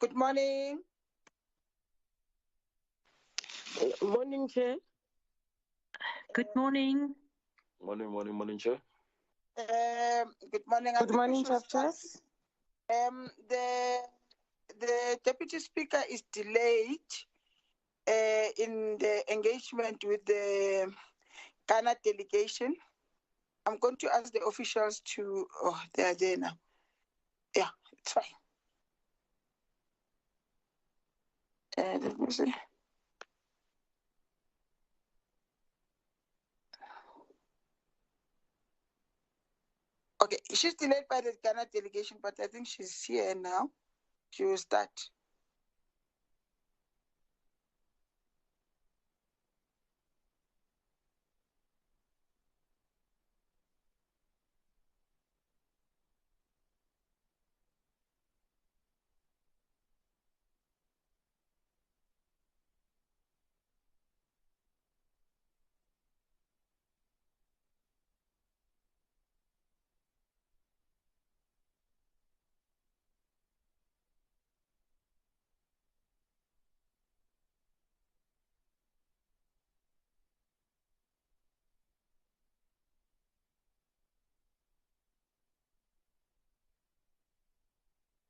Good morning. Morning, Chair. Good morning. Morning, Chair. Good morning. Good morning, chapters. The Deputy Speaker is delayed in the engagement with the Ghana delegation. I'm going to ask the officials to, they are there now. Yeah, it's fine. Let me see. Okay, she's delayed by the Ghana delegation, but I think she's here now. She will start.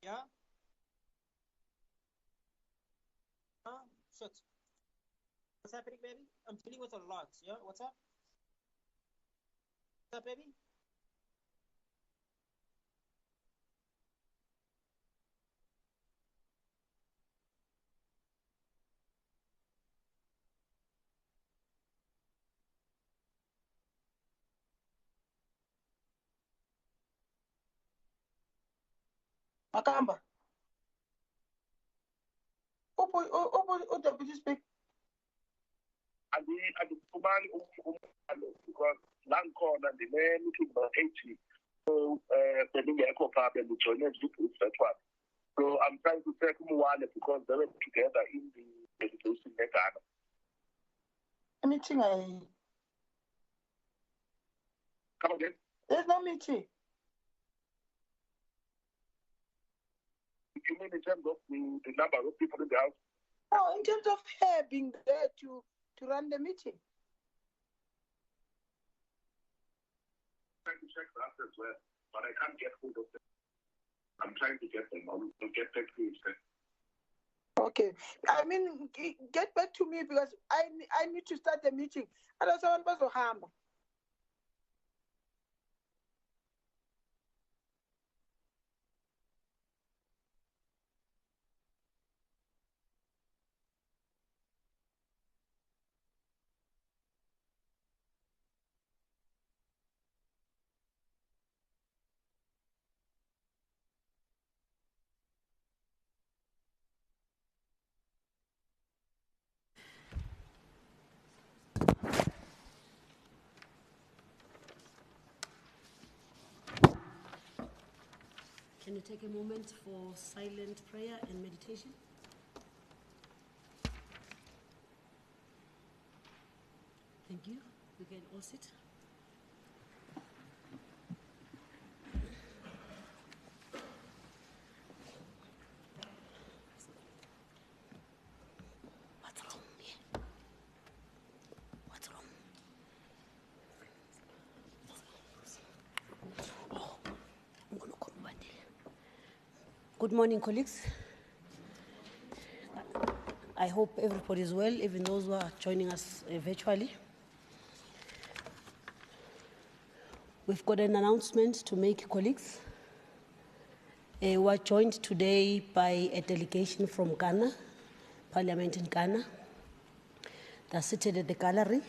Yeah. Shit. What's happening, baby? I'm dealing with a lot. Yeah, what's up? What's up, baby? Makamba. Oh, Deputy Speaker. Because land corner the man looking for 80. So the echo part and the joiners that one. So I'm trying to take one because they were together in the education Ghana. Meeting Come again? There's no meeting. You mean in terms of the number of people in the house? Oh, in terms of her being there to run the meeting. I'm trying to check that as well, but I can't get hold of them. I'm trying to get them. I'll get back to you. Okay. I mean, get back to me because I need to start the meeting. I don't want to harm. Can you take a moment for silent prayer and meditation? Thank you. We can all sit. What's wrong here? What's wrong? Oh, I'm going to come back there. Good morning, colleagues. I hope everybody is well, even those who are joining us virtually. We've got an announcement to make, colleagues. We are joined today by a delegation from Ghana, Parliament in Ghana. They're seated at the gallery.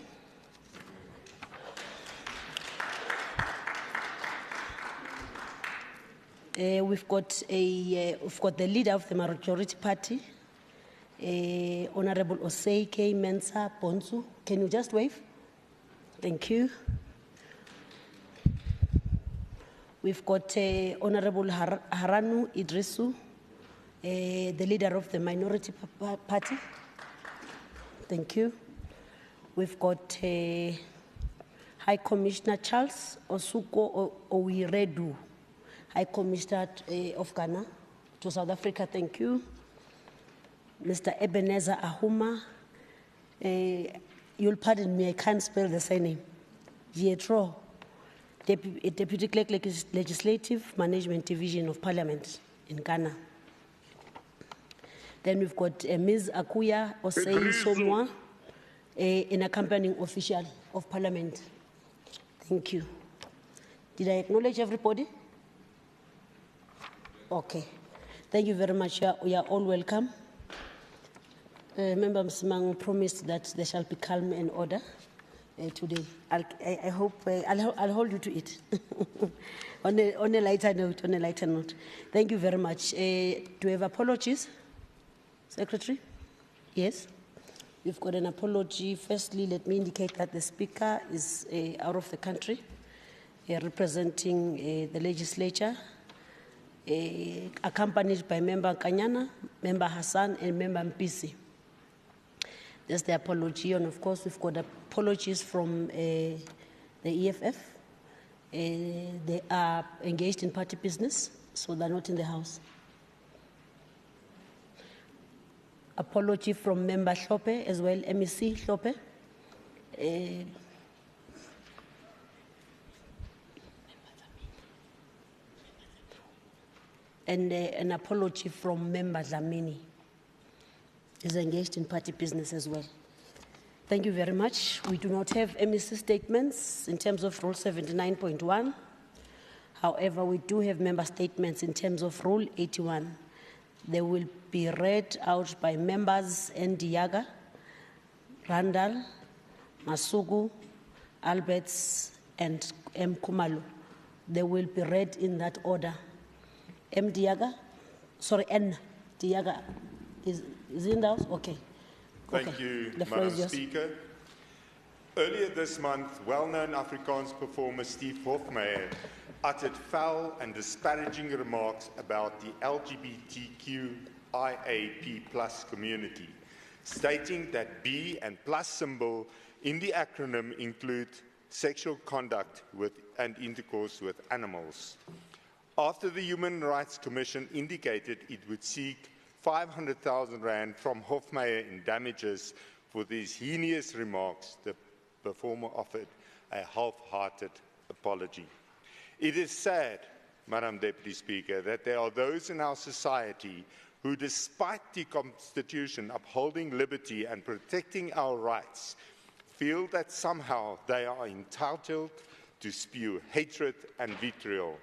We've got the leader of the majority party, Honourable Oseike Mensa Bonsu. Can you just wave? Thank you. We've got Honourable Haranu Idrisu, the leader of the minority party. Thank you. We've got High Commissioner Charles Osuko Owiredu, High Commissioner of Ghana to South Africa. Thank you. Mr. Ebenezer Ahuma. You'll pardon me, I can't spell the surname. Ggts Role, Deputy Clerk Legislative Management Division of Parliament in Ghana. Then we've got Ms. Akuya Osei Somwa, an accompanying official of Parliament. Thank you. Did I acknowledge everybody? Okay. Thank you very much. You are all welcome. Member Msimang promised that there shall be calm and order today. I hope I'll hold you to it. on a lighter note. Thank you very much. Do we have apologies, Secretary? Yes. We've got an apology. Firstly, let me indicate that the Speaker is out of the country, representing the Legislature, accompanied by Member Kanyana, Member Hassan, and Member Mpisi. There's the apology, and of course, we've got apologies from the EFF. They are engaged in party business, so they're not in the House. Apology from Member Hlope as well, MEC Hlope. And an apology from Member Dlamini. Is engaged in party business as well. Thank you very much. We do not have MEC statements in terms of Rule 79.1. However, we do have member statements in terms of Rule 81. They will be read out by members Ndiaga, Randall, Masugu, Alberts, and M. Kumalo. They will be read in that order. N. Diaga. Is in the House? Okay. Thank you, Madam Speaker. Earlier this month, well-known Afrikaans performer Steve Hofmeyr uttered foul and disparaging remarks about the LGBTQIAP+ community, stating that B and plus symbol in the acronym include sexual conduct with and intercourse with animals. After the Human Rights Commission indicated it would seek 500,000 rand from Hofmeyr in damages for these heinous remarks, the performer offered a half-hearted apology. It is sad, Madam Deputy Speaker, that there are those in our society who, despite the Constitution upholding liberty and protecting our rights, feel that somehow they are entitled to spew hatred and vitriol.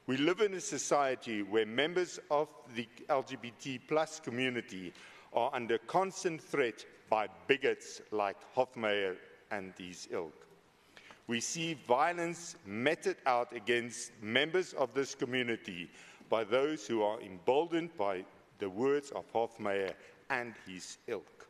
We live in a society where members of the LGBT+ community are under constant threat by bigots like Hofmeyr and his ilk. We see violence meted out against members of this community by those who are emboldened by the words of Hofmeyr and his ilk.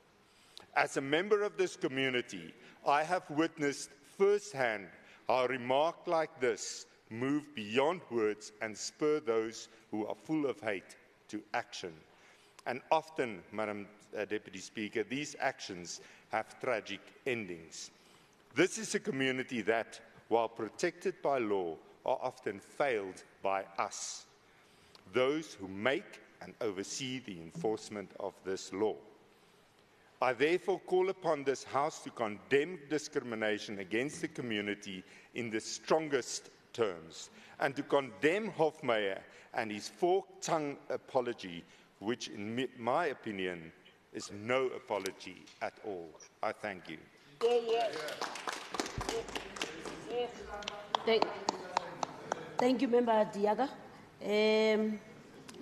As a member of this community, I have witnessed firsthand how a remark like this move beyond words and spur those who are full of hate to action. And often, Madam Deputy Speaker, these actions have tragic endings. This is a community that, while protected by law, are often failed by us, those who make and oversee the enforcement of this law. I therefore call upon this House to condemn discrimination against the community in the strongest terms, and to condemn Hofmeyr and his fork-tongued apology, which in my opinion is no apology at all. I thank you. Thank you, Member Diaga.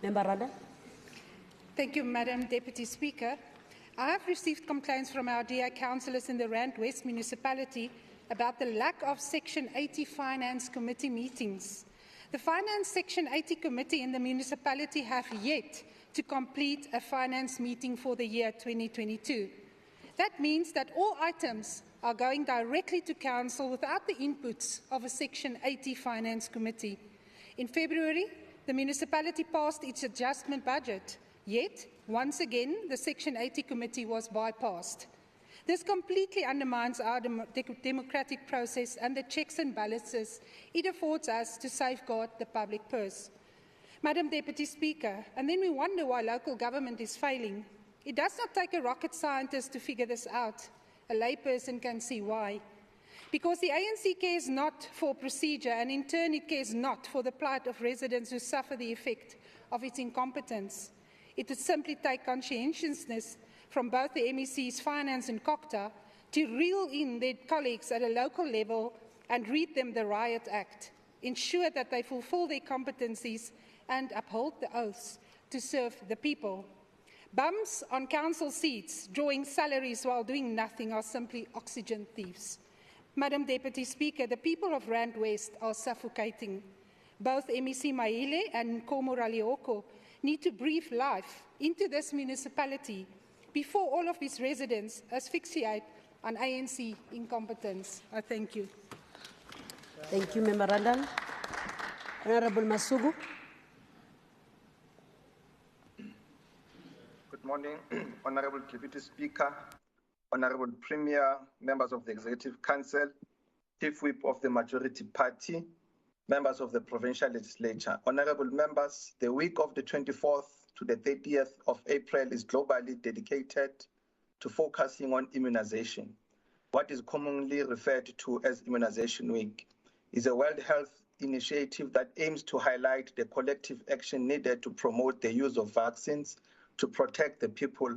Member Rada. Thank you, Madam Deputy Speaker. I have received complaints from our DI councillors in the Rand West municipality about the lack of Section 80 Finance Committee meetings. The Finance Section 80 Committee in the municipality have yet to complete a finance meeting for the year 2022. That means that all items are going directly to Council without the inputs of a Section 80 Finance Committee. In February, the municipality passed its adjustment budget, yet, once again, the Section 80 Committee was bypassed. This completely undermines our democratic process and the checks and balances it affords us to safeguard the public purse. Madam Deputy Speaker, and then we wonder why local government is failing. It does not take a rocket scientist to figure this out. A layperson can see why. Because the ANC cares not for procedure, and in turn it cares not for the plight of residents who suffer the effect of its incompetence. It would simply take conscientiousness from both the MEC's Finance and COCTA to reel in their colleagues at a local level and read them the Riot Act, ensure that they fulfill their competencies and uphold the oaths to serve the people. Bums on council seats, drawing salaries while doing nothing, are simply oxygen thieves. Madam Deputy Speaker, the people of Rand West are suffocating. Both MEC Maile and Nkomo Ralioko need to breathe life into this municipality before all of its residents asphyxiate on ANC incompetence. I thank you. Thank you, Member Randall. Honourable Masugu. Good morning, Honourable Deputy Speaker, Honourable Premier, members of the Executive Council, Chief Whip of the Majority Party, members of the Provincial Legislature. Honourable members, the week of the 24th to the 30th of April is globally dedicated to focusing on immunization. What is commonly referred to as Immunization Week is a World Health initiative that aims to highlight the collective action needed to promote the use of vaccines to protect the people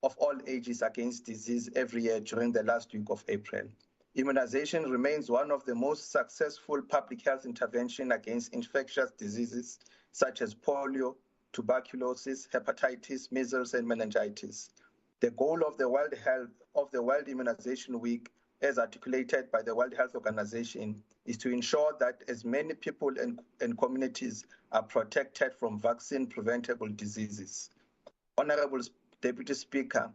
of all ages against disease every year during the last week of April. Immunization remains one of the most successful public health interventions against infectious diseases such as polio, tuberculosis, hepatitis, measles, and meningitis. The goal of the World Immunization Week, as articulated by the World Health Organization, is to ensure that as many people and communities are protected from vaccine-preventable diseases. Honourable Deputy Speaker,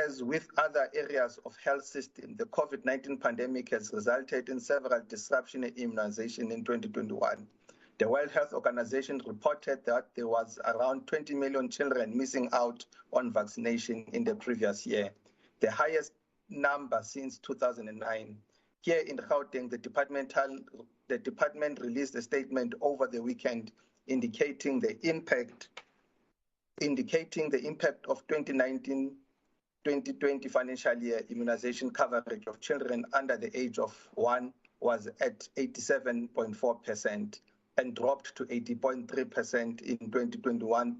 as with other areas of health system, the COVID-19 pandemic has resulted in several disruptions in immunization in 2021. The World Health Organization reported that there was around 20 million children missing out on vaccination in the previous year, the highest number since 2009. Here in Gauteng, the department released a statement over the weekend indicating the impact of 2019-2020 financial year immunization coverage of children under the age of 1 was at 87.4% and dropped to 80.3% in 2021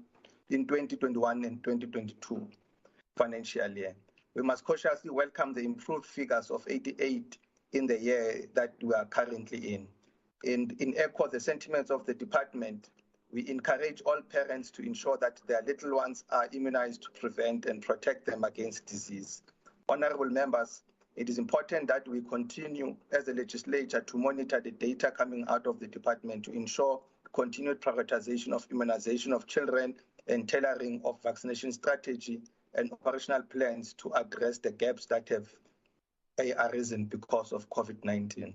and 2022 financial year. We must cautiously welcome the improved figures of 88 in the year that we are currently in. And in echo the sentiments of the department, we encourage all parents to ensure that their little ones are immunized to prevent and protect them against disease. Honourable members, it is important that we continue as a legislature to monitor the data coming out of the department to ensure continued prioritization of immunization of children and tailoring of vaccination strategy and operational plans to address the gaps that have arisen because of COVID-19.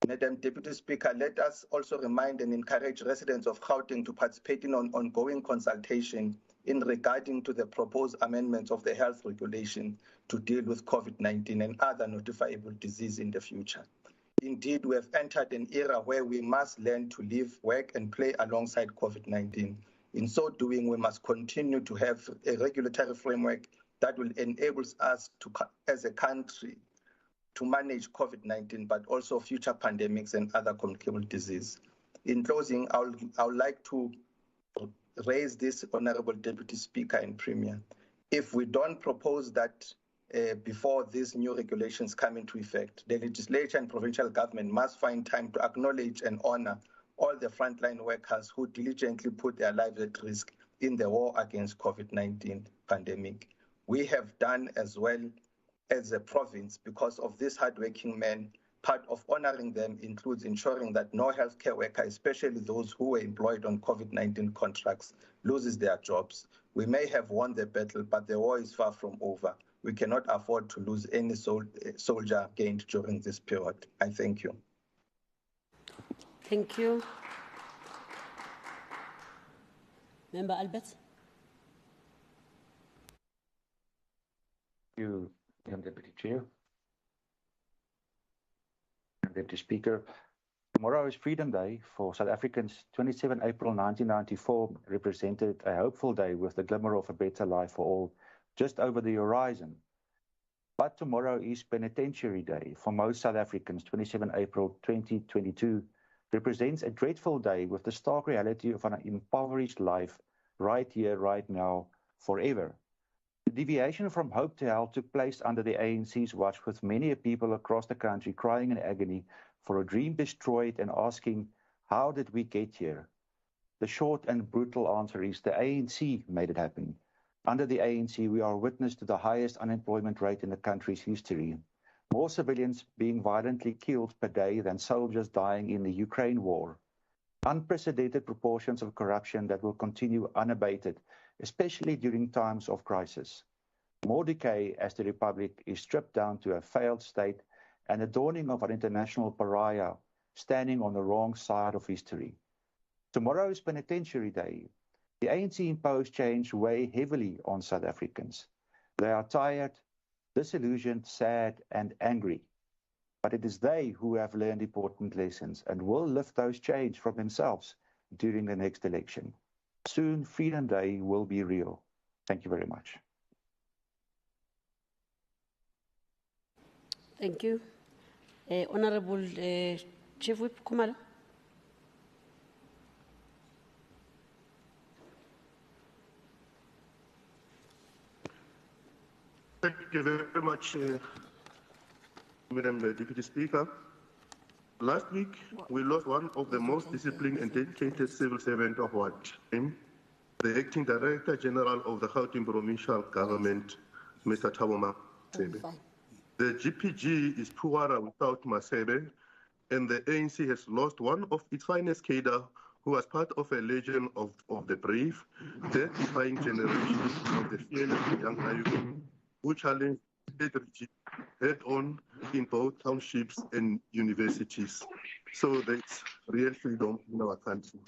Madam Deputy Speaker, let us also remind and encourage residents of Gauteng to participate in ongoing consultation in regarding to the proposed amendments of the health regulation to deal with COVID-19 and other notifiable disease in the future. Indeed, we have entered an era where we must learn to live, work, and play alongside COVID-19. In so doing, we must continue to have a regulatory framework that will enable us to, as a country, to manage COVID-19, but also future pandemics and other communicable disease. In closing, I would like to raise this, Honourable Deputy Speaker and Premier. If we don't propose that before these new regulations come into effect, the Legislature and Provincial Government must find time to acknowledge and honour all the frontline workers who diligently put their lives at risk in the war against COVID-19 pandemic. We have done as well as a province because of these hardworking men. Part of honouring them includes ensuring that no healthcare worker, especially those who were employed on COVID-19 contracts, loses their jobs. We may have won the battle, but the war is far from over. We cannot afford to lose any soldier gained during this period. I thank you. Thank you. Member Albert. Thank you, Madam Deputy Chair. Deputy Speaker, tomorrow is Freedom Day for South Africans. 27 April 1994 represented a hopeful day with the glimmer of a better life for all. just over the horizon. But tomorrow is Penitentiary Day for most South Africans. 27 April 2022 represents a dreadful day with the stark reality of an impoverished life right here, right now, forever. The deviation from hope to hell took place under the ANC's watch, with many people across the country crying in agony for a dream destroyed and asking, how did we get here? The short and brutal answer is the ANC made it happen. Under the ANC, we are witness to the highest unemployment rate in the country's history. More civilians being violently killed per day than soldiers dying in the Ukraine war. Unprecedented proportions of corruption that will continue unabated, especially during times of crisis. More decay as the Republic is stripped down to a failed state, and the dawning of an international pariah standing on the wrong side of history. Tomorrow is Penitentiary Day. The ANC imposed change weigh heavily on South Africans. They are tired, disillusioned, sad, and angry. But it is they who have learned important lessons and will lift those change from themselves during the next election. Soon, Freedom Day will be real. Thank you very much. Thank you. Honourable Chief Whip Kumalo. Thank you very much, Madam Deputy Speaker. Last week, we lost one of the most disciplined and dedicated civil servants of our time, the Acting Director General of the Gauteng Provincial Government, Mr. Thabo Masebe. The GPG is poorer without Masebe, and the ANC has lost one of its finest cadre who was part of a legend of the brave, death-defying generation of the fearless young Ayubu, who challenged state regime head-on in both townships and universities. So there's real freedom in our country.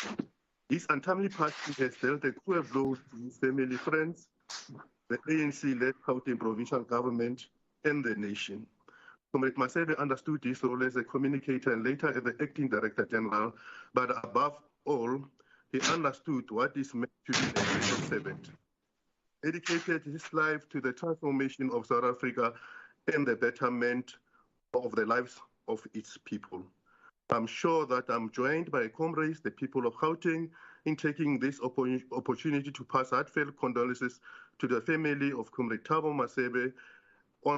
This untimely passing has dealt a cruel blow to his family, friends, the ANC-led Gauteng Provincial Government, and the nation. Comrade Masebe understood his role as a communicator and later as the Acting Director General, but above all, he understood what is meant to be a civil servant. Dedicated his life to the transformation of South Africa and the betterment of the lives of its people. I'm sure that I'm joined by comrades, the people of Gauteng, in taking this opportunity to pass heartfelt condolences to the family of Comrade Thabo Masebe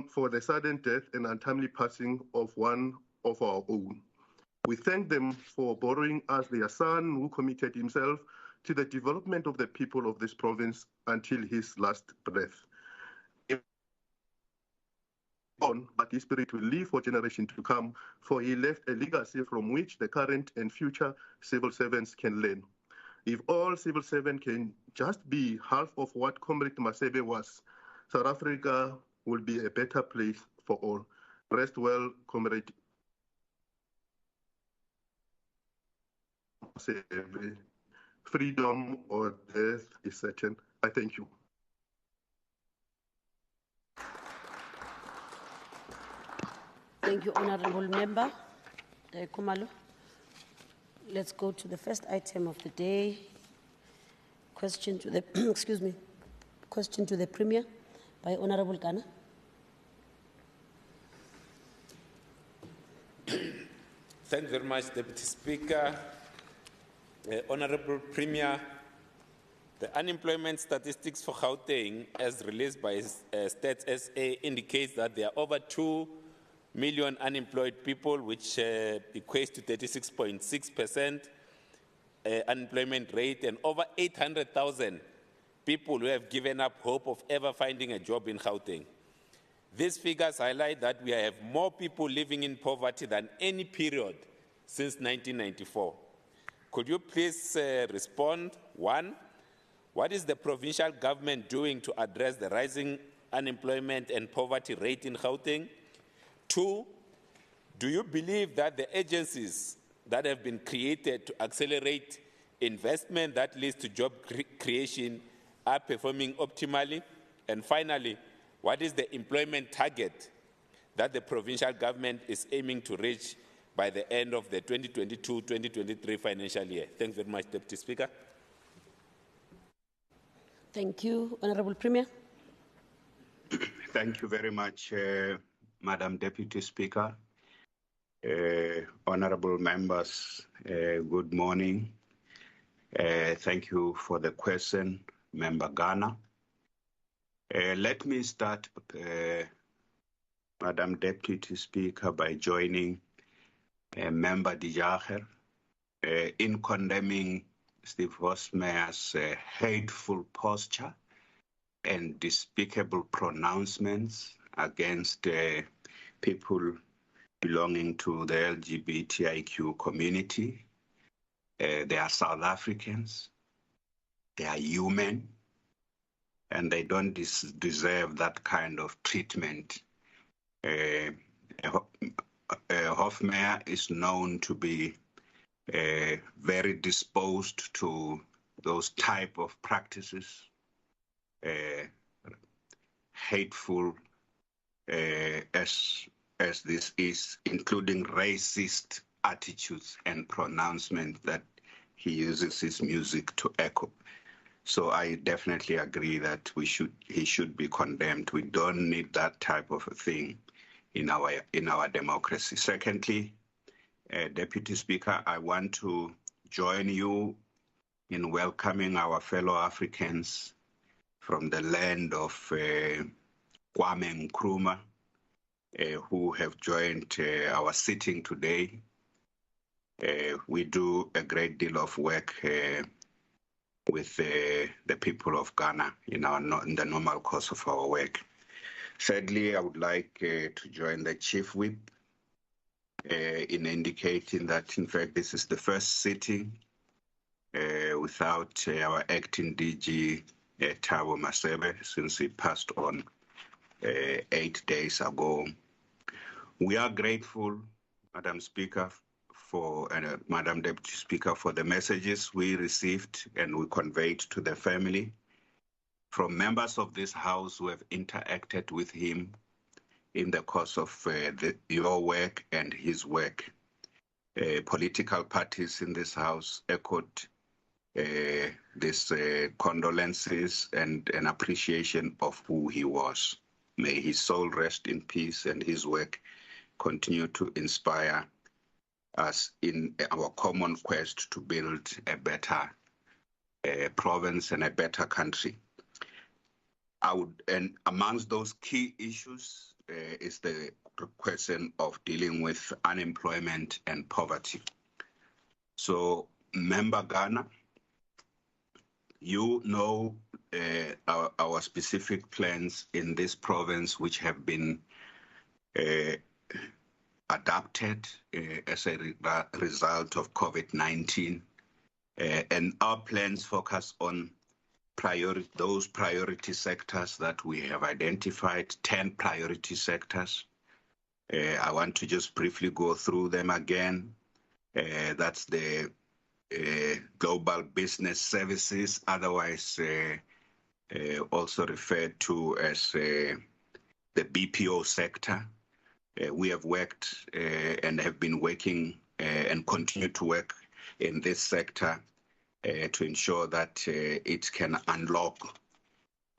for the sudden death and untimely passing of one of our own. We thank them for borrowing us their son, who committed himself to the development of the people of this province until his last breath. But his spirit will live for generations to come, for he left a legacy from which the current and future civil servants can learn. If all civil servants can just be half of what Comrade Masebe was, South Africa will be a better place for all. Rest well, Comrade Masebe. Freedom or death is certain. I thank you. Thank you, Honourable Member Kumalo. Let's go to the first item of the day. Question to the excuse me. Question to the Premier by Honourable Ghana. Thank you very much, Deputy Speaker. Honourable Premier, the unemployment statistics for Gauteng, as released by Stats SA, indicates that there are over 2 million unemployed people, which equates to 36.6% unemployment rate, and over 800,000 people who have given up hope of ever finding a job in Gauteng. These figures highlight that we have more people living in poverty than any period since 1994. Could you please respond? One, what is the provincial government doing to address the rising unemployment and poverty rate in Gauteng? Two, do you believe that the agencies that have been created to accelerate investment that leads to job creation are performing optimally? And finally, what is the employment target that the provincial government is aiming to reach by the end of the 2022-2023 financial year? Thanks very much, Deputy Speaker. Thank you, Honourable Premier. Thank you very much, Madam Deputy Speaker. Honourable members, good morning. Thank you for the question, Member Ghana. Let me start, Madam Deputy Speaker, by joining Member Dijager in condemning Steve Hosmer's hateful posture and despicable pronouncements against people belonging to the LGBTIQ community. They are South Africans, they are human, and they don't deserve that kind of treatment. Hofmeyr is known to be very disposed to those type of practices, hateful as this is, including racist attitudes and pronouncements that he uses his music to echo. So I definitely agree that he should be condemned. We don't need that type of a thing in our democracy. Secondly, Deputy Speaker, I want to join you in welcoming our fellow Africans from the land of Kwame Nkrumah, who have joined our sitting today. We do a great deal of work with the people of Ghana in the normal course of our work. Thirdly, I would like to join the Chief Whip in indicating that, in fact, this is the first sitting without our acting DG, Thabo Masebe, since he passed on 8 days ago. We are grateful, Madam Speaker, Madam Deputy Speaker, for the messages we received and we conveyed to the family from members of this House who have interacted with him in the course of your work and his work. Political parties in this House echoed these condolences and an appreciation of who he was. May his soul rest in peace and his work continue to inspire us in our common quest to build a better province and a better country. And amongst those key issues is the question of dealing with unemployment and poverty. So, Member Ghana, you know our specific plans in this province, which have been adapted as a result of COVID-19. And our plans focus on those priority sectors that we have identified, 10 priority sectors. I want to just briefly go through them again. That's the global business services, otherwise also referred to as the BPO sector. We have worked and have been working and continue to work in this sector to ensure that it can unlock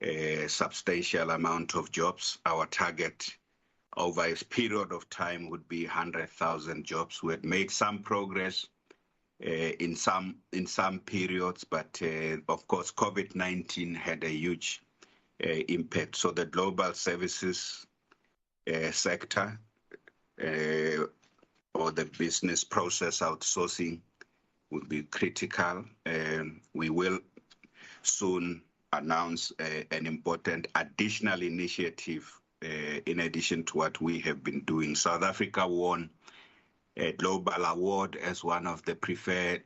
a substantial amount of jobs. Our target over a period of time would be 100,000 jobs. We had made some progress in some periods, but of course COVID-19 had a huge impact. So the global services sector or the business process outsourcing will be critical. We will soon announce an important additional initiative in addition to what we have been doing. South Africa won a global award as one of the preferred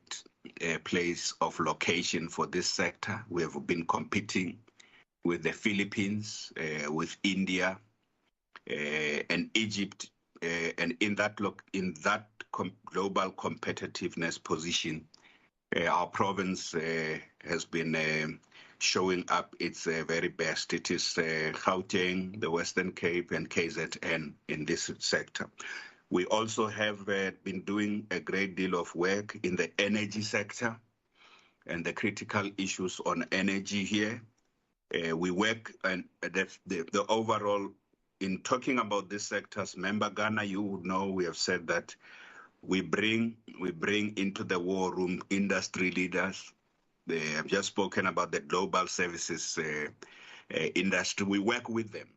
place of location for this sector. We have been competing with the Philippines, with India, and Egypt, and in that global competitiveness position, our province has been showing up its very best. It is Gauteng, the Western Cape, and KZN in this sector. We also have been doing a great deal of work in the energy sector and the critical issues on energy here. We work and the overall, in talking about these sectors, Member Ghana, you would know we have said that we bring into the war room industry leaders. They have just spoken about the global services industry. We work with them.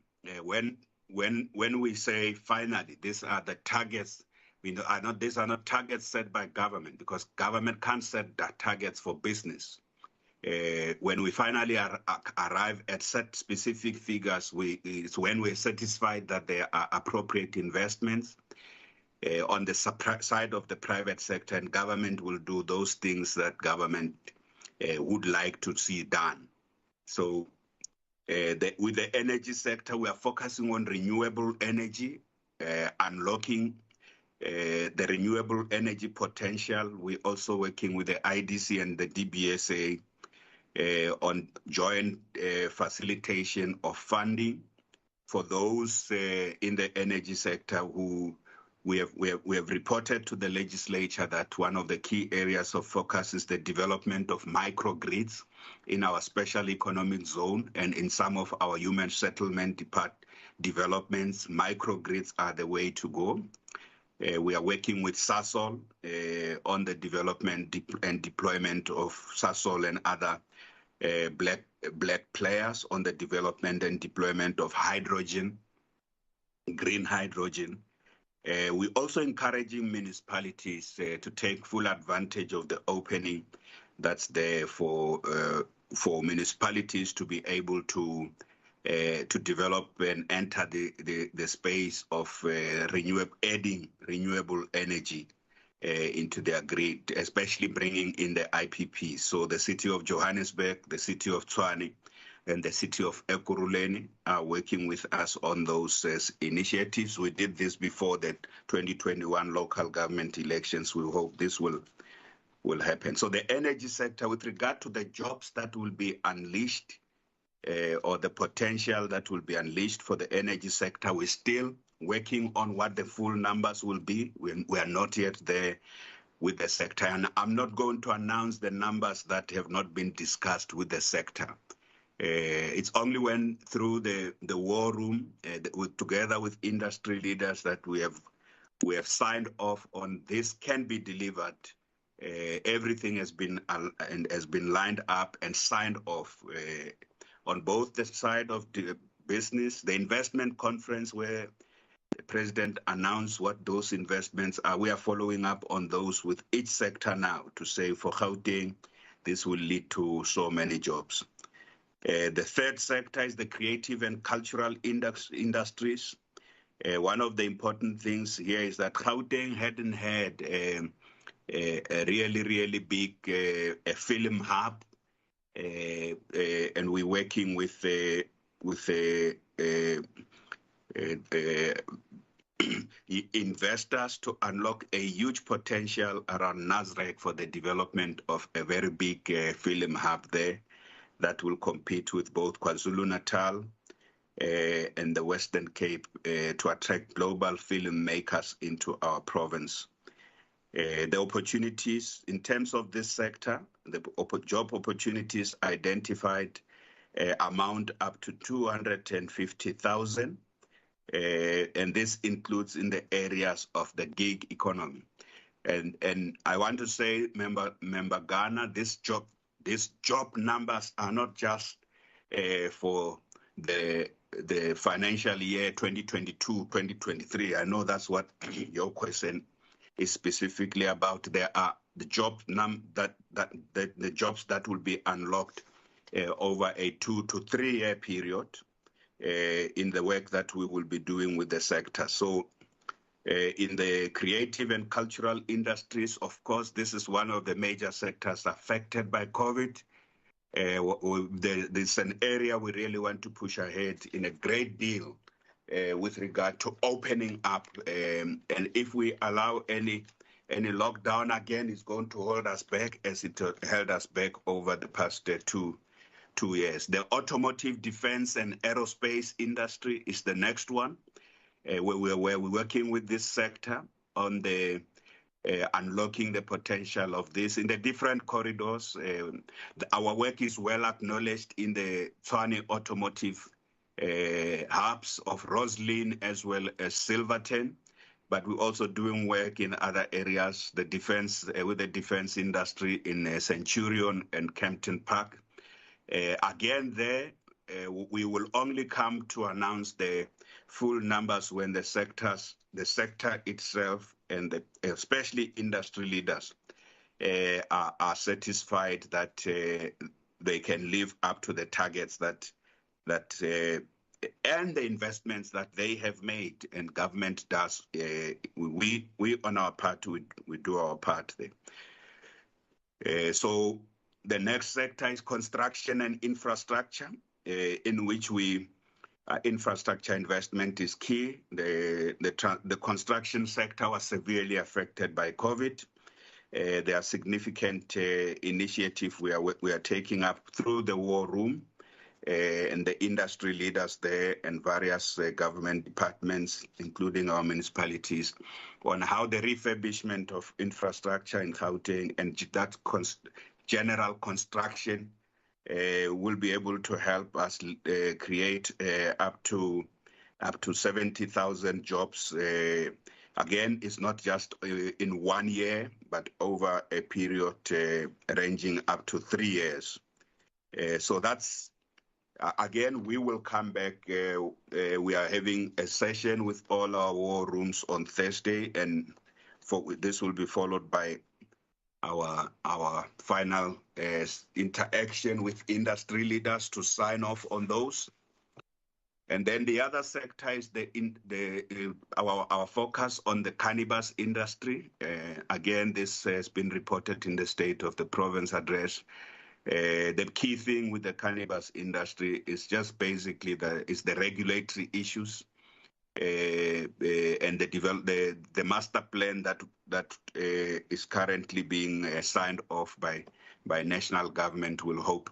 When we say finally these are the targets, these are not targets set by government, because government can't set targets for business. When we finally arrive at set specific figures, it's when we're satisfied that there are appropriate investments on the side of the private sector, and government will do those things that government would like to see done. So with the energy sector, we are focusing on renewable energy, unlocking the renewable energy potential. We're also working with the IDC and the DBSA on joint facilitation of funding for those in the energy sector who we have reported to the legislature that one of the key areas of focus is the development of microgrids in our special economic zone and in some of our human settlement developments. Microgrids are the way to go. We are working with SASOL on the development and deployment of SASOL and other black players on the development and deployment of hydrogen, green hydrogen. We're also encouraging municipalities to take full advantage of the opening that's there for municipalities to be able to develop and enter the space of adding renewable energy into their grid, especially bringing in the IPP. So the city of Johannesburg, the city of Tshwane, and the city of Ekurhuleni are working with us on those initiatives. We did this before the 2021 local government elections. We hope this will happen. So the energy sector, with regard to the jobs that will be unleashed or the potential that will be unleashed for the energy sector, we're still working on what the full numbers will be. We are not yet there with the sector, and I'm not going to announce the numbers that have not been discussed with the sector. It's only when through the war room, together with industry leaders, that we have signed off on this can be delivered. Everything has been lined up and signed off on both the side of the business, the investment conference where the president announced what those investments are. We are following up on those with each sector now to say for Gauteng, this will lead to so many jobs. The third sector is the creative and cultural industries. One of the important things here is that Gauteng hadn't had a really big film hub, and we're working with investors to unlock a huge potential around Nasrec for the development of a very big film hub there that will compete with both KwaZulu-Natal and the Western Cape to attract global filmmakers into our province. The opportunities in terms of this sector, the job opportunities identified amount up to 250,000, and this includes in the areas of the gig economy. And I want to say, member Ghana, these job numbers are not just for the financial year 2022-2023. I know that's what your question is specifically about. There are the job the jobs that will be unlocked over a 2 to 3 year period in the work that we will be doing with the sector. So in the creative and cultural industries, of course, this is one of the major sectors affected by COVID. There's an area we really want to push ahead in a great deal with regard to opening up. And if we allow any lockdown again, it's going to hold us back as it held us back over the past 2 years. The automotive, defense, and aerospace industry is the next one. Where we're working with this sector on the unlocking the potential of this in the different corridors. Our work is well acknowledged in the Tshwane automotive hubs of Roslyn as well as Silverton, but we're also doing work in other areas, the defense, with the defense industry in Centurion and Kempton Park. Again, there, we will only come to announce the full numbers when the sector itself and especially industry leaders are satisfied that they can live up to the targets that and the investments that they have made and government does. We on our part, we do our part there. So the next sector is construction and infrastructure, in which infrastructure investment is key. The construction sector was severely affected by COVID. There are significant initiatives we are taking up through the war room and the industry leaders there and various government departments, including our municipalities, on how the refurbishment of infrastructure in Gauteng and that general construction will be able to help us create up to 70,000 jobs. Again, it's not just in 1 year, but over a period ranging up to 3 years. So that's, again, we will come back. We are having a session with all our war rooms on Thursday, and this will be followed by our final interaction with industry leaders to sign off on those. And then the other sector is our focus on the cannabis industry. Again, this has been reported in the State of the Province address. The key thing with the cannabis industry is just basically the regulatory issues and the master plan that is currently being signed off by national government will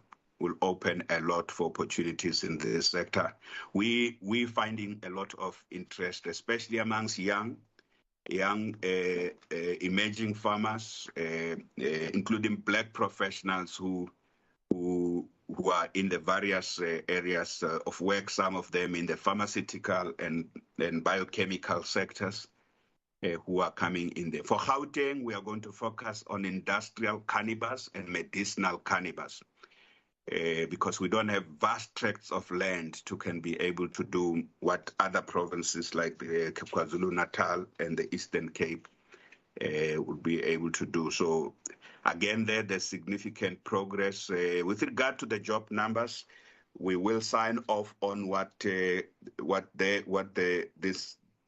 open a lot for opportunities in this sector. We're finding a lot of interest, especially amongst young emerging farmers, including Black professionals who are in the various areas of work, some of them in the pharmaceutical and biochemical sectors who are coming in there. For Gauteng, we are going to focus on industrial cannabis and medicinal cannabis because we don't have vast tracts of land to can be able to do what other provinces like KwaZulu-Natal and the Eastern Cape would be able to do. So again, there's significant progress. With regard to the job numbers, we will sign off on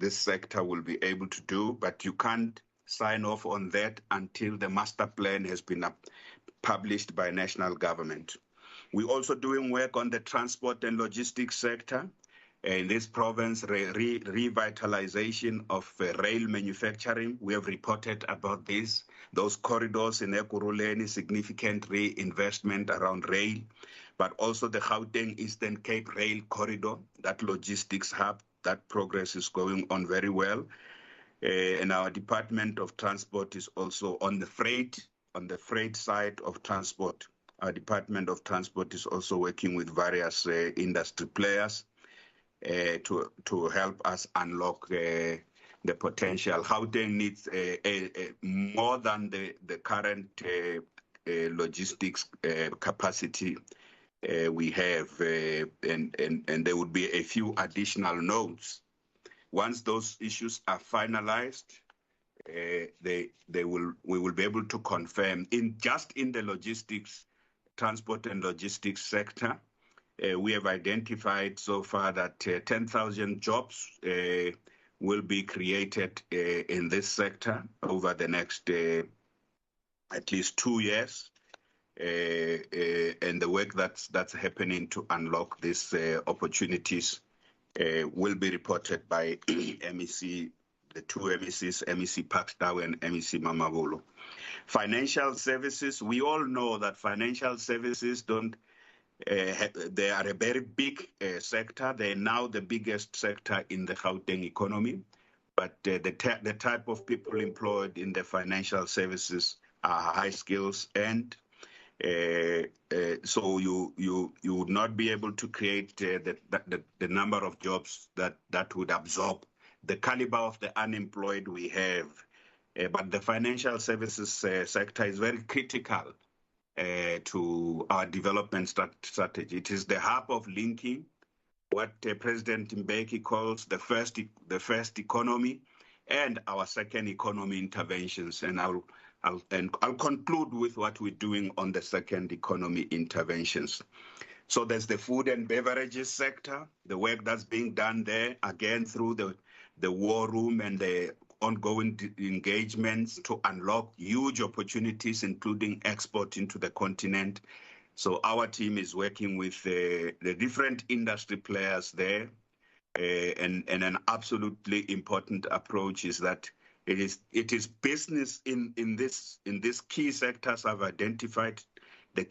this sector will be able to do, but you can't sign off on that until the master plan has been published by national government. We're also doing work on the transport and logistics sector. In this province, revitalization of rail manufacturing. We have reported about this. Those corridors in Ekurhuleni, significant reinvestment around rail, but also the Gauteng Eastern Cape Rail Corridor, that logistics hub, that progress is going on very well. And our Department of Transport is also on the freight side of transport. Our Department of Transport is also working with various industry players to help us unlock the potential. Gauteng needs more than the current logistics capacity we have, and there would be a few additional nodes. Once those issues are finalized, we will be able to confirm in the logistics, transport and logistics sector. We have identified so far that 10,000 jobs will be created in this sector over the next at least 2 years. And the work that's happening to unlock these opportunities will be reported by MEC, the two MECs, MEC Pakstau and MEC Mamabolo. Financial services, we all know that financial services they are a very big sector. They're now the biggest sector in the Gauteng economy. but the type of people employed in the financial services are high skills, and so you would not be able to create the number of jobs that would absorb the caliber of the unemployed we have. But the financial services sector is very critical to our development strategy. It is the hub of linking what President Mbeki calls the first economy and our second economy interventions. And I'll conclude with what we're doing on the second economy interventions. So there's the food and beverages sector, the work that's being done there, again through the war room and the ongoing engagements to unlock huge opportunities, including export into the continent. So our team is working with the different industry players there. And an absolutely important approach is that it is business in this key sectors I've identified, the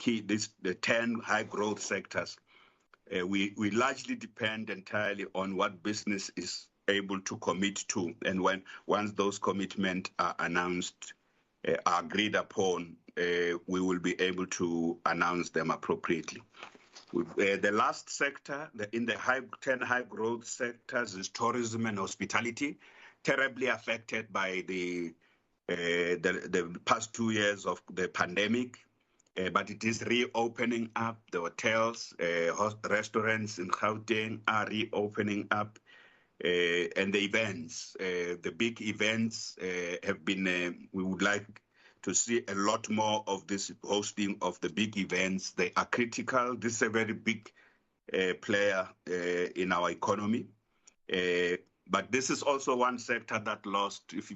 10 high growth sectors. We largely depend entirely on what business is able to commit to, and once those commitments are announced, are agreed upon, we will be able to announce them appropriately. The last sector in the 10 high growth sectors is tourism and hospitality, terribly affected by the past 2 years of the pandemic, but it is reopening up. The hotels, restaurants in Gauteng are reopening up. And the events, the big events have been, we would like to see a lot more of this hosting of the big events. They are critical. This is a very big player in our economy. But this is also one sector that lost, if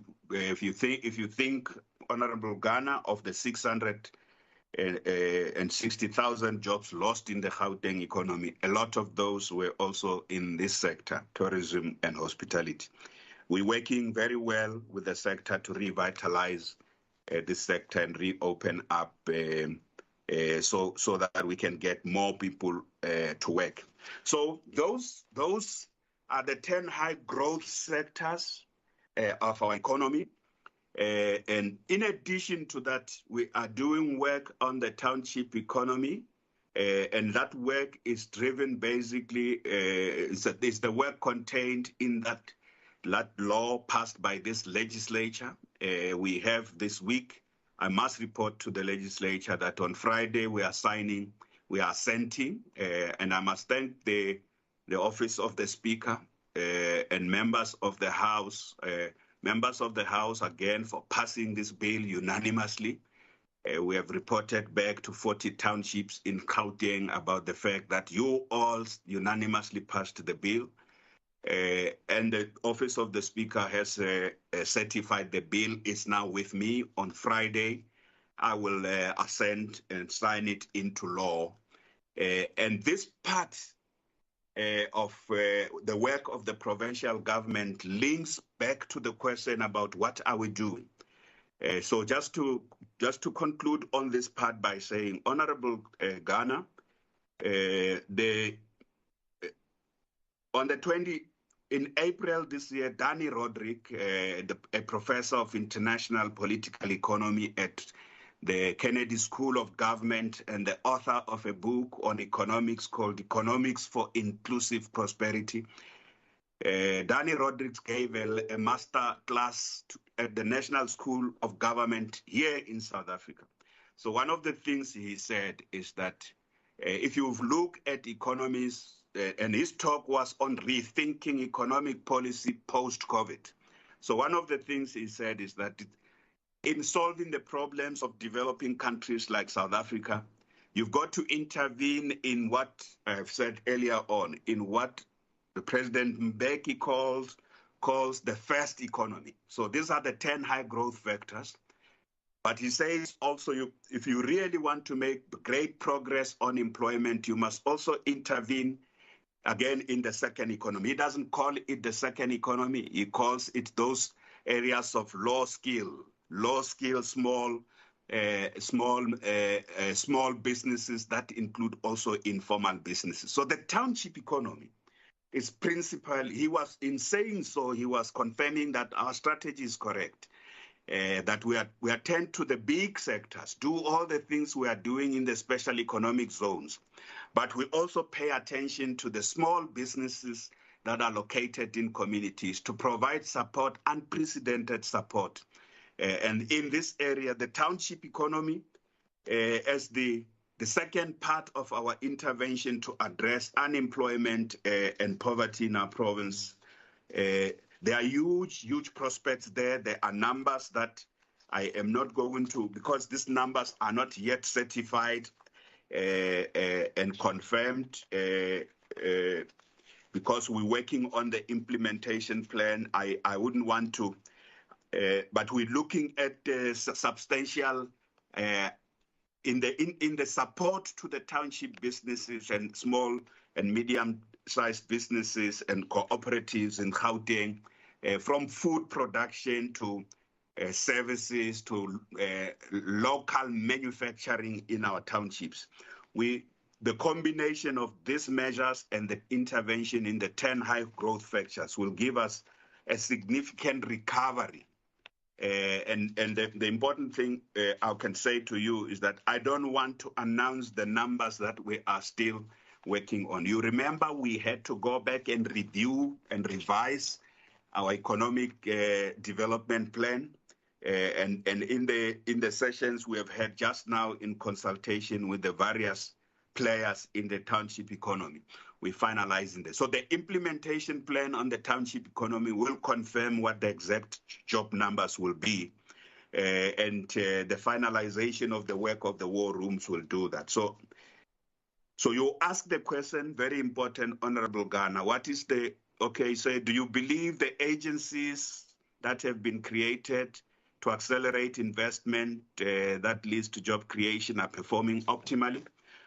you think, Honourable Ghana, of the 660,000 jobs lost in the Gauteng economy, a lot of those were also in this sector, tourism and hospitality. We're working very well with the sector to revitalize this sector and reopen up so that we can get more people to work. So those are the 10 high growth sectors of our economy. And in addition to that, we are doing work on the township economy, and that work is driven basically, is the work contained in that law passed by this legislature. We have this week, I must report to the legislature that on Friday we are assenting, and I must thank the office of the Speaker and members of the House again for passing this bill unanimously. We have reported back to 40 townships in Gauteng about the fact that you all unanimously passed the bill. And the office of the Speaker has certified the bill is now with me. On Friday, I will assent and sign it into law. And this part of the work of the provincial government links back to the question about what are we doing. So just to conclude on this part by saying, Honourable Ghana, in April this year, Danny Roderick, a professor of international political economy at the Kennedy School of Government and the author of a book on economics called Economics for Inclusive Prosperity. Danny Rodrigues gave a master class at the National School of Government here in South Africa. So one of the things he said is that if you look at economies, and his talk was on rethinking economic policy post-COVID. So one of the things he said is that in solving the problems of developing countries like South Africa, you've got to intervene in what I have said earlier on, in what the President Mbeki calls the first economy. So these are the 10 high growth vectors. But he says also, if you really want to make great progress on employment, you must also intervene again in the second economy. He doesn't call it the second economy. He calls it those areas of low skill, small businesses that include also informal businesses. So the township economy is principal. He was, in saying so, he was confirming that our strategy is correct. That we attend to the big sectors, do all the things we are doing in the special economic zones, but we also pay attention to the small businesses that are located in communities to provide support, unprecedented support. And in this area, the township economy, as the second part of our intervention to address unemployment and poverty in our province, there are huge prospects there. There are numbers that I am not going to, because these numbers are not yet certified and confirmed, because we're working on the implementation plan. I wouldn't want to, but we're looking at substantial in the support to the township businesses and small and medium-sized businesses and cooperatives in Gauteng, from food production to services to local manufacturing in our townships. The combination of these measures and the intervention in the 10 high growth factors will give us a significant recovery. And the important thing I can say to you is that I don't want to announce the numbers that we are still working on. You remember we had to go back and review and revise our economic development plan, and in the sessions we have had just now in consultation with the various players in the township economy, we're finalizing this. So the implementation plan on the township economy will confirm what the exact job numbers will be, and the finalization of the work of the war rooms will do that. So you ask the question, very important, Honourable Ghana, what is the, okay, so do you believe the agencies that have been created to accelerate investment that leads to job creation are performing optimally?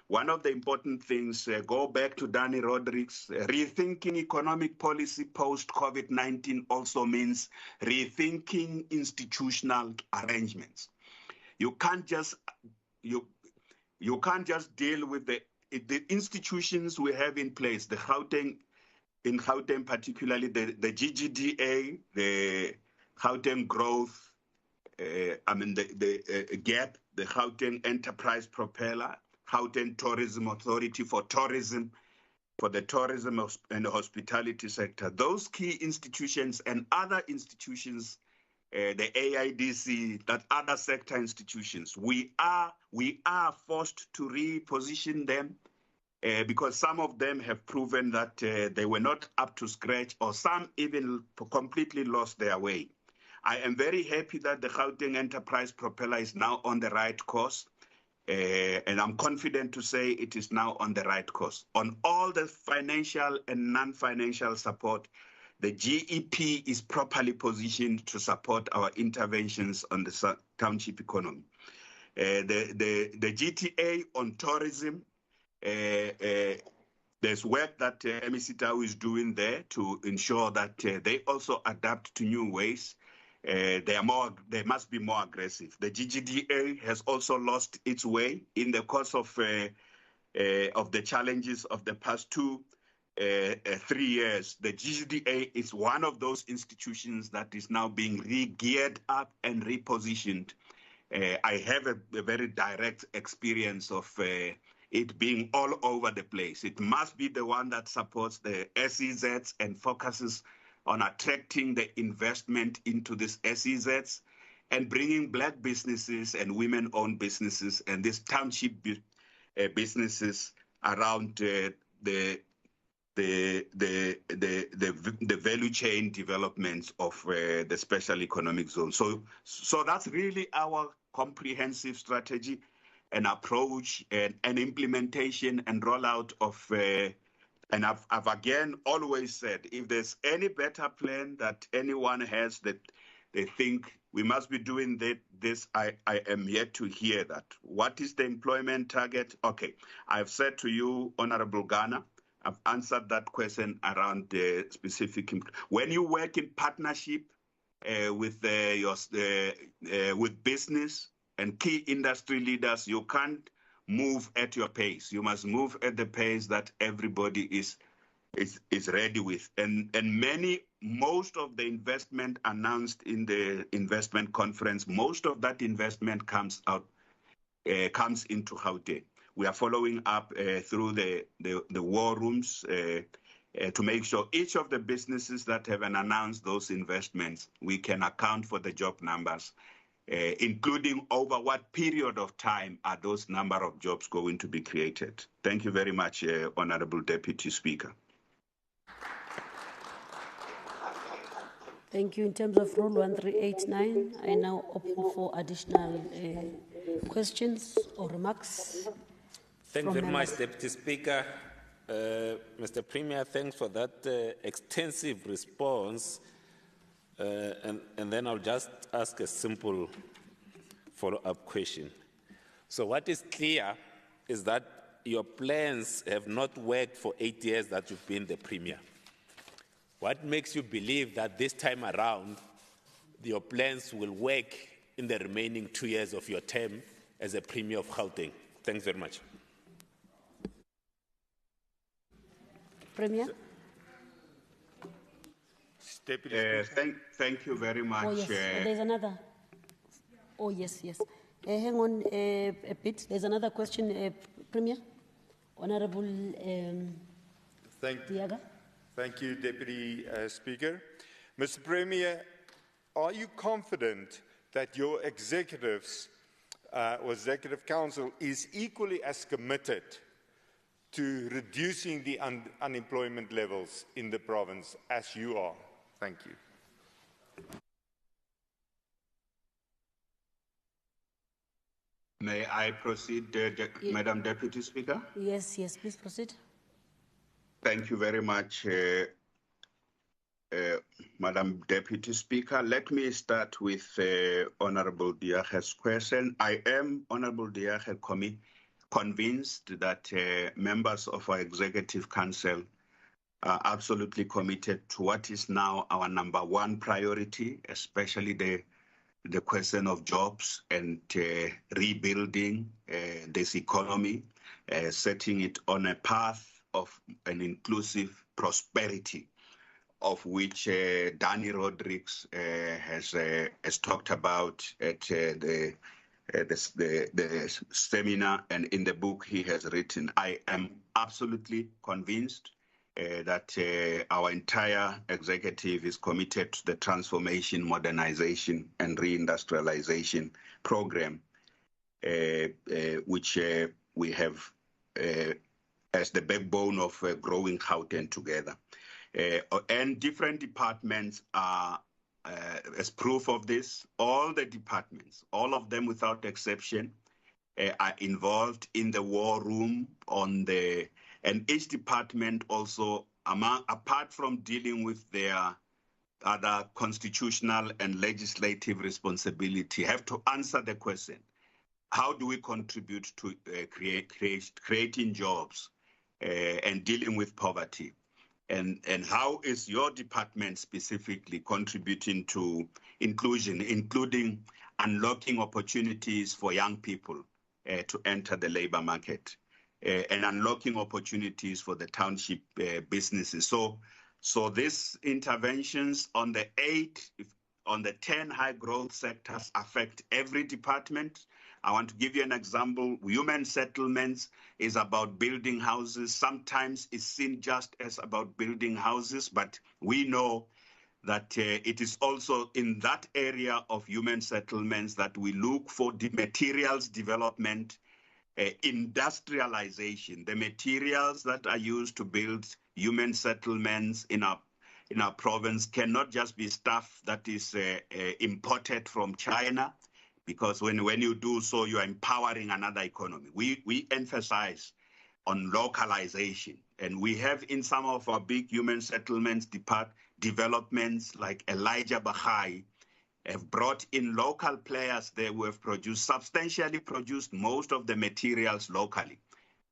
One of the important things, go back to Danny Rodrigues, rethinking economic policy post-COVID-19 also means rethinking institutional arrangements. You can't just deal with the institutions we have in place, in Gauteng particularly, the GGDA, the Gauteng Growth, the GAP, the Gauteng Enterprise Propeller, Gauteng Tourism Authority for tourism, for the tourism and hospitality sector. Those key institutions and other institutions, the AIDC, that other sector institutions, we are forced to reposition them because some of them have proven that they were not up to scratch, or some even completely lost their way. I am very happy that the Gauteng Enterprise Propeller is now on the right course. And I'm confident to say it is now on the right course. On all the financial and non-financial support, the GEP is properly positioned to support our interventions on the township economy. The GTA on tourism, there's work that MEC Tau is doing there to ensure that they also adapt to new ways. They must be more aggressive. The GGDA has also lost its way in the course of the challenges of the past 3 years. The GGDA is one of those institutions that is now being re-geared up and repositioned. I have a very direct experience of it being all over the place. It must be the one that supports the SEZs and focuses on attracting the investment into these SEZs and bringing Black businesses and women-owned businesses and these township businesses around the value chain developments of the special economic zone. So that's really our comprehensive strategy and approach and implementation and rollout of and I've again always said, if there's any better plan that anyone has that they think we must be doing this, I am yet to hear that. What is the employment target? Okay, I've said to you, Honourable Ghana, I've answered that question around the specific. When you work in partnership with business and key industry leaders, you can't move at your pace. You must move at the pace that everybody is is ready with. And most of the investment announced in the investment conference, most of that investment comes into Gauteng. We are following up through the war rooms to make sure each of the businesses that have announced those investments, we can account for the job numbers, including over what period of time are those number of jobs going to be created. Thank you very much, Honourable Deputy Speaker. Thank you. In terms of Rule 1389, I now open for additional questions or remarks. Thank you very much, Deputy Speaker. Mr. Premier, thanks for that extensive response. And then I'll just ask a simple follow-up question. So what is clear is that your plans have not worked for 8 years that you've been the Premier. What makes you believe that this time around, your plans will work in the remaining 2 years of your term as a Premier of Gauteng? Thanks very much. Premier? Thank you very much. Oh, yes. There's another. Oh, yes. Hang on a bit. There's another question, Premier. Honourable Diaga. Thank you, Deputy Speaker. Mr. Premier, are you confident that your executives or Executive Council is equally as committed to reducing the unemployment levels in the province as you are? Thank you. May I proceed, Madam Deputy Speaker? Yes, please proceed. Thank you very much, Madam Deputy Speaker. Let me start with Honourable Diage's question. I am, Honourable Diage, convinced that members of our Executive Council are absolutely committed to what is now our #1 priority, especially the question of jobs and rebuilding this economy, setting it on a path of an inclusive prosperity, of which Danny Rodrigues has talked about at the seminar and in the book he has written. I am absolutely convinced that our entire executive is committed to the transformation, modernization, and reindustrialization program, which we have as the backbone of growing Gauteng together. And different departments are, as proof of this, all the departments, all of them without exception, are involved in the war room and each department also, apart from dealing with their other constitutional and legislative responsibility, have to answer the question, how do we contribute to creating jobs and dealing with poverty? And how is your department specifically contributing to inclusion, including unlocking opportunities for young people to enter the labor market and unlocking opportunities for the township businesses? So these interventions on the 10 high growth sectors affect every department. I want to give you an example. Human settlements is about building houses. Sometimes it's seen just as about building houses, but we know that it is also in that area of human settlements that we look for the materials development, industrialization. The materials that are used to build human settlements in our province cannot just be stuff that is imported from China, because when you do so, you are empowering another economy. We emphasize on localization, and we have in some of our big human settlements developments like Elijah Bahai have brought in local players there who have substantially produced most of the materials locally.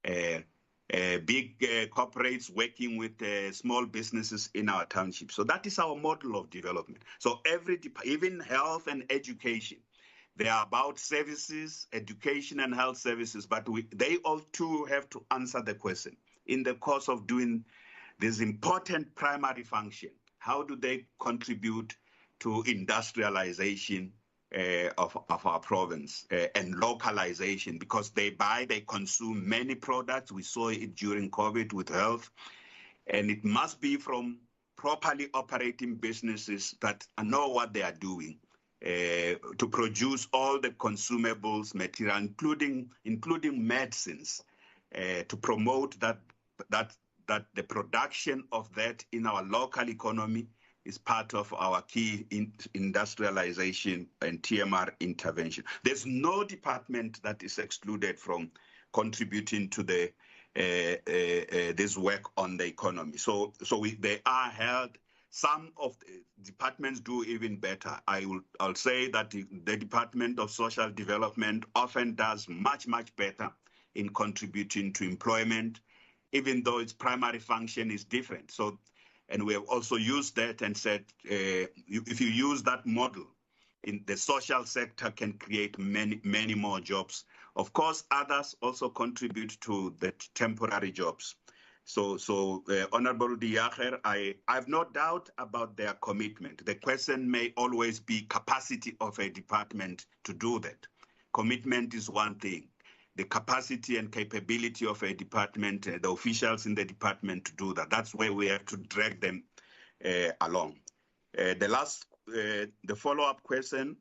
Big corporates working with small businesses in our township. So that is our model of development. So even health and education, they are about services, education and health services, but they all too have to answer the question. In the course of doing this important primary function. How do they contribute to industrialization of our province and localization? Because they consume many products. We saw it during COVID with health. And it must be from properly operating businesses that know what they are doing to produce all the consumables, material, including medicines, to promote that the production of that in our local economy is part of our key industrialization and TMR intervention. There's no department that is excluded from contributing to the this work on the economy. So they are held. Some of the departments do even better. I'll say that the Department of Social Development often does much better in contributing to employment, even though its primary function is different. So, and we have also used that and said, if you use that model, in the social sector can create many more jobs. Of course, others also contribute to the temporary jobs. So Honourable Diacher, I have no doubt about their commitment. The question may always be capacity of a department to do that. Commitment is one thing. The capacity and capability of a department, the officials in the department to do that, that's where we have to drag them along. The follow-up question,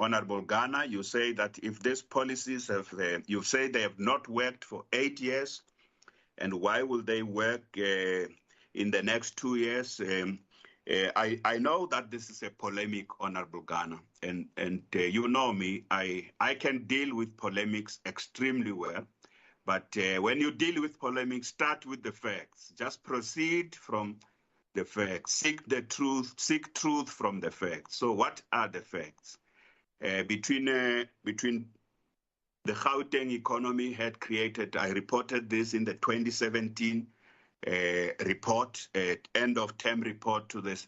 Honourable Ghana, you say that if these policies have, you say they have not worked for 8 years, and why will they work in the next 2 years? I know that this is a polemic, Honourable Ghana, and you know me, I can deal with polemics extremely well, but when you deal with polemics, start with the facts. Just proceed from the facts. Seek the truth. Seek truth from the facts. So what are the facts? Between the Gauteng economy had created, I reported this in the 2017 report, end of term report to the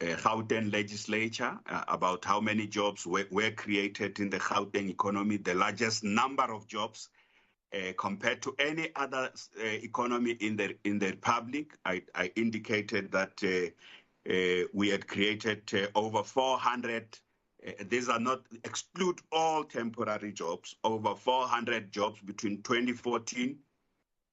Gauteng Legislature about how many jobs were created in the Gauteng economy, the largest number of jobs compared to any other economy in the Republic. I indicated that we had created over 400. These are not, exclude all temporary jobs, over 400 jobs between 2014,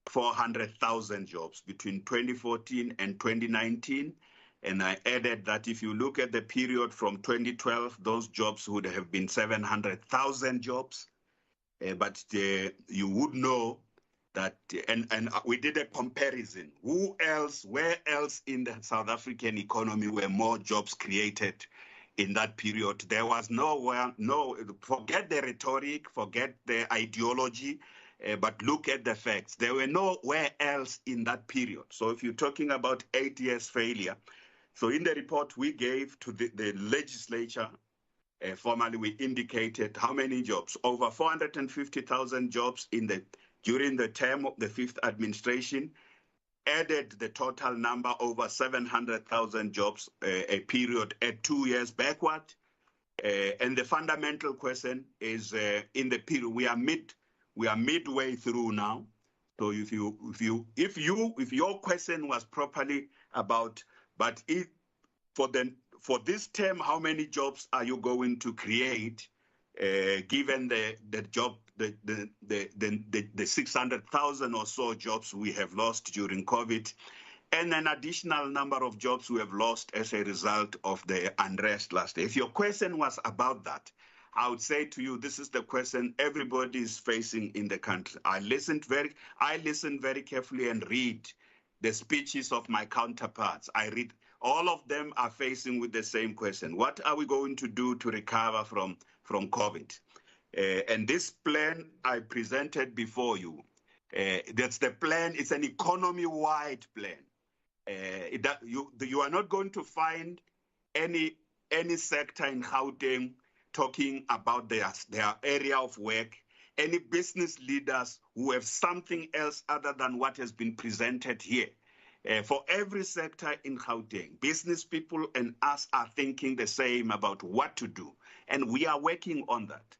400,000 jobs between 2014 and 2019. And I added that if you look at the period from 2012, those jobs would have been 700,000 jobs. But you would know that, and we did a comparison. Where else in the South African economy were more jobs created in that period? There was nowhere, forget the rhetoric, forget the ideology, but look at the facts. There were nowhere else in that period. So if you're talking about 8 years failure, so in the report we gave to the legislature, formally we indicated how many jobs, over 450,000 jobs during the term of the fifth administration, added the total number over 700,000 jobs, a period at 2 years backward. And the fundamental question is in the period, we are midway through now. So if your question was properly about, but if for this term, how many jobs are you going to create, given the 600,000 or so jobs we have lost during COVID, and an additional number of jobs we have lost as a result of the unrest last year? If your question was about that, I would say to you, this is the question everybody is facing in the country. I listened very carefully and read the speeches of my counterparts. All of them are facing with the same question. What are we going to do to recover from COVID? And this plan I presented before you, that's the plan. It's an economy-wide plan. You are not going to find any sector in Gauteng talking about their area of work, any business leaders who have something else other than what has been presented here. For every sector in Gauteng, business people and us are thinking the same about what to do, and we are working on that.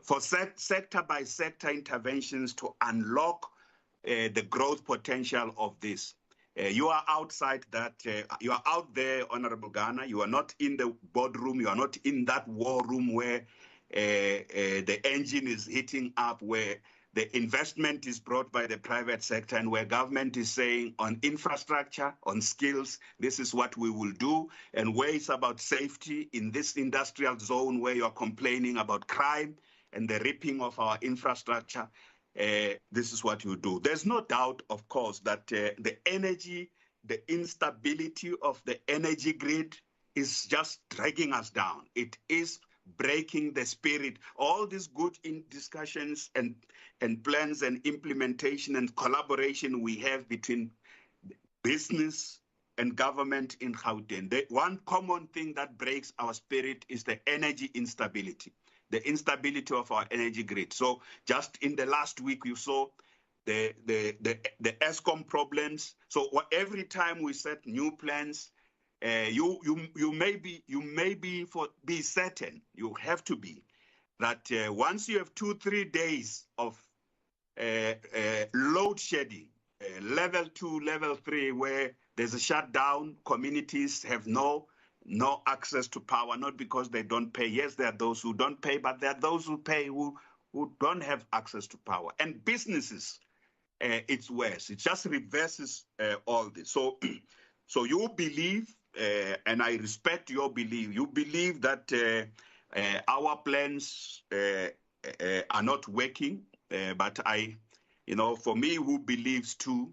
For sector by sector interventions to unlock the growth potential of this. You are outside that, you are out there, Honourable Ghana. You are not in the boardroom. You are not in that war room where the engine is heating up, where the investment is brought by the private sector, and where government is saying on infrastructure, on skills, this is what we will do, and where it's about safety in this industrial zone where you're complaining about crime and the ripping of our infrastructure. This is what you do. There's no doubt, of course, that the energy, the instability of the energy grid is just dragging us down. It is breaking the spirit. All these good discussions and plans and implementation and collaboration we have between business and government in Gauteng. The one common thing that breaks our spirit is the energy instability. The instability of our energy grid. So just in the last week, you saw the ESCOM problems. So every time we set new plans, you may be certain, you have to be, that once you have 2-3 days of load shedding, level 2, level 3, where there's a shutdown, communities have no access to power, not because they don't pay. Yes, there are those who don't pay, but there are those who pay who don't have access to power. And businesses, it's worse. It just reverses all this. So, so you believe, and I respect your belief, you believe that our plans are not working, but for me who believes too,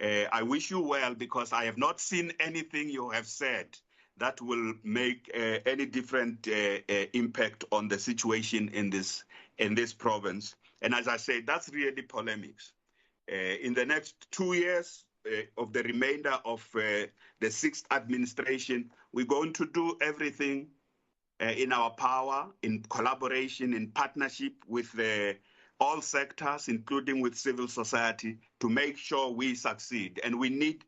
I wish you well, because I have not seen anything you have said that will make any different impact on the situation in this province. And as I say, that's really polemics. In the next 2 years of the remainder of the 6th administration, we're going to do everything in our power, in collaboration, in partnership with all sectors, including with civil society, to make sure we succeed. And we need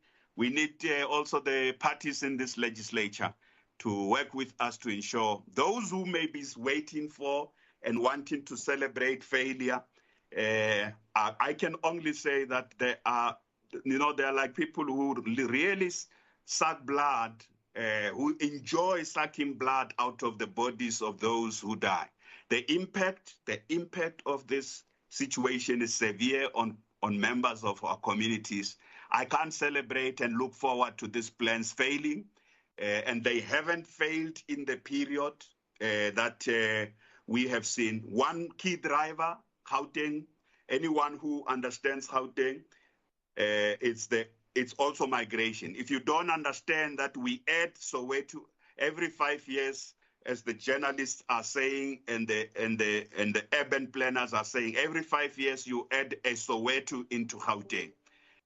also the parties in this legislature to work with us to ensure those who may be waiting for and wanting to celebrate failure. I can only say that there are like people who really suck blood, who enjoy sucking blood out of the bodies of those who die. The impact of this situation is severe on members of our communities. I can't celebrate and look forward to these plans failing, and they haven't failed in the period that we have seen. One key driver, Gauteng, anyone who understands Gauteng, it's also migration. If you don't understand that we add Soweto every 5 years, as the journalists are saying and the urban planners are saying, every 5 years you add a Soweto into Gauteng.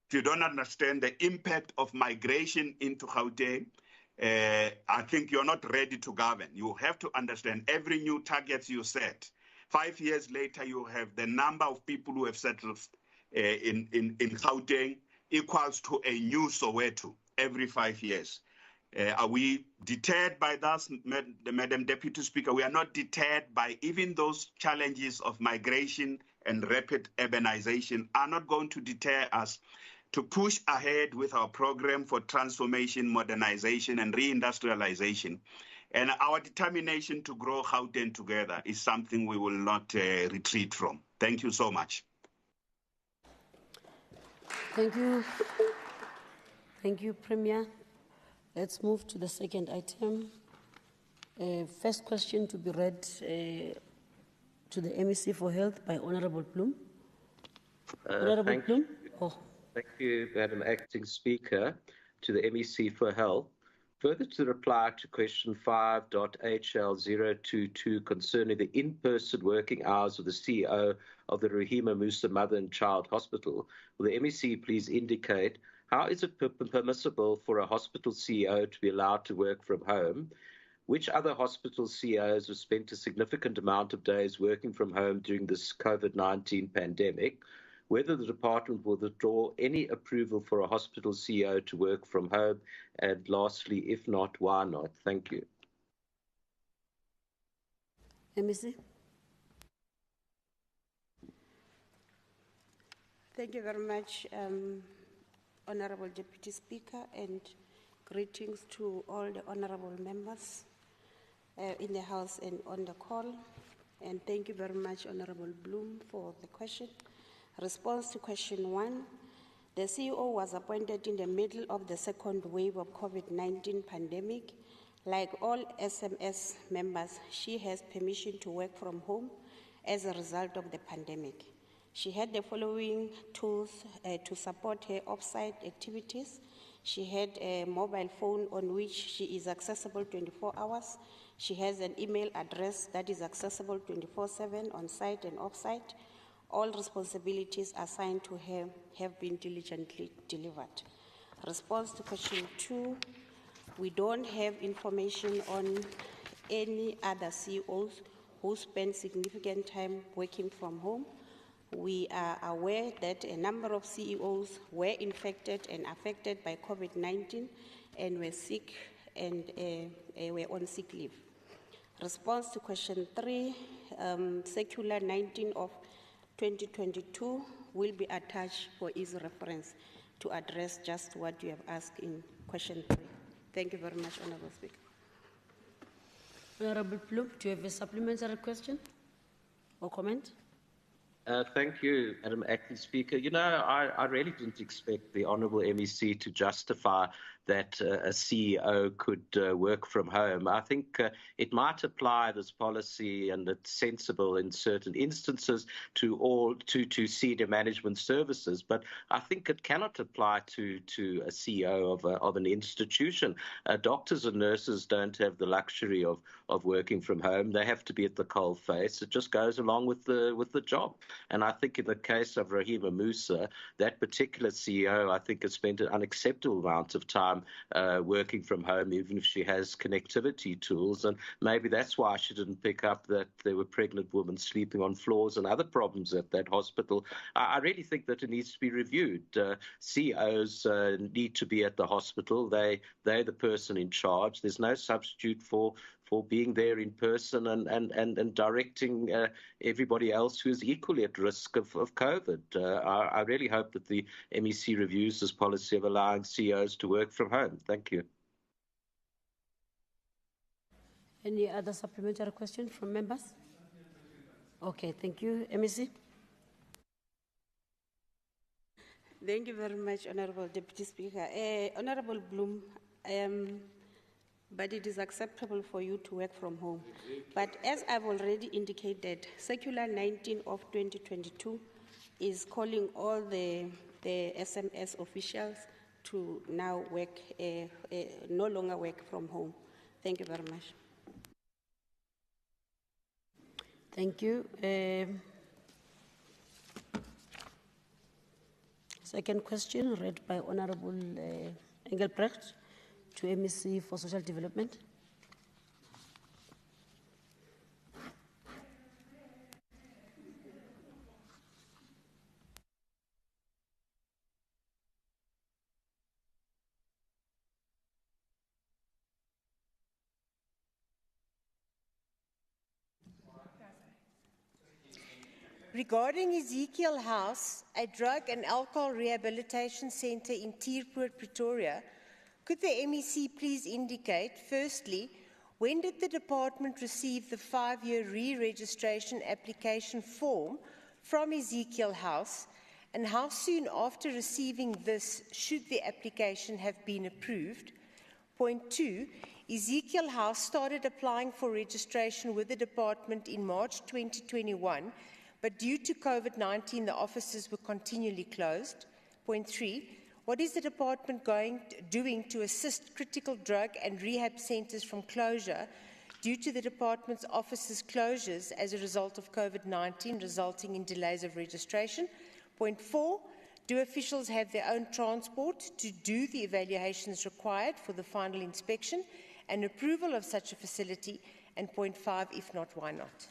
If you don't understand the impact of migration into Gauteng, I think you're not ready to govern. You have to understand every new target you set. 5 years later, you have the number of people who have settled in Gauteng equals to a new Soweto every 5 years. Are we deterred by that, Madam Deputy Speaker? We are not deterred by even those challenges of migration and rapid urbanization are not going to deter us to push ahead with our program for transformation, modernization, and reindustrialization. And our determination to grow Gauteng together is something we will not retreat from. Thank you so much. Thank you. Thank you, Premier. Let's move to the second item. First question to be read to the MEC for Health by Honourable Bloom. Honourable Bloom. Thank you, Madam Acting Speaker, to the MEC for Health. Further to reply to question 5.HL022 concerning the in-person working hours of the CEO of the Rahima Musa Mother and Child Hospital, will the MEC please indicate how is it permissible for a hospital CEO to be allowed to work from home? Which other hospital CEOs have spent a significant amount of days working from home during this COVID-19 pandemic? Whether the department will withdraw any approval for a hospital CEO to work from home, and lastly, if not, why not? Thank you. MEC. Thank you very much, Honourable Deputy Speaker, and greetings to all the honourable members in the House and on the call. And thank you very much, Honourable Bloom, for the question. Response to question 1. The CEO was appointed in the middle of the second wave of COVID-19 pandemic. Like all SMS members, she has permission to work from home as a result of the pandemic. She had the following tools to support her off-site activities. She had a mobile phone on which she is accessible 24 hours. She has an email address that is accessible 24/7 on-site and off-site. All responsibilities assigned to her have been diligently delivered. Response to question 2, we don't have information on any other CEOs who spend significant time working from home. We are aware that a number of CEOs were infected and affected by COVID-19 and were sick and were on sick leave. Response to question 3, Circular 19 of 2022 will be attached for easy reference to address just what you have asked in question 3. Thank you very much, Honourable Speaker. Honourable Bloom, do you have a supplementary question or comment? Thank you, Madam Acting Speaker. You know, I really didn't expect the Honourable MEC to justify that a CEO could work from home. I think it might apply this policy, and it's sensible in certain instances, to senior management services, but I think it cannot apply to a CEO of an institution. Doctors and nurses don't have the luxury of working from home. They have to be at the coal face. It just goes along with the job. And I think in the case of Rahima Moosa, that particular CEO, I think, has spent an unacceptable amount of time working from home, even if she has connectivity tools. And maybe that's why she didn't pick up that there were pregnant women sleeping on floors and other problems at that hospital. I really think that it needs to be reviewed. CEOs need to be at the hospital. They're the person in charge. There's no substitute for being there in person and directing everybody else who is equally at risk of COVID. I really hope that the MEC reviews this policy of allowing CEOs to work from home. Thank you. Any other supplementary questions from members? Okay, thank you. MEC? Thank you very much, Honourable Deputy Speaker. Honourable Bloom, but it is acceptable for you to work from home. But as I've already indicated, Circular 19 of 2022 is calling all the SMS officials to now work, no longer work from home. Thank you very much. Thank you. Second question read by Honourable Engelbrecht to MEC for Social Development. Regarding Ezekiel House, a drug and alcohol rehabilitation centre in Tierpoort, Pretoria, could the MEC please indicate, firstly, when did the department receive the 5-year re-registration application form from Ezekiel House, and how soon after receiving this should the application have been approved? Point 2, Ezekiel House started applying for registration with the department in March 2021, but due to COVID-19, the offices were continually closed. Point 3, what is the department doing to assist critical drug and rehab centres from closure due to the department's offices closures as a result of COVID-19, resulting in delays of registration? Point 4, do officials have their own transport to do the evaluations required for the final inspection and approval of such a facility? And point 5, if not, why not?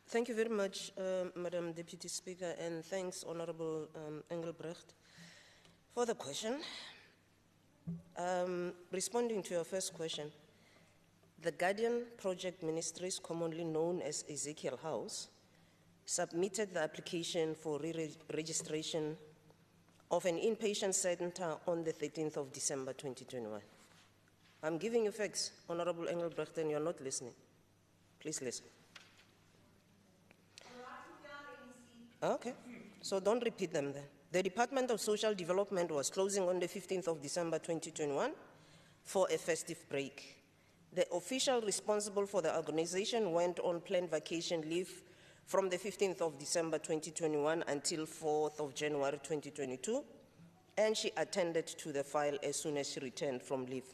Thank you very much, Madam Deputy Speaker, and thanks, Honourable Engelbrecht, for the question. Responding to your first question, The Guardian Project Ministries, commonly known as Ezekiel House, submitted the application for re-registration of an inpatient center on the 13th of December 2021. I'm giving you facts, Honourable Engelbrecht, and you're not listening. Please listen. Okay, so don't repeat them then. The Department of Social Development was closing on the 15th of December 2021 for a festive break. The official responsible for the organization went on planned vacation leave from the 15th of December 2021 until 4th of January 2022, and she attended to the file as soon as she returned from leave.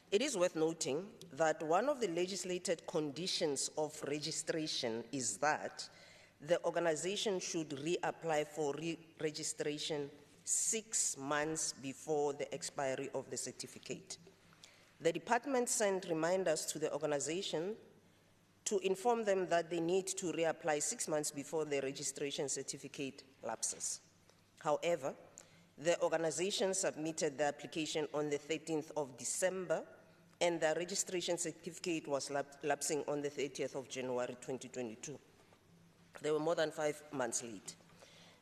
It is worth noting that one of the legislated conditions of registration is that the organization should reapply for re-registration 6 months before the expiry of the certificate. The department sent reminders to the organization to inform them that they need to reapply 6 months before the registration certificate lapses. However, the organization submitted the application on the 13th of December, and the registration certificate was lapsing on the 30th of January 2022. They were more than 5 months late.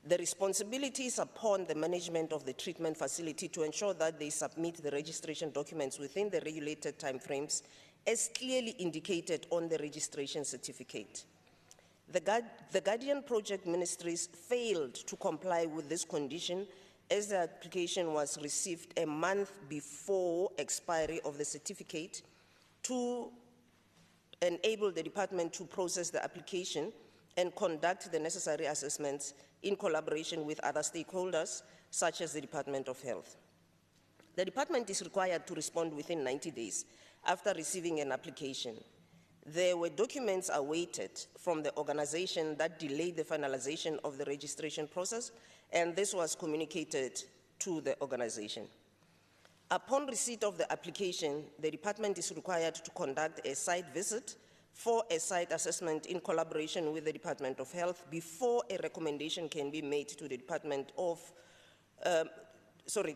The responsibility is upon the management of the treatment facility to ensure that they submit the registration documents within the regulated timeframes as clearly indicated on the registration certificate. The Guardian Project Ministries failed to comply with this condition as the application was received a month before expiry of the certificate to enable the department to process the application and conduct the necessary assessments in collaboration with other stakeholders, such as the Department of Health. The department is required to respond within 90 days after receiving an application. There were documents awaited from the organization that delayed the finalization of the registration process, and this was communicated to the organization. Upon receipt of the application, the department is required to conduct a site visit for a site assessment in collaboration with the Department of Health before a recommendation can be made to the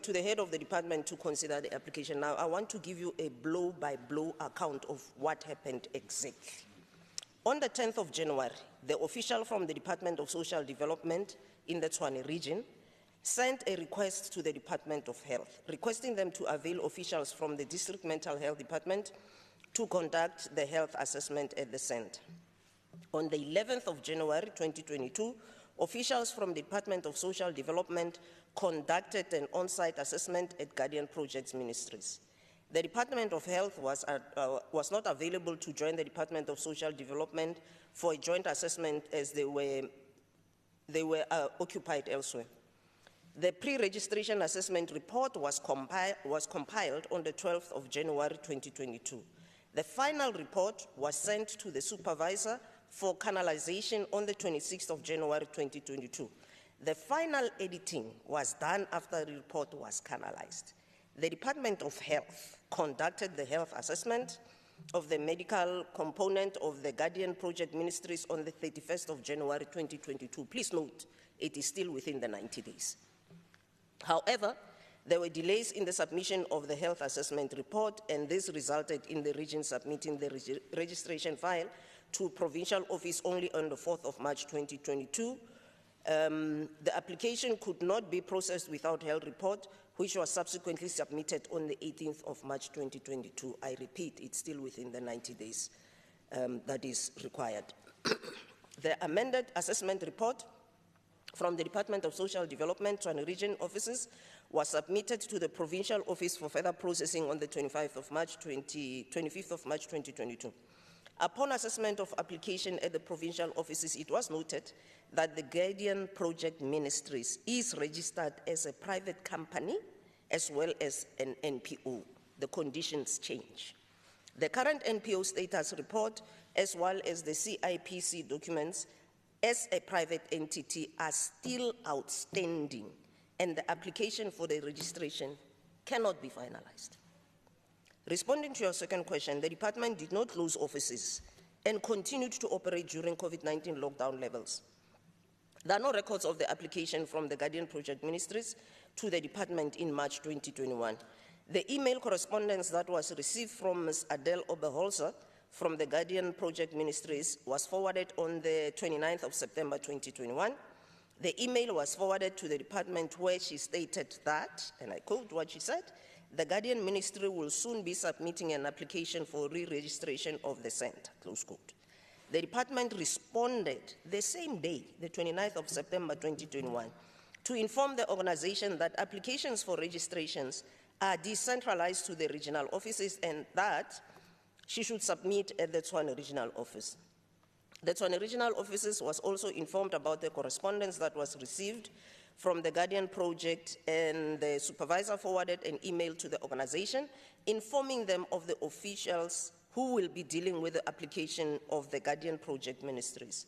to the head of the department to consider the application. Now, I want to give you a blow-by-blow account of what happened exactly. On the 10th of January, the official from the Department of Social Development in the Tshwane region sent a request to the Department of Health, requesting them to avail officials from the District Mental Health Department to conduct the health assessment at the center. On the 11th of January 2022, officials from the Department of Social Development conducted an on-site assessment at Guardian Projects Ministries. The Department of Health was not available to join the Department of Social Development for a joint assessment as they were occupied elsewhere. The pre-registration assessment report was compiled on the 12th of January 2022. The final report was sent to the supervisor for canalization on the 26th of January 2022. The final editing was done after the report was canalized. The Department of Health conducted the health assessment of the medical component of the Guardian Project Ministries on the 31st of January 2022. Please note, it is still within the 90 days. However, there were delays in the submission of the health assessment report, and this resulted in the region submitting the registration file to Provincial Office only on the 4th of March 2022. The application could not be processed without health report, which was subsequently submitted on the 18th of March 2022. I repeat, it's still within the 90 days that is required. The amended assessment report from the Department of Social Development to region offices was submitted to the Provincial Office for further processing on the 25th of March 2022. Upon assessment of application at the provincial offices, it was noted that the Guardian Project Ministries is registered as a private company as well as an NPO. The conditions change. The current NPO status report as well as the CIPC documents as a private entity are still outstanding, and the application for the registration cannot be finalized. Responding to your second question, the department did not close offices and continued to operate during COVID-19 lockdown levels. There are no records of the application from the Guardian Project Ministries to the department in March 2021. The email correspondence that was received from Ms. Adele Oberholzer from the Guardian Project Ministries was forwarded on the 29th of September 2021. The email was forwarded to the department where she stated that, and I quote what she said, the Guardian Ministry will soon be submitting an application for re-registration of the center, close quote. The department responded the same day, the 29th of September 2021, to inform the organization that applications for registrations are decentralized to the regional offices and that she should submit at the Tshwane regional office. The Tshwane regional offices was also informed about the correspondence that was received from the Guardian project, and the supervisor forwarded an email to the organization informing them of the officials who will be dealing with the application of the Guardian project ministries.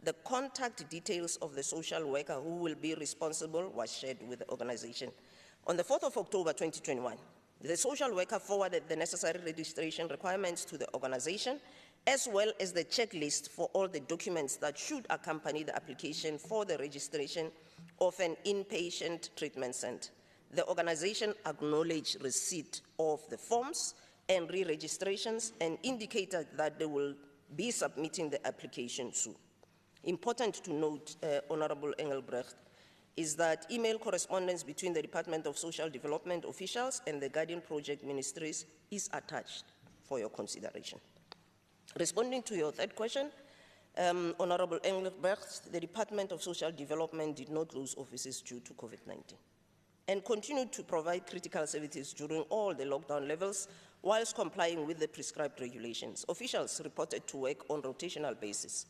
The contact details of the social worker who will be responsible was shared with the organization. On the 4th of October 2021, the social worker forwarded the necessary registration requirements to the organization, as well as the checklist for all the documents that should accompany the application for the registration of an inpatient treatment center. The organization acknowledged receipt of the forms and re-registrations and indicated that they will be submitting the application soon. Important to note, Honourable Engelbrecht, is that email correspondence between the Department of Social Development officials and the Guardian Project Ministries is attached for your consideration. Responding to your third question, Honourable Engelbrecht, the Department of Social Development did not close offices due to COVID-19 and continued to provide critical services during all the lockdown levels whilst complying with the prescribed regulations. Officials reported to work on rotational basis.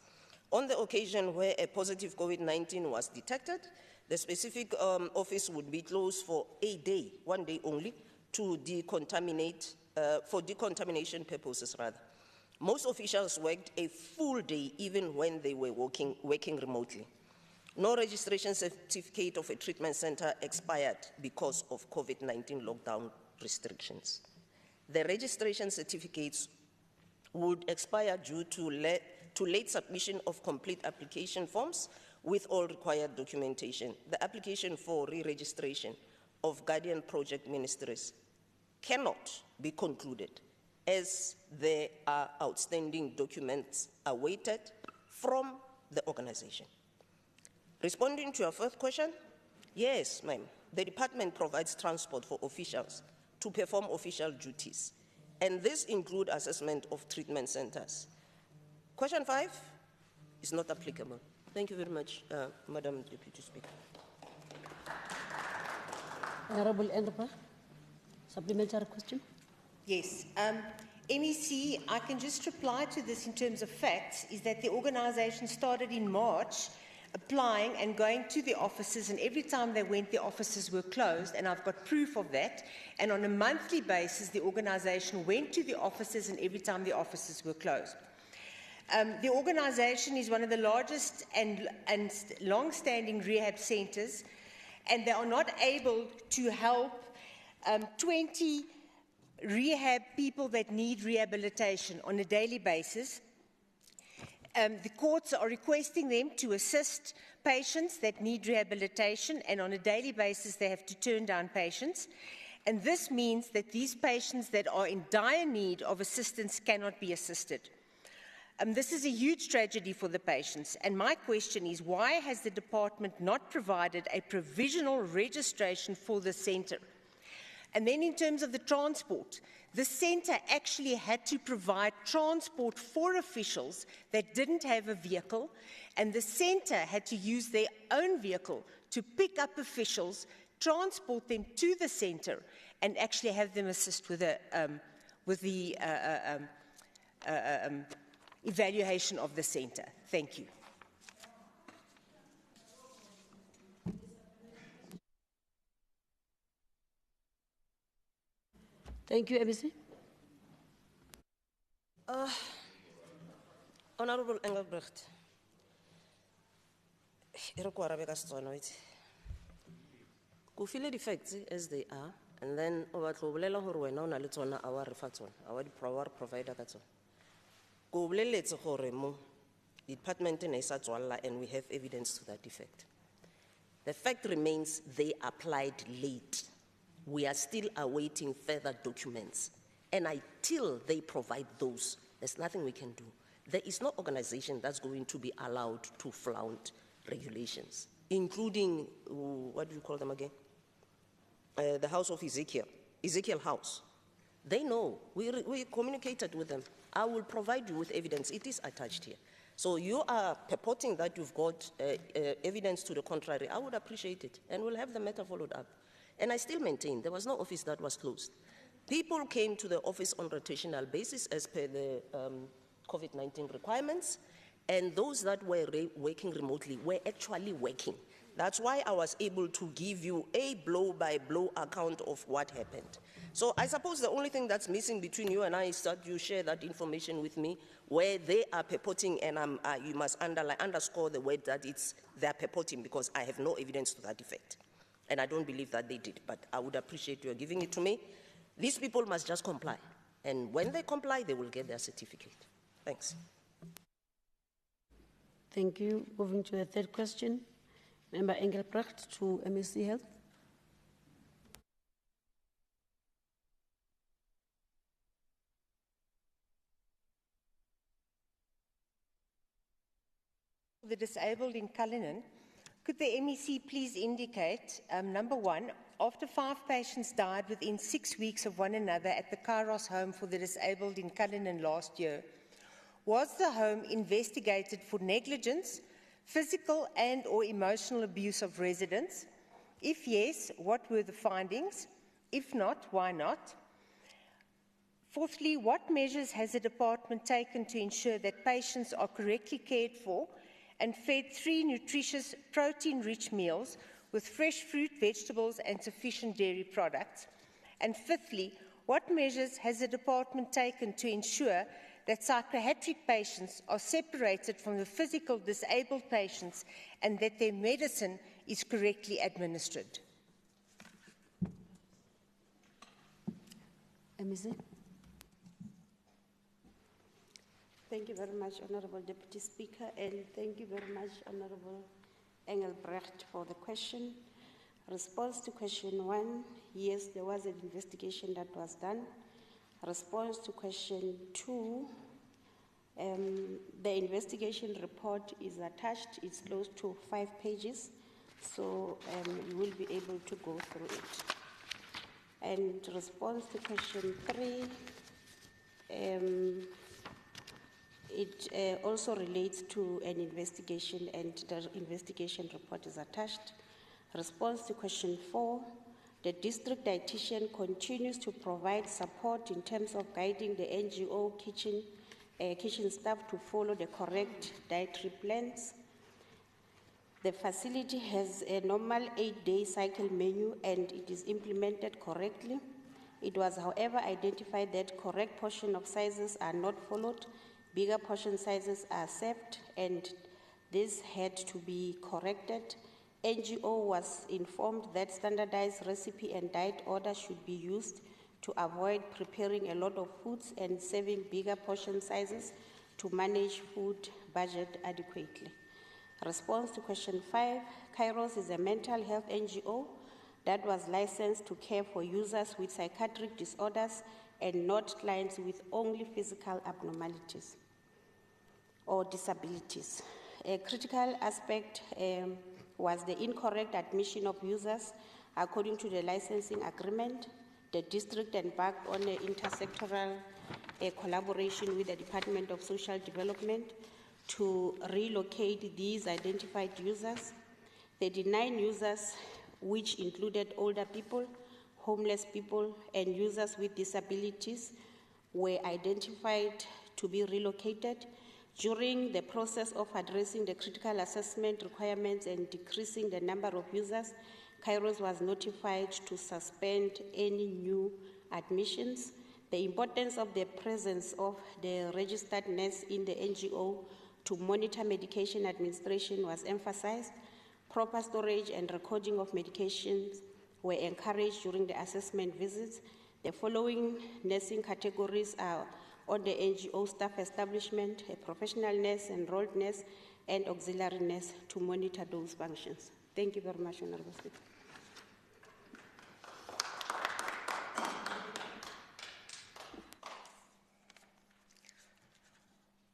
On the occasion where a positive COVID-19 was detected, the specific office would be closed for a day, 1 day only, to decontaminate, for decontamination purposes rather. Most officials worked a full day even when they were working remotely. No registration certificate of a treatment center expired because of COVID-19 lockdown restrictions. The registration certificates would expire due to late submission of complete application forms with all required documentation. The application for re-registration of Guardian Project Ministries cannot be concluded as there are outstanding documents awaited from the organization. Responding to your first question, yes, ma'am, the department provides transport for officials to perform official duties, and this includes assessment of treatment centers. Question 5 is not applicable. Thank you very much, Madam Deputy Speaker. Honourable Engelbrecht, supplementary question? Yes. MEC, I can just reply to this in terms of facts, is that the organisation started in March applying and going to the offices, and every time they went, the offices were closed, and I've got proof of that. And on a monthly basis, the organisation went to the offices, and every time the offices were closed. The organisation is one of the largest and long-standing rehab centres, and they are not able to help 20 rehab people that need rehabilitation on a daily basis. The courts are requesting them to assist patients that need rehabilitation, and on a daily basis they have to turn down patients. And this means that these patients that are in dire need of assistance cannot be assisted. This is a huge tragedy for the patients, and my question is, why has the department not provided a provisional registration for the centre? And then in terms of the transport, the centre actually had to provide transport for officials that didn't have a vehicle, and the centre had to use their own vehicle to pick up officials, transport them to the centre, and actually have them assist with the evaluation of the centre. Thank you. Thank you, MEC. Honourable Engelbrecht, ku file the facts as they are, and then o batla o bolela hore wena o na le tsona a wa re fa tsona, a wa di provider ka tsona. Ko boleletse gore mo department ne sa tswalla, and we have evidence to that effect. The fact remains they applied late We are still awaiting further documents. And until they provide those, there's nothing we can do. There is no organization that's going to be allowed to flout regulations, including, what do you call them again? The House of Ezekiel House. They know. We communicated with them. I will provide you with evidence. It is attached here. So you are purporting that you've got evidence to the contrary. I would appreciate it, and we'll have the matter followed up. And I still maintain there was no office that was closed. People came to the office on rotational basis as per the COVID-19 requirements, and those that were working remotely were actually working. That's why I was able to give you a blow-by-blow account of what happened. So I suppose the only thing that's missing between you and I is that you share that information with me where they are purporting, and you must underscore the word that they're purporting, because I have no evidence to that effect. And I don't believe that they did, but I would appreciate you giving it to me. These people must just comply. And when they comply, they will get their certificate. Thanks. Thank you. Moving to the third question. Member Engelbrecht to MSc Health. The disabled in Cullinan, could the MEC please indicate, number one, after 5 patients died within 6 weeks of one another at the Kairos home for the disabled in Cullinan last year, was the home investigated for negligence, physical and or emotional abuse of residents? If yes, what were the findings? If not, why not? Fourthly, what measures has the department taken to ensure that patients are correctly cared for and fed 3 nutritious, protein-rich meals with fresh fruit, vegetables and sufficient dairy products? And fifthly, what measures has the department taken to ensure that psychiatric patients are separated from the physical disabled patients and that their medicine is correctly administered? MEC. Thank you very much, Honourable Deputy Speaker, and thank you very much, Honourable Engelbrecht, for the question. Response to question 1, yes, there was an investigation that was done. Response to question 2, the investigation report is attached. It's close to 5 pages, so you will be able to go through it. And response to question 3, it also relates to an investigation, and the investigation report is attached. Response to question 4, the district dietitian continues to provide support in terms of guiding the NGO kitchen staff to follow the correct dietary plans. The facility has a normal 8-day cycle menu and it is implemented correctly. It was, however, identified that correct portion of sizes are not followed. Bigger portion sizes are served, and this had to be corrected. NGO was informed that standardized recipe and diet order should be used to avoid preparing a lot of foods and serving bigger portion sizes to manage food budget adequately. Response to question 5, Kairos is a mental health NGO that was licensed to care for users with psychiatric disorders and not clients with only physical abnormalities or disabilities. A critical aspect was the incorrect admission of users according to the licensing agreement. The district embarked on an intersectoral collaboration with the Department of Social Development to relocate these identified users. 39 users, which included older people, homeless people, and users with disabilities, were identified to be relocated. During the process of addressing the critical assessment requirements and decreasing the number of users, Kairos was notified to suspend any new admissions. The importance of the presence of the registered nurse in the NGO to monitor medication administration was emphasized. Proper storage and recording of medications were encouraged during the assessment visits. The following nursing categories are on the NGO staff establishment: a professional nurse, enrolled nurse, and auxiliary nurse to monitor those functions. Thank you very much, Honourable Speaker.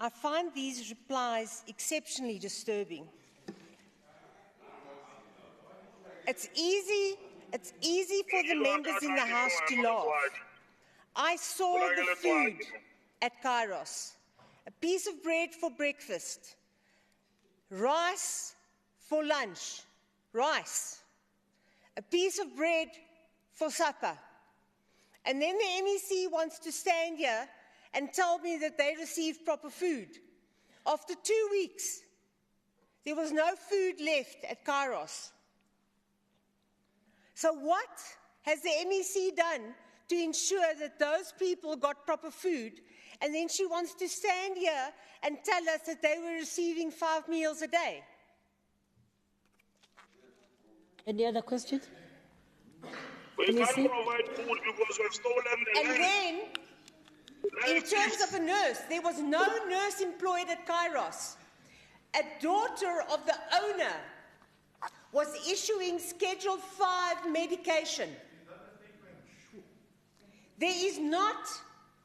I find these replies exceptionally disturbing. It's easy for the members in the House to laugh. I saw the food at Kairos. A piece of bread for breakfast, rice for lunch, rice, a piece of bread for supper. And then the MEC wants to stand here and tell me that they received proper food. After 2 weeks, there was no food left at Kairos. So what has the MEC done to ensure that those people got proper food? And then she wants to stand here and tell us that they were receiving 5 meals a day. Any other questions? We can't provide food because we've stolen the And then, in terms of a nurse, there was no nurse employed at Kairos. A daughter of the owner was issuing Schedule 5 medication. There is not,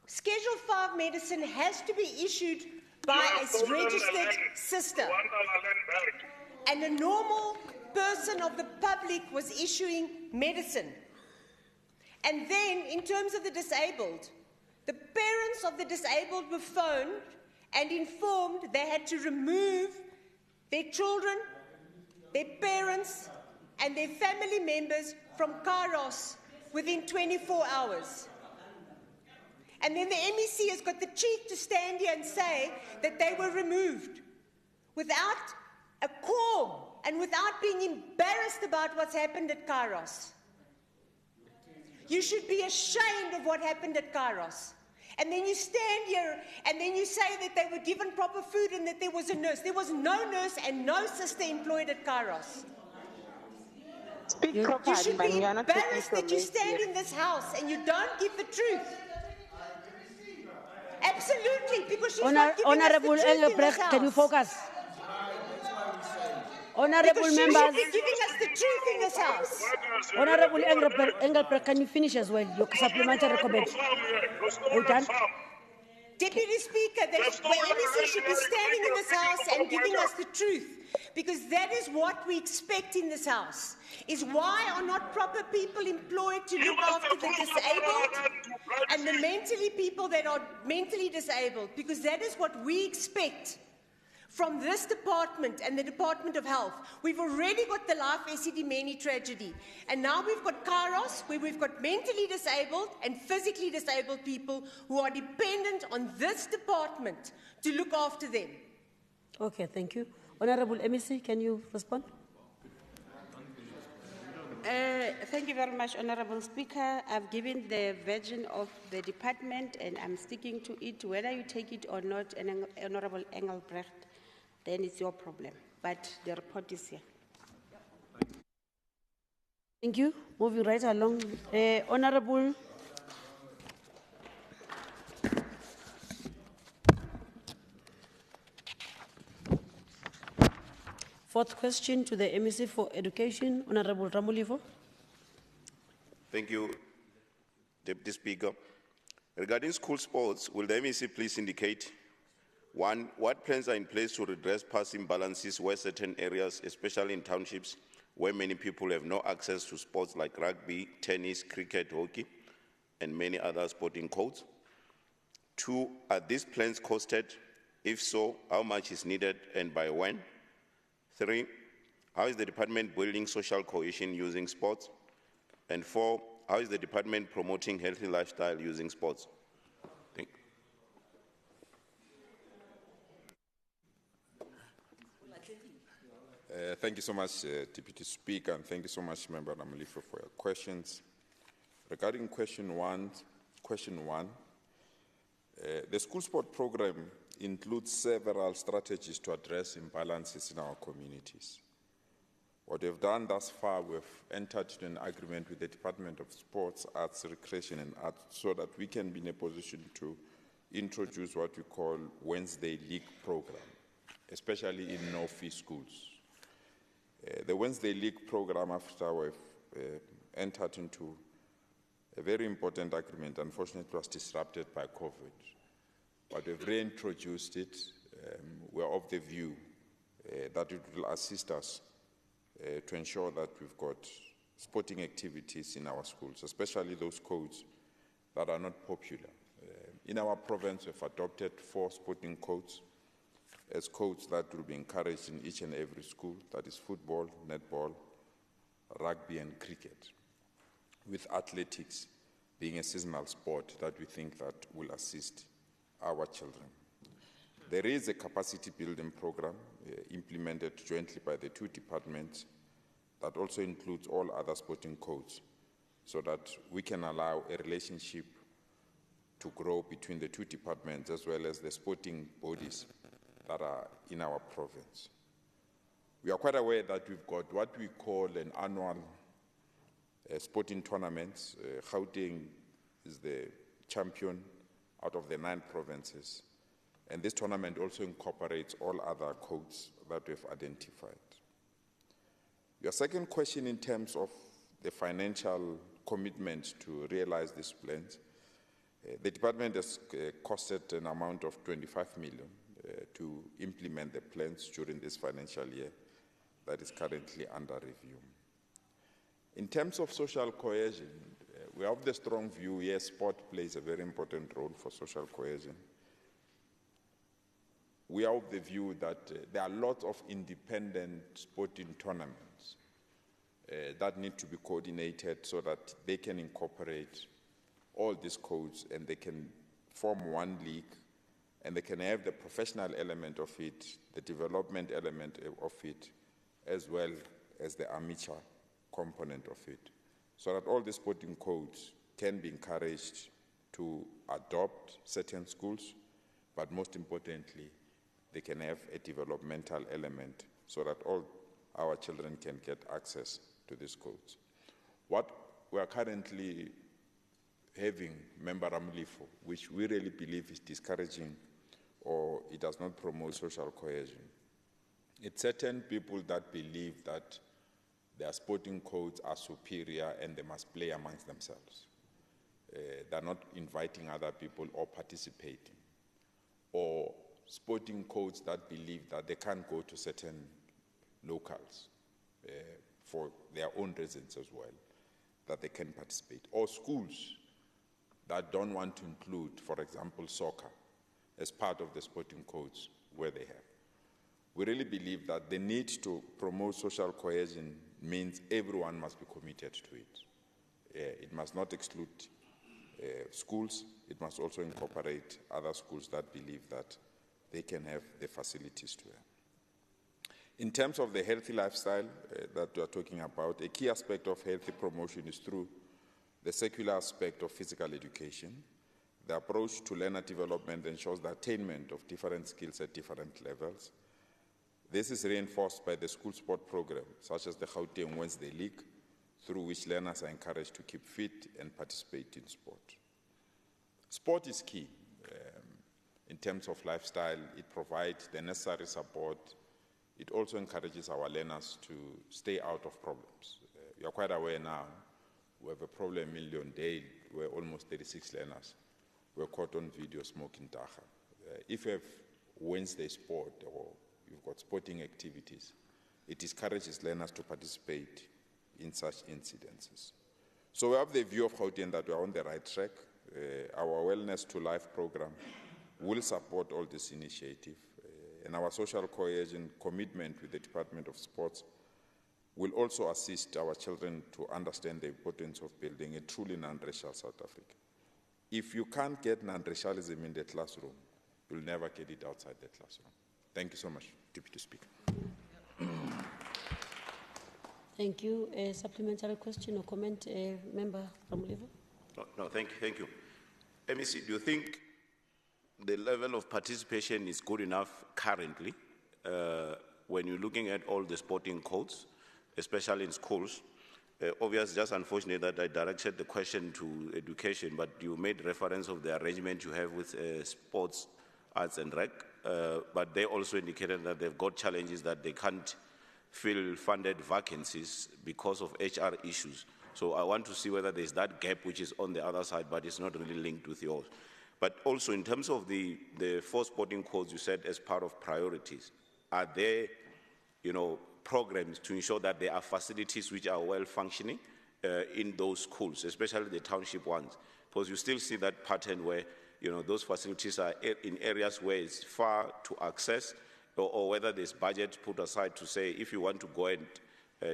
Schedule 5 medicine has to be issued by a registered sister. And a normal person of the public was issuing medicine. And then, in terms of the disabled, the parents of the disabled were phoned and informed they had to remove their children, their parents, and their family members from Kairos within 24 hours. And then the MEC has got the cheek to stand here and say that they were removed without a qualm and without being embarrassed about what's happened at Kairos. You should be ashamed of what happened at Kairos. And then you stand here and then you say that they were given proper food and that there was a nurse. There was no nurse and no sister employed at Kairos. You should be embarrassed that you stand in this house and you don't give the truth. Absolutely, because she's not giving Honourable us the truth in this Engelbrecht, can you house. focus? Honourable Because she members. should be giving us the truth in this house. Honourable Engelbrecht, can you finish as well your supplementary comment? Are you done? Deputy Speaker, the MEC should be standing in this house and giving us the truth, because that is what we expect in this house, is why are not proper people employed to look after the disabled and the mentally people that are mentally disabled, because that is what we expect from this department and the Department of Health. We've already got the Life Esidimeni tragedy, and now we've got Kairos, where we've got mentally disabled and physically disabled people who are dependent on this department to look after them. Okay, thank you. Honourable MEC, can you respond? Thank you very much, Honourable Speaker. I've given the version of the department and I'm sticking to it. Whether you take it or not, Honourable Engelbrecht, then it's your problem. But the report is here. Thank you. Moving right along. Honourable. Fourth question to the MEC for Education, Honourable Ramulivo. Thank you, Deputy Speaker. Regarding school sports, will the MEC please indicate, one, what plans are in place to redress past imbalances where certain areas, especially in townships, where many people have no access to sports like rugby, tennis, cricket, hockey, and many other sporting codes? Two, are these plans costed? If so, how much is needed and by when? Three, how is the department building social cohesion using sports? And four, how is the department promoting healthy lifestyle using sports? Thank you so much, Deputy Speaker, and thank you so much, Member Namalifa, for your questions. Regarding question one, the school sport program includes several strategies to address imbalances in our communities. What we've done thus far, we've entered into an agreement with the Department of Sports, Arts, Recreation and Arts so that we can be in a position to introduce what we call Wednesday League program, especially in no-fee schools. The Wednesday League program, after we've entered into a very important agreement, unfortunately it was disrupted by COVID. but we've reintroduced it. We're of the view that it will assist us to ensure that we've got sporting activities in our schools, especially those codes that are not popular. In our province, we've adopted 4 sporting codes as codes that will be encouraged in each and every school, that is football, netball, rugby and cricket, with athletics being a seasonal sport that we think that will assist our children. There is a capacity building program implemented jointly by the 2 departments that also includes all other sporting codes, so that we can allow a relationship to grow between the 2 departments as well as the sporting bodies that are in our province. We are quite aware that we've got what we call an annual sporting tournaments. Gauteng is the champion out of the 9 provinces. And this tournament also incorporates all other codes that we've identified. Your second question in terms of the financial commitment to realize these plans, the department has costed an amount of 25 million to implement the plans during this financial year that is currently under review. In terms of social cohesion, we have the strong view, yes, sport plays a very important role for social cohesion. We are of the view that there are lots of independent sporting tournaments that need to be coordinated so that they can incorporate all these codes and they can form one league and they can have the professional element of it, the development element of it, as well as the amateur component of it, so that all the sporting codes can be encouraged to adopt certain schools, but most importantly, they can have a developmental element so that all our children can get access to these codes. What we are currently having memorandum for, which we really believe is discouraging or it does not promote social cohesion. It's certain people that believe that their sporting codes are superior and they must play amongst themselves. They're not inviting other people or participating. Or sporting codes that believe that they can't go to certain locals for their own reasons as well, that they can participate. Or schools that don't want to include, for example, soccer as part of the sporting codes where they have. We really believe that the need to promote social cohesion means everyone must be committed to it. It must not exclude schools. It must also incorporate other schools that believe that they can have the facilities to have. In terms of the healthy lifestyle that we are talking about, a key aspect of healthy promotion is through the secular aspect of physical education. The approach to learner development ensures the attainment of different skills at different levels. This is reinforced by the school sport program, such as the Gauteng Wednesday League, through which learners are encouraged to keep fit and participate in sport. Sport is key in terms of lifestyle. It provides the necessary support. It also encourages our learners to stay out of problems. You're quite aware now, we have a problem in Leondale where almost 36 learners were caught on video smoking dacha. If you have Wednesday sport or you've got sporting activities, it discourages learners to participate in such incidences. So we have the view of Gauteng that we are on the right track. Our Wellness to Life program will support all this initiative, and our social cohesion commitment with the Department of Sports will also assist our children to understand the importance of building a truly non-racial South Africa. If you can't get non-racialism in the classroom, you'll never get it outside the classroom. Thank you so much, Deputy Speaker. Thank you. A supplementary question or comment, member from Level? No, thank you. MEC, do you think the level of participation is good enough currently when you're looking at all the sporting codes, especially in schools? Obviously, just unfortunate that I directed the question to education, but you made reference of the arrangement you have with sports, arts and rec, but they also indicated that they've got challenges that they can't fill funded vacancies because of HR issues. So I want to see whether there's that gap which is on the other side, but it's not really linked with yours. But also in terms of the 4 sporting codes you said as part of priorities, are there, programs to ensure that there are facilities which are well functioning in those schools, especially the township ones? Because you still see that pattern where, those facilities are in areas where it's far to access, or whether there's budget put aside to say, if you want to go and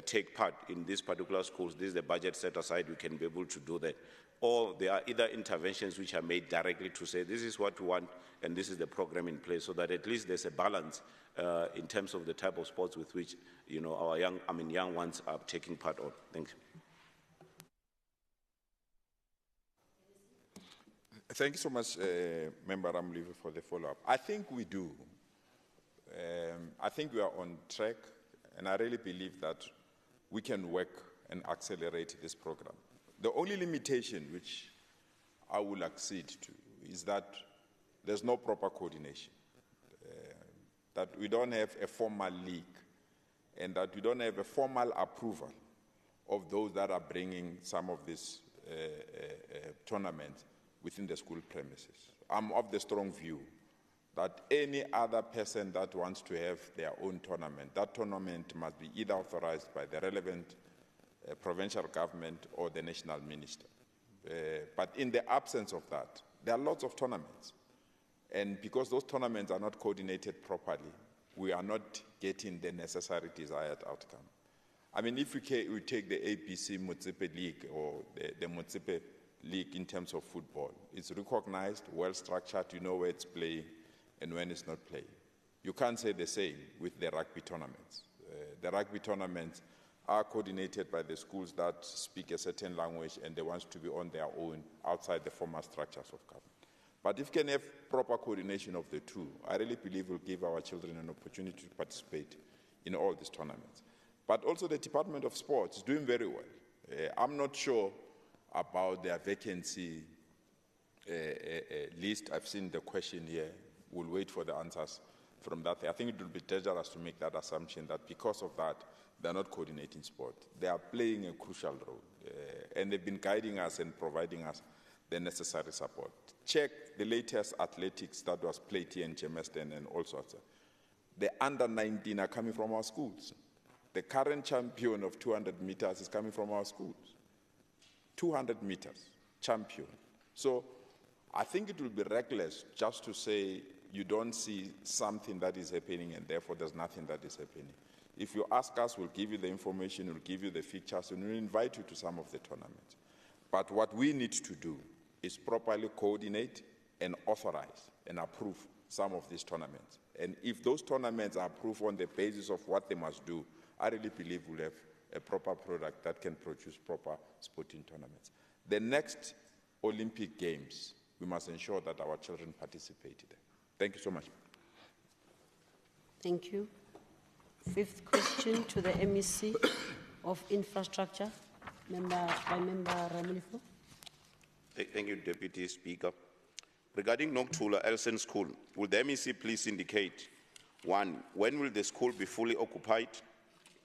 take part in these particular schools, this is the budget set aside, you can be able to do that. Or there are either interventions which are made directly to say, this is what we want, and this is the program in place, so that at least there's a balance in terms of the type of sports with which, our young ones are taking part on. Thank you. Thank you so much, Member Ramlive, for the follow-up. I think we do. I think we are on track, and I really believe that we can work and accelerate this program. The only limitation which I will accede to is that there's no proper coordination, that we don't have a formal league, and that we don't have a formal approval of those that are bringing some of these tournaments within the school premises. I'm of the strong view that any other person that wants to have their own tournament, that tournament must be either authorized by the relevant provincial government or the national minister. But in the absence of that, there are lots of tournaments. And because those tournaments are not coordinated properly, we are not getting the necessary desired outcome. I mean, if we take the APC Motsepe League or the Motsepe League in terms of football, it's recognized, well-structured, you know where it's playing and when it's not playing. You can't say the same with the rugby tournaments. The rugby tournaments are coordinated by the schools that speak a certain language and they want to be on their own outside the formal structures of government. But if we can have proper coordination of the two, I really believe we'll give our children an opportunity to participate in all these tournaments. But also the Department of Sports is doing very well. I'm not sure about their vacancy list. I've seen the question here. We'll wait for the answers from that. I think it would be dangerous to make that assumption that because of that, they're not coordinating sport. They are playing a crucial role, and they've been guiding us and providing us the necessary support. Check the latest athletics that was played here in Germiston and all sorts. The under-19 are coming from our schools. The current champion of 200 meters is coming from our schools. 200 meters, champion. So I think it will be reckless just to say you don't see something that is happening and therefore there's nothing that is happening. If you ask us, we'll give you the information, we'll give you the features, and we'll invite you to some of the tournaments. But what we need to do is properly coordinate and authorize and approve some of these tournaments. And if those tournaments are approved on the basis of what they must do, I really believe we'll have a proper product that can produce proper sporting tournaments. The next Olympic Games, we must ensure that our children participate there. Thank you so much. Thank you. 5th question to the MEC of Infrastructure, Member Ramulifo. Thank you, Deputy Speaker. Regarding Noktula Elsen School, will the MEC please indicate, 1, when will the school be fully occupied?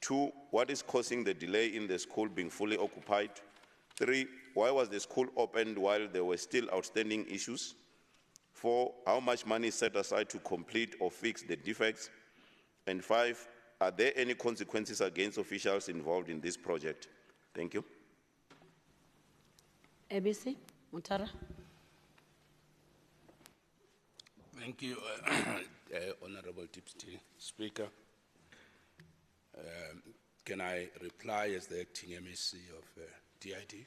2, what is causing the delay in the school being fully occupied? 3, why was the school opened while there were still outstanding issues? 4, how much money is set aside to complete or fix the defects? And 5, are there any consequences against officials involved in this project? Thank you. ABC, Mutara. Thank you, Honourable Deputy Speaker. Can I reply as the acting MEC of DID?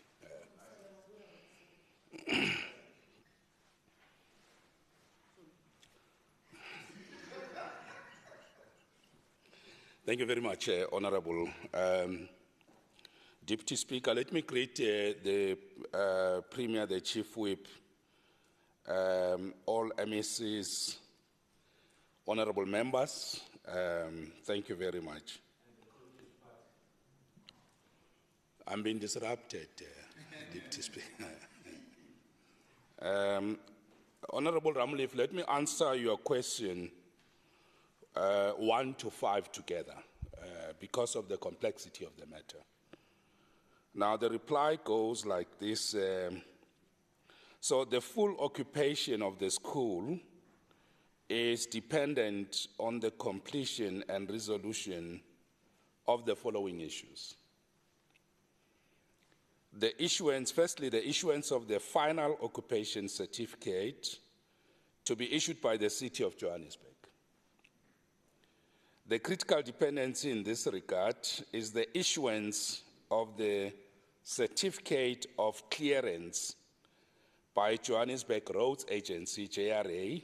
Thank you very much, Honourable Deputy Speaker. Let me greet the Premier, the Chief Whip, all MECs, Honourable members. Thank you very much. I'm being disrupted, Deputy Speaker. Honourable Ramulif, let me answer your question 1 to 5 together because of the complexity of the matter. Now, the reply goes like this. So the full occupation of the school is dependent on the completion and resolution of the following issues. Firstly, the issuance of the final occupation certificate to be issued by the City of Johannesburg. The critical dependency in this regard is the issuance of the certificate of clearance by Johannesburg Roads Agency, JRA,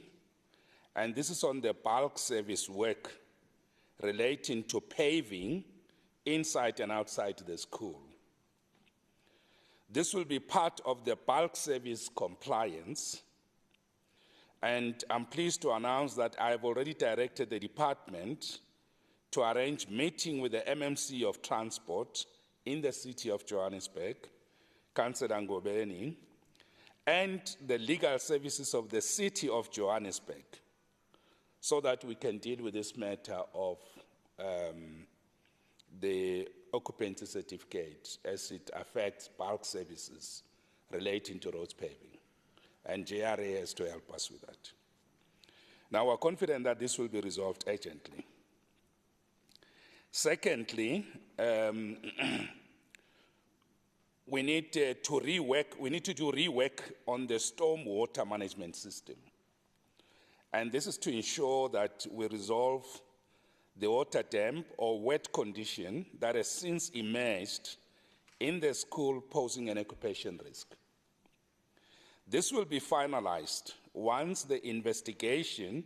and this is on the bulk service work relating to paving inside and outside the school. This will be part of the bulk service compliance, and I'm pleased to announce that I've already directed the department to arrange meeting with the MMC of Transport in the City of Johannesburg, Councillor Ngobeni, and the legal services of the City of Johannesburg, so that we can deal with this matter of the occupancy certificate as it affects bulk services relating to roads paving. And JRA has to help us with that. Now, we're confident that this will be resolved urgently. Secondly, we need to do rework on the stormwater management system. And this is to ensure that we resolve the water damp or wet condition that has since emerged in the school, posing an occupation risk. This will be finalized once the investigation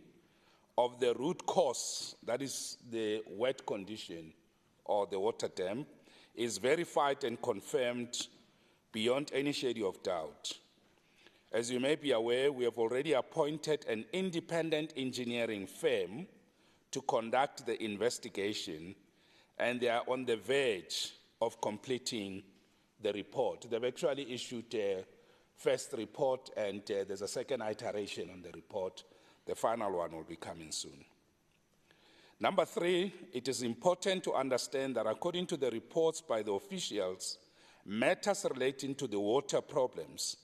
of the root cause, that is the wet condition or the water damp, is verified and confirmed beyond any shade of doubt. As you may be aware, we have already appointed an independent engineering firm to conduct the investigation, and they are on the verge of completing the report. They've actually issued a first report, and there's a second iteration on the report. The final one will be coming soon. Number three, it is important to understand that according to the reports by the officials, matters relating to the water problems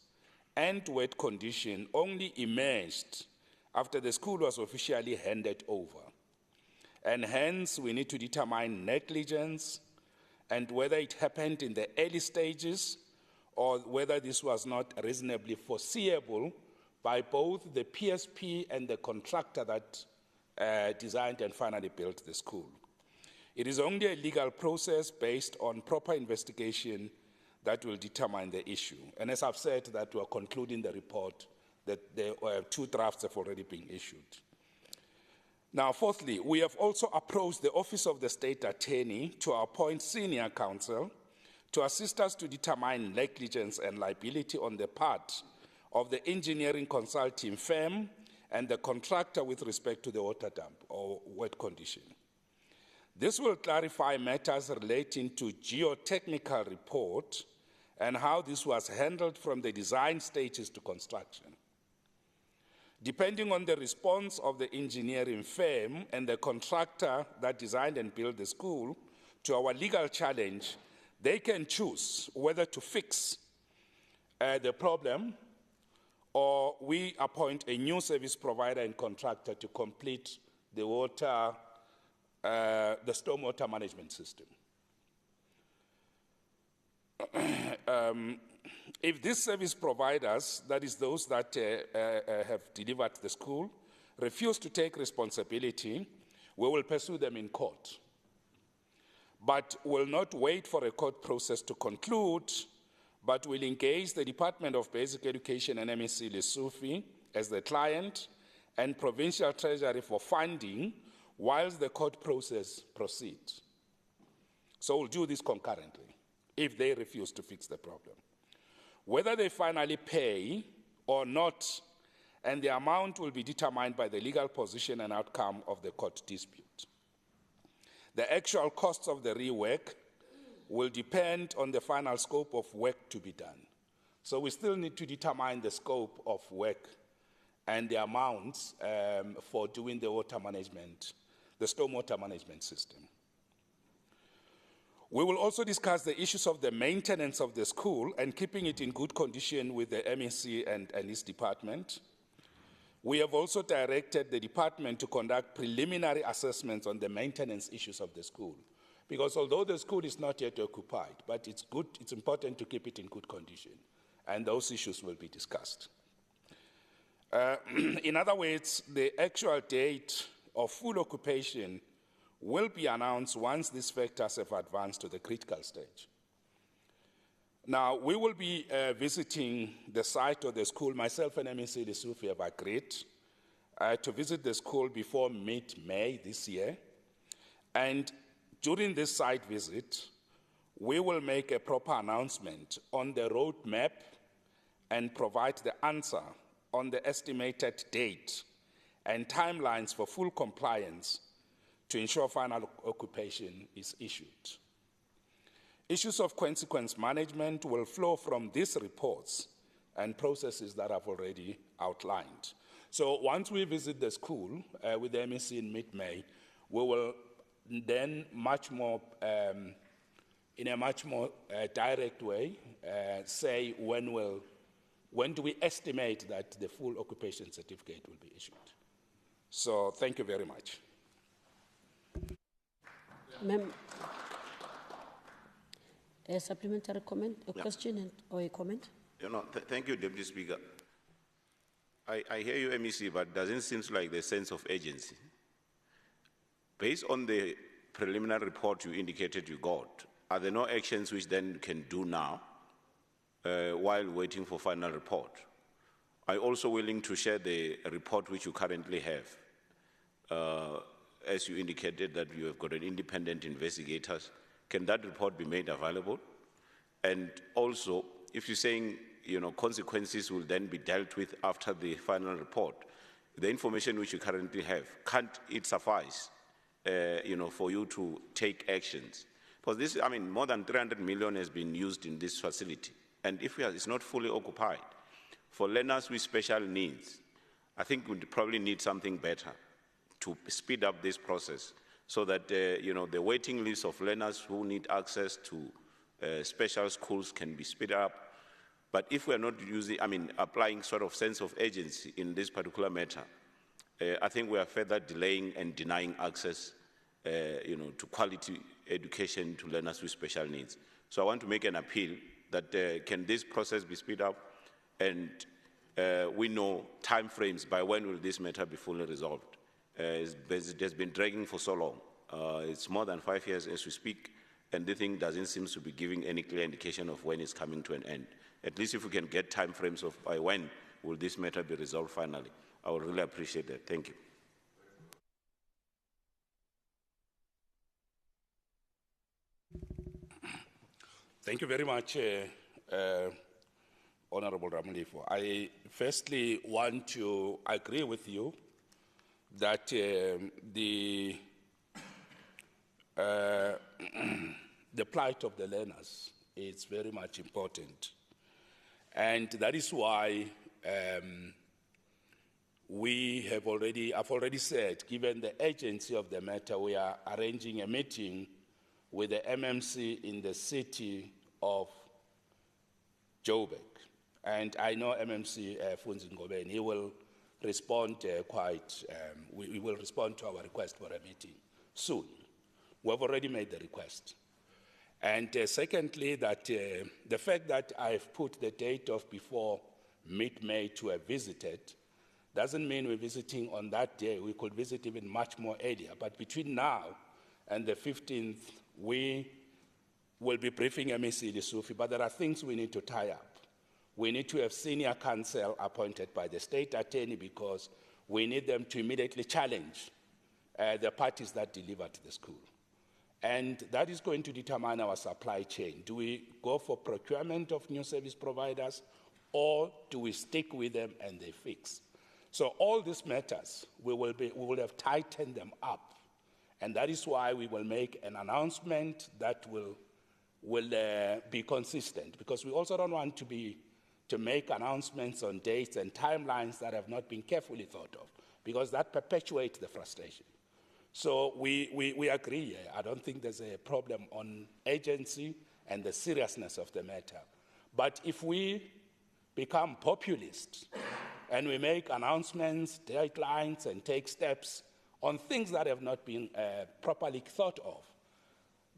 and wet condition only emerged after the school was officially handed over. And hence, we need to determine negligence and whether it happened in the early stages or whether this was not reasonably foreseeable by both the PSP and the contractor that designed and finally built the school. It is only a legal process based on proper investigation that will determine the issue. And as I've said, that we are concluding the report, that the two drafts have already been issued. Now, fourthly, we have also approached the Office of the State Attorney to appoint senior counsel to assist us to determine negligence and liability on the part of the engineering consulting firm and the contractor with respect to the water dump or wet condition. This will clarify matters relating to geotechnical report and how this was handled from the design stages to construction. Depending on the response of the engineering firm and the contractor that designed and built the school to our legal challenge, they can choose whether to fix the problem or we appoint a new service provider and contractor to complete the stormwater management system. If these service providers, that is those that have delivered the school, refuse to take responsibility, we will pursue them in court. But will not wait for a court process to conclude, but will engage the Department of Basic Education and MEC Lesotho as the client and Provincial Treasury for funding whilst the court process proceeds. So we'll do this concurrently if they refuse to fix the problem. Whether they finally pay or not, and the amount will be determined by the legal position and outcome of the court dispute. The actual costs of the rework will depend on the final scope of work to be done. So we still need to determine the scope of work and the amounts for doing the water management, the stormwater management system. We will also discuss the issues of the maintenance of the school and keeping it in good condition with the MEC and its department. We have also directed the department to conduct preliminary assessments on the maintenance issues of the school, because although the school is not yet occupied, but it's important to keep it in good condition, and those issues will be discussed. In other words, the actual date of full occupation will be announced once these factors have advanced to the critical stage. Now, we will be visiting the site of the school. Myself and MEC Lesotho have agreed to visit the school before mid-May this year. And during this site visit, we will make a proper announcement on the roadmap and provide the answer on the estimated date and timelines for full compliance to ensure final occupation is issued. Issues of consequence management will flow from these reports and processes that I've already outlined. So once we visit the school with the MEC in mid-May, we will then in a much more direct way, say when do we estimate that the full occupation certificate will be issued. So thank you very much. A supplementary comment, a question or a comment? Thank you, Deputy Speaker. I hear you, MEC, but it doesn't seem like the sense of urgency. Based on the preliminary report you indicated you got, are there no actions which then you can do now while waiting for final report? Are you also willing to share the report which you currently have? As you indicated that you have got an independent investigators, can that report be made available? And also, if you're saying, consequences will then be dealt with after the final report, the information which you currently have, can't it suffice, for you to take actions? Because this, more than 300 million has been used in this facility. And if it's not fully occupied, for learners with special needs, I think we probably need something better to speed up this process so that, the waiting list of learners who need access to special schools can be speeded up. But if we're not applying sort of sense of urgency in this particular matter, I think we are further delaying and denying access, to quality education to learners with special needs. So I want to make an appeal that can this process be speeded up, and we know timeframes by when will this matter be fully resolved. It has been dragging for so long. It's more than 5 years as we speak, and the thing doesn't seem to be giving any clear indication of when it's coming to an end. At least if we can get timeframes of by when will this matter be resolved finally, I would really appreciate that. Thank you. Thank you very much, Honourable Ramlifo. I firstly want to agree with you that the plight of the learners is very much important. And that is why I've already said, given the urgency of the matter, we are arranging a meeting with the MMC in the city of Joburg. And I know MMC Funzi Ngobeni, he will respond we will respond to our request for a meeting soon. We have already made the request. And secondly, that the fact that I've put the date of before mid-May to have visited doesn't mean we're visiting on that day. We could visit even much more earlier. But between now and the 15th, we will be briefing MEC Lesotho, but there are things we need to tie up. We need to have senior counsel appointed by the state attorney because we need them to immediately challenge the parties that delivered the school. And that is going to determine our supply chain. Do we go for procurement of new service providers, or do we stick with them and they fix? So all these matters, we will have tightened them up. And that is why we will make an announcement that will be consistent, because we also don't want to make announcements on dates and timelines that have not been carefully thought of, because that perpetuates the frustration. So we agree here. I don't think there's a problem on agency and the seriousness of the matter. But if we become populist and we make announcements, deadlines, and take steps on things that have not been properly thought of,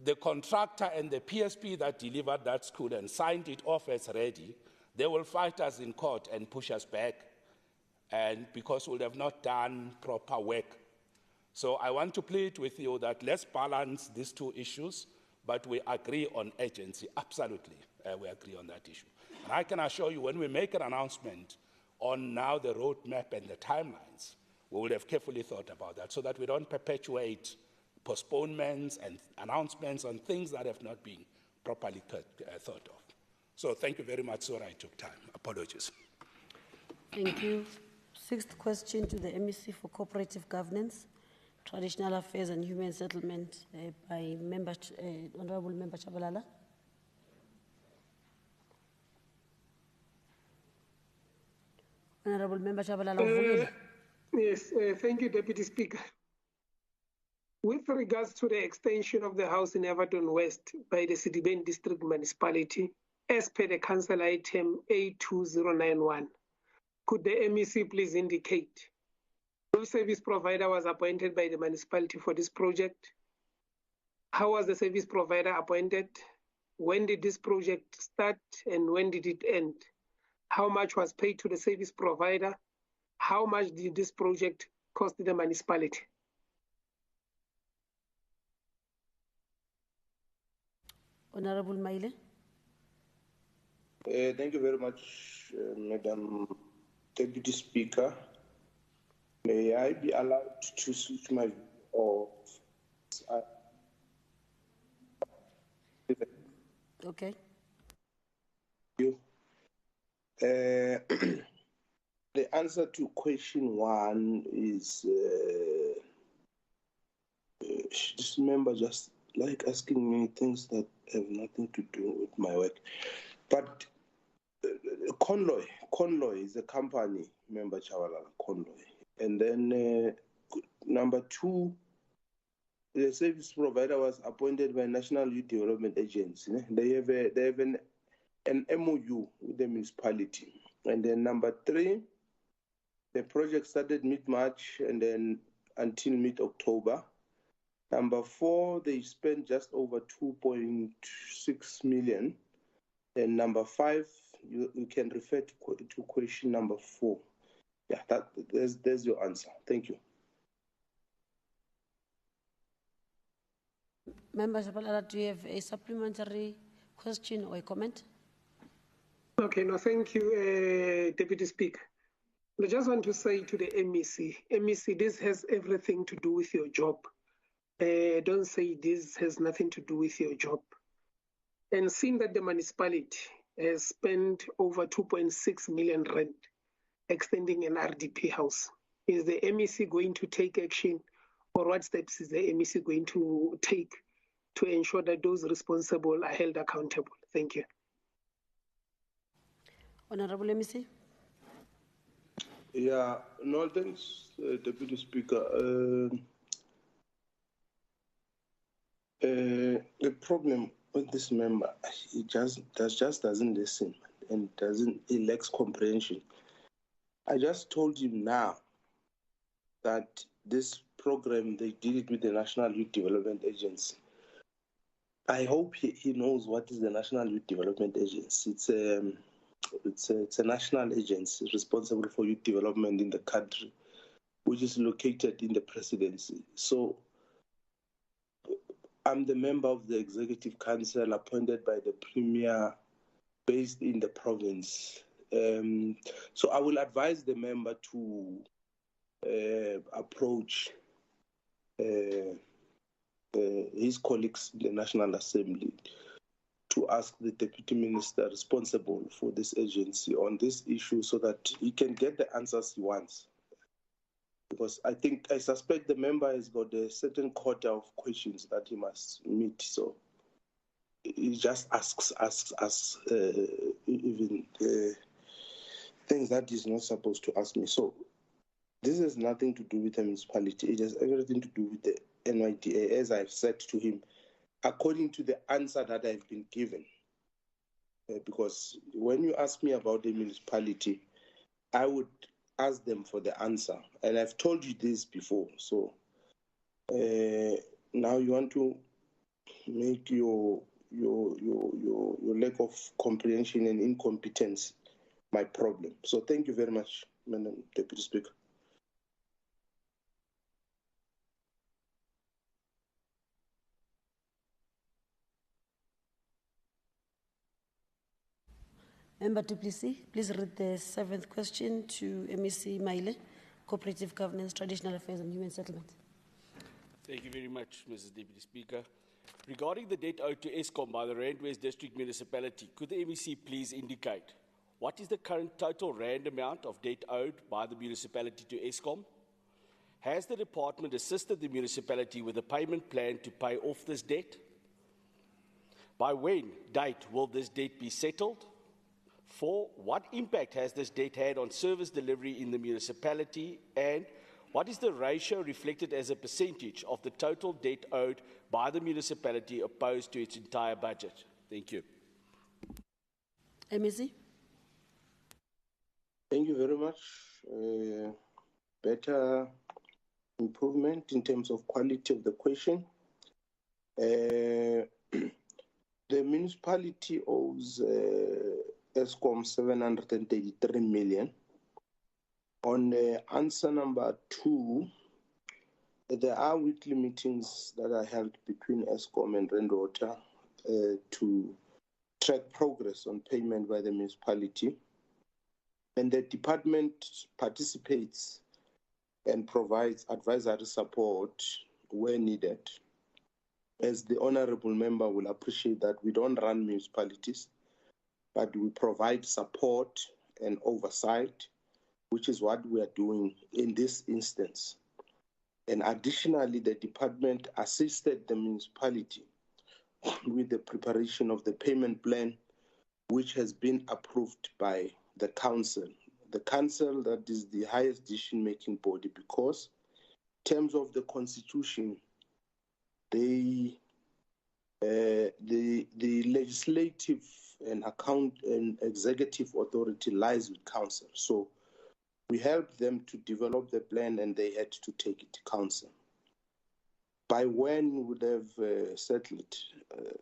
the contractor and the PSP that delivered that school and signed it off as ready, they will fight us in court and push us back, and because we'll have not done proper work. So I want to plead with you that let's balance these two issues, but we agree on agency, absolutely, we agree on that issue. And I can assure you, when we make an announcement on now the roadmap and the timelines, we will have carefully thought about that so that we don't perpetuate postponements and announcements on things that have not been properly thought of. So thank you very much. Sorry I took time. Apologies. Thank you. Sixth question to the MEC for Cooperative Governance, Traditional Affairs and Human Settlement by Honourable Member Chabalala. Honourable Member Chabalala. Yes, thank you, Deputy Speaker. With regards to the extension of the house in Everton West by the Sidibeng District Municipality, as per the Council item A2091, could the MEC please indicate which service provider was appointed by the municipality for this project? How was the service provider appointed? When did this project start and when did it end? How much was paid to the service provider? How much did this project cost the municipality? Honourable Maile. Thank you very much, Madam Deputy Speaker. May I be allowed to switch my view of... Okay. You. The answer to question one is this member just like asking me things that have nothing to do with my work. But Conloy is a company, member Chawalala, Conloy. And then number two, the service provider was appointed by National Youth Development Agency. They have an MOU with the municipality. And then number three, the project started mid-March and then until mid-October. Number four, they spent just over 2.6 million. And number five, you can refer to question number 4. Yeah, there's your answer. Thank you. Member Shabalala, do you have a supplementary question or a comment? Okay, no, thank you, Deputy Speaker. I just want to say to the MEC, this has everything to do with your job. Don't say this has nothing to do with your job. And seeing that the municipality has spent over 2.6 million rand extending an RDP house, is the MEC going to take action, or what steps is the MEC going to take to ensure that those responsible are held accountable? Thank you. Honourable MEC. Yeah, no, thanks, Deputy Speaker. The problem with this member, he just doesn't listen and he lacks comprehension. I just told him now that this program, they did it with the National Youth Development Agency. I hope he knows what is the National Youth Development Agency. It's a national agency responsible for youth development in the country, which is located in the presidency. So I'm the member of the Executive Council appointed by the Premier based in the province. So I will advise the member to approach his colleagues in the National Assembly to ask the Deputy Minister responsible for this agency on this issue so that he can get the answers he wants. Because I suspect the member has got a certain quota of questions that he must meet. So he just asks even things that he's not supposed to ask me. So This has nothing to do with the municipality. It has everything to do with the NYDA, as I've said to him, according to the answer that I've been given. Because when you ask me about the municipality, I would ask them for the answer. And I've told you this before. So now you want to make your lack of comprehension and incompetence my problem. So thank you very much, Madam Deputy Speaker. Member Duplessis, please read the 7th question to MEC Maile, Cooperative Governance, Traditional Affairs and Human Settlement. Thank you very much, Mrs. Deputy Speaker. Regarding the debt owed to Eskom by the Rand West District Municipality, could the MEC please indicate what is the current total Rand amount of debt owed by the municipality to Eskom? Has the department assisted the municipality with a payment plan to pay off this debt? By when date will this debt be settled? 4. What impact has this debt had on service delivery in the municipality? And what is the ratio reflected as a percentage of the total debt owed by the municipality opposed to its entire budget? Thank you. MEC. Thank you very much. Better improvement in terms of quality of the question. The municipality owes Eskom 733 million. On answer number 2, there are weekly meetings that are held between Eskom and Randwater to track progress on payment by the municipality. And the department participates and provides advisory support where needed. As the Honourable member will appreciate that we don't run municipalities, but we provide support and oversight, which is what we are doing in this instance. And additionally, the department assisted the municipality with the preparation of the payment plan, which has been approved by the council. The council, that is the highest decision-making body, because in terms of the constitution, the legislative and executive authority lies with council. So we helped them to develop the plan and they had to take it to council. By when we would have settled?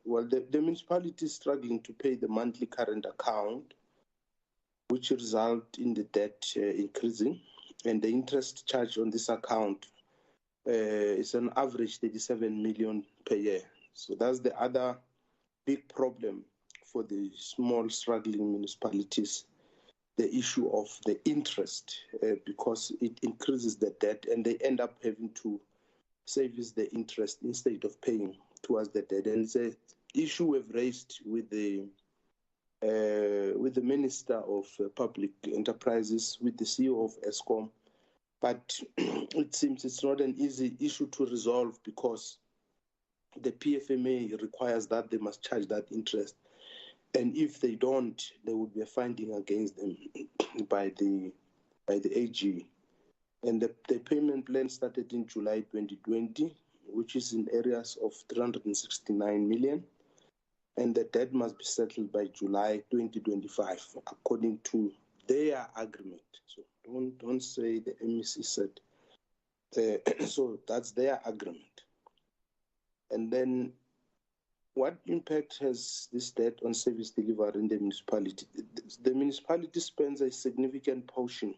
Well, the municipality is struggling to pay the monthly current account, which result in the debt increasing, and the interest charged on this account is on average 37 million per year. So that's the other big problem for the small struggling municipalities, the issue of the interest, because it increases the debt and they end up having to service the interest instead of paying towards the debt. And it's an issue we've raised with the Minister of Public Enterprises, with the CEO of Eskom, but it seems it's not an easy issue to resolve because the PFMA requires that they must charge that interest. And if they don't, there would be a finding against them by the AG. And the payment plan started in July 2020, which is in areas of 369 million. And the debt must be settled by July 2025, according to their agreement. So don't say the MEC said. So that's their agreement. And then what impact has this debt on service delivery in the municipality? The municipality spends a significant portion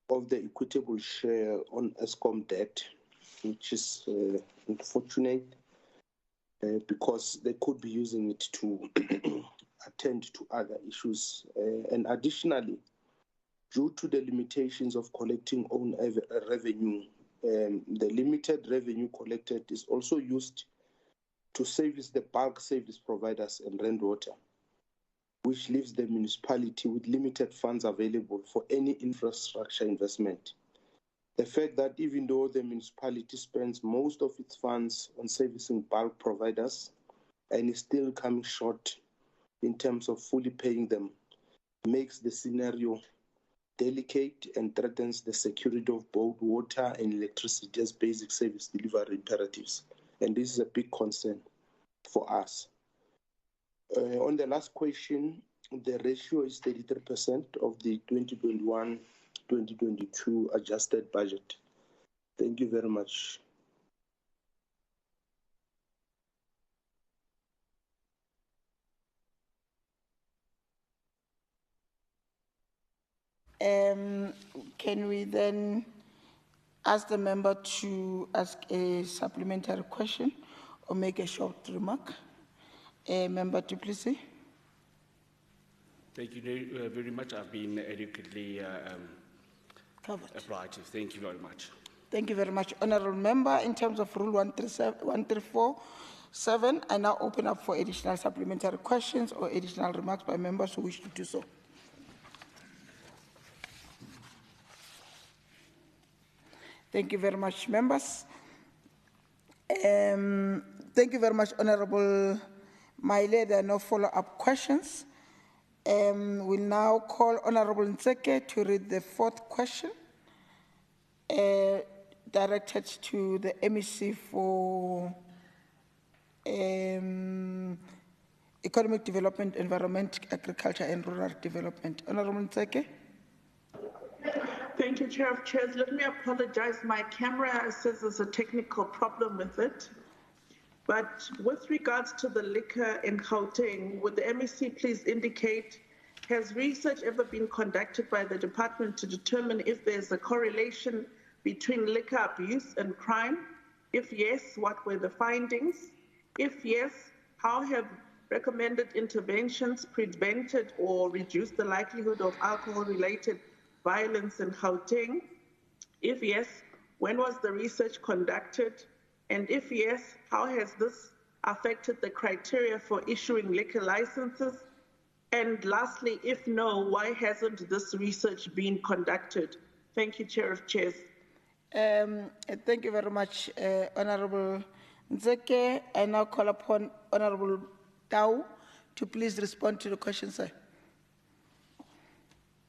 of the equitable share on Eskom debt, which is unfortunate because they could be using it to attend to other issues. And additionally, due to the limitations of collecting own revenue, the limited revenue collected is also used to service the bulk service providers and Randwater, which leaves the municipality with limited funds available for any infrastructure investment. The fact that even though the municipality spends most of its funds on servicing bulk providers and is still coming short in terms of fully paying them makes the scenario delicate and threatens the security of both water and electricity as basic service delivery imperatives. And this is a big concern for us. On the last question, the ratio is 33% of the 2021-2022 adjusted budget. Thank you very much. Can we then ask the member to ask a supplementary question or make a short remark? Member Duplessis. Thank you very much. I've been adequately covered. Applied. Thank you very much. Thank you very much, Honourable Member. In terms of Rule 134.7, I now open up for additional supplementary questions or additional remarks by members who wish to do so. Thank you very much, members. Thank you very much, Honourable Maile. There are no follow-up questions. We'll now call Honourable Ntseke to read the fourth question, directed to the MEC for Economic Development, Environment, Agriculture and Rural Development. Honourable Ntseke. Thank you, Chair of Chairs. Let me apologize. My camera says there's a technical problem with it. But with regards to the liquor in Gauteng, would the MEC please indicate, has research ever been conducted by the department to determine if there's a correlation between liquor abuse and crime? If yes, what were the findings? If yes, how have recommended interventions prevented or reduced the likelihood of alcohol-related violence in Gauteng? If yes, when was the research conducted? And if yes, how has this affected the criteria for issuing liquor licenses? And lastly, if no, why hasn't this research been conducted? Thank you, Chair of Chairs. Thank you very much, Honourable Ntseke. I now call upon Honourable Tau to please respond to the question, sir.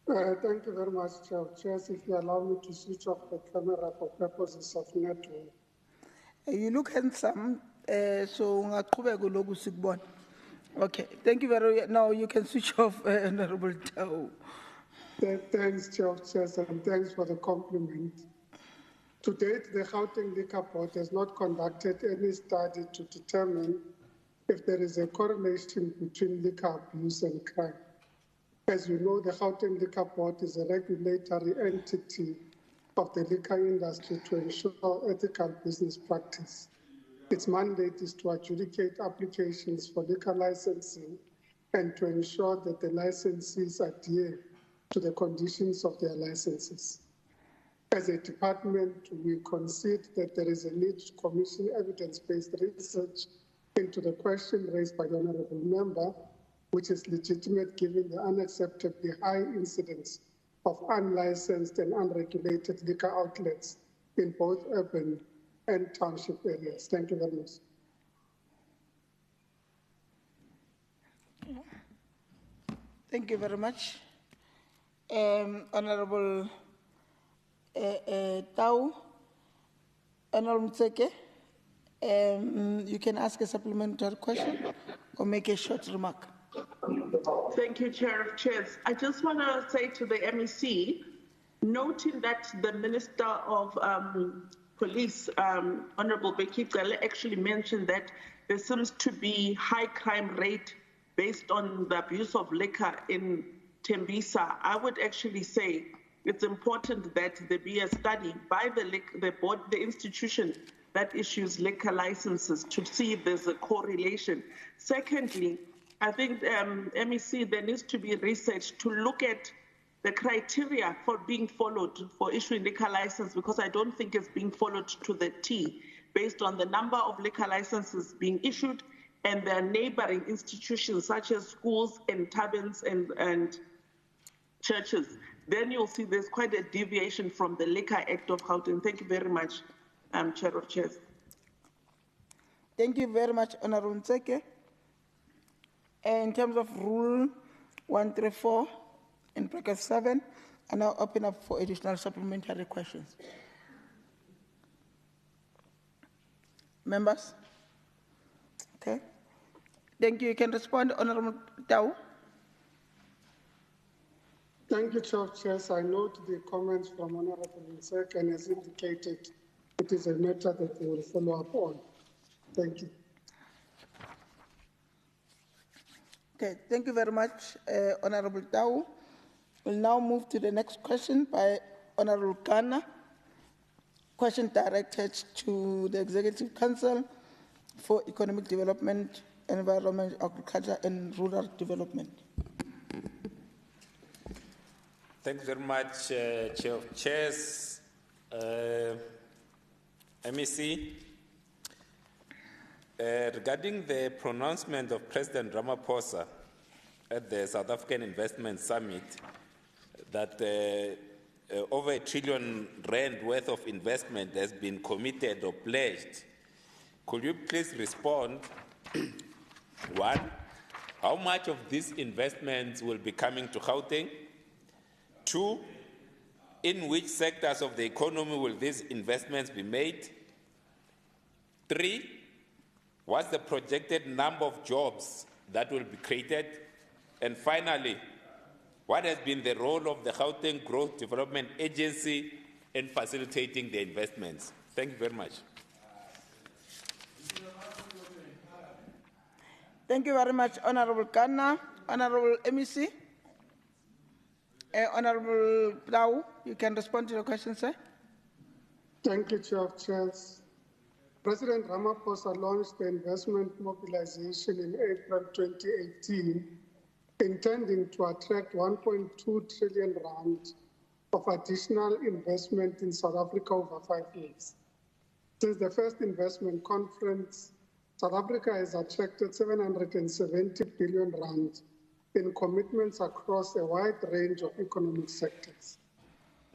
Thank you very much, Chair of Chairs. If you allow me to switch off the camera for purposes of network. You look handsome, so okay, thank you very much. Now you can switch off, Honourable Tau. Thanks, Chair of Chairs, and thanks for the compliment. To date, the Gauteng Liquor Board has not conducted any study to determine if there is a correlation between liquor abuse and crime. As you know, the Gauteng Liquor Board is a regulatory entity of the liquor industry to ensure ethical business practice. Its mandate is to adjudicate applications for liquor licensing and to ensure that the licensees adhere to the conditions of their licenses. As a department, we concede that there is a need to commission evidence-based research into the question raised by the Honourable Member, which is legitimate given the unacceptably high incidence of unlicensed and unregulated liquor outlets in both urban and township areas. Thank you very much. Thank you very much. Honourable Tau, Honourable Ntseke, you can ask a supplementary question or make a short remark. Thank you, Chair of Chairs. I just want to say to the MEC, noting that the Minister of Police, Honourable Becky Cele, actually mentioned that there seems to be high crime rate based on the abuse of liquor in Tembisa. I would actually say it's important that there be a study by the board, the institution that issues liquor licenses, to see if there's a correlation. Secondly, I think MEC, there needs to be research to look at the criteria for being followed for issuing liquor license, because I don't think it's being followed to the T based on the number of liquor licenses being issued and their neighboring institutions such as schools and taverns and churches. Then you'll see there's quite a deviation from the Liquor Act of Gauteng. Thank you very much, Chair of Chairs. Thank you very much, Honourable Ntseke. In terms of Rule 134 in bracket 7, I now open up for additional supplementary questions. Members? Okay. Thank you. You can respond, Honourable Tau. Thank you, Chair of Chairs. I note the comments from Honourable Nsek, and as indicated, it is a matter that we will follow up on. Thank you. Okay, thank you very much, Honourable Tau. We'll now move to the next question by Honourable Kana. Question directed to the Executive Council for Economic Development, Environment, Agriculture and Rural Development. Thanks very much, Chair of Chairs, MEC. Regarding the pronouncement of President Ramaphosa at the South African Investment Summit that over R1 trillion worth of investment has been committed or pledged, could you please respond? One, how much of these investments will be coming to Gauteng? Two, in which sectors of the economy will these investments be made? Three, what's the projected number of jobs that will be created? And finally, what has been the role of the Gauteng Growth Development Agency in facilitating the investments? Thank you very much. Thank you very much, Honourable Kana. Honourable MEC. Honourable Tau, you can respond to your question, sir. Thank you, Chair of Chairs. President Ramaphosa launched the investment mobilization in April 2018, intending to attract 1.2 trillion rand of additional investment in South Africa over 5 years. Since the first investment conference, South Africa has attracted 770 billion rand in commitments across a wide range of economic sectors.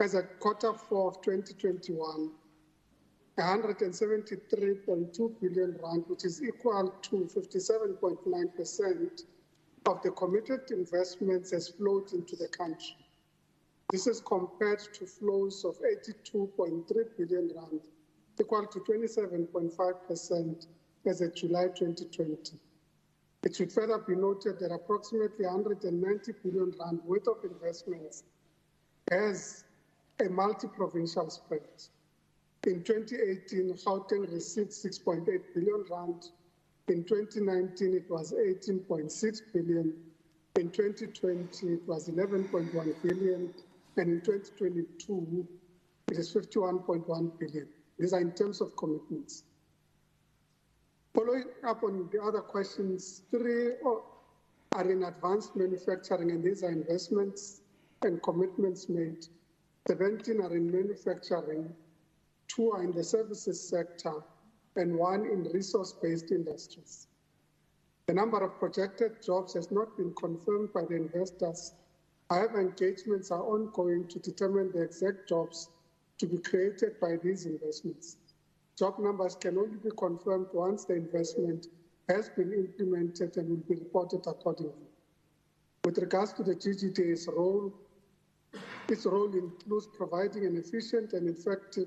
As at Q4 of 2021, 173.2 billion rand, which is equal to 57.9% of the committed investments, has flowed into the country. This is compared to flows of 82.3 billion rand, equal to 27.5% as of July 2020. It should further be noted that approximately 190 billion rand worth of investments has a multi-provincial spread. In 2018, Gauteng received 6.8 billion rand. In 2019, it was 18.6 billion. In 2020, it was 11.1 billion. And in 2022, it is 51.1 billion. These are in terms of commitments. Following up on the other questions, 3 are in advanced manufacturing, and these are investments and commitments made. 17 are in manufacturing, 2 are in the services sector, and 1 in resource-based industries. The number of projected jobs has not been confirmed by the investors. However, engagements are ongoing to determine the exact jobs to be created by these investments. Job numbers can only be confirmed once the investment has been implemented and will be reported accordingly. With regards to the Ggts role, its role includes providing an efficient and effective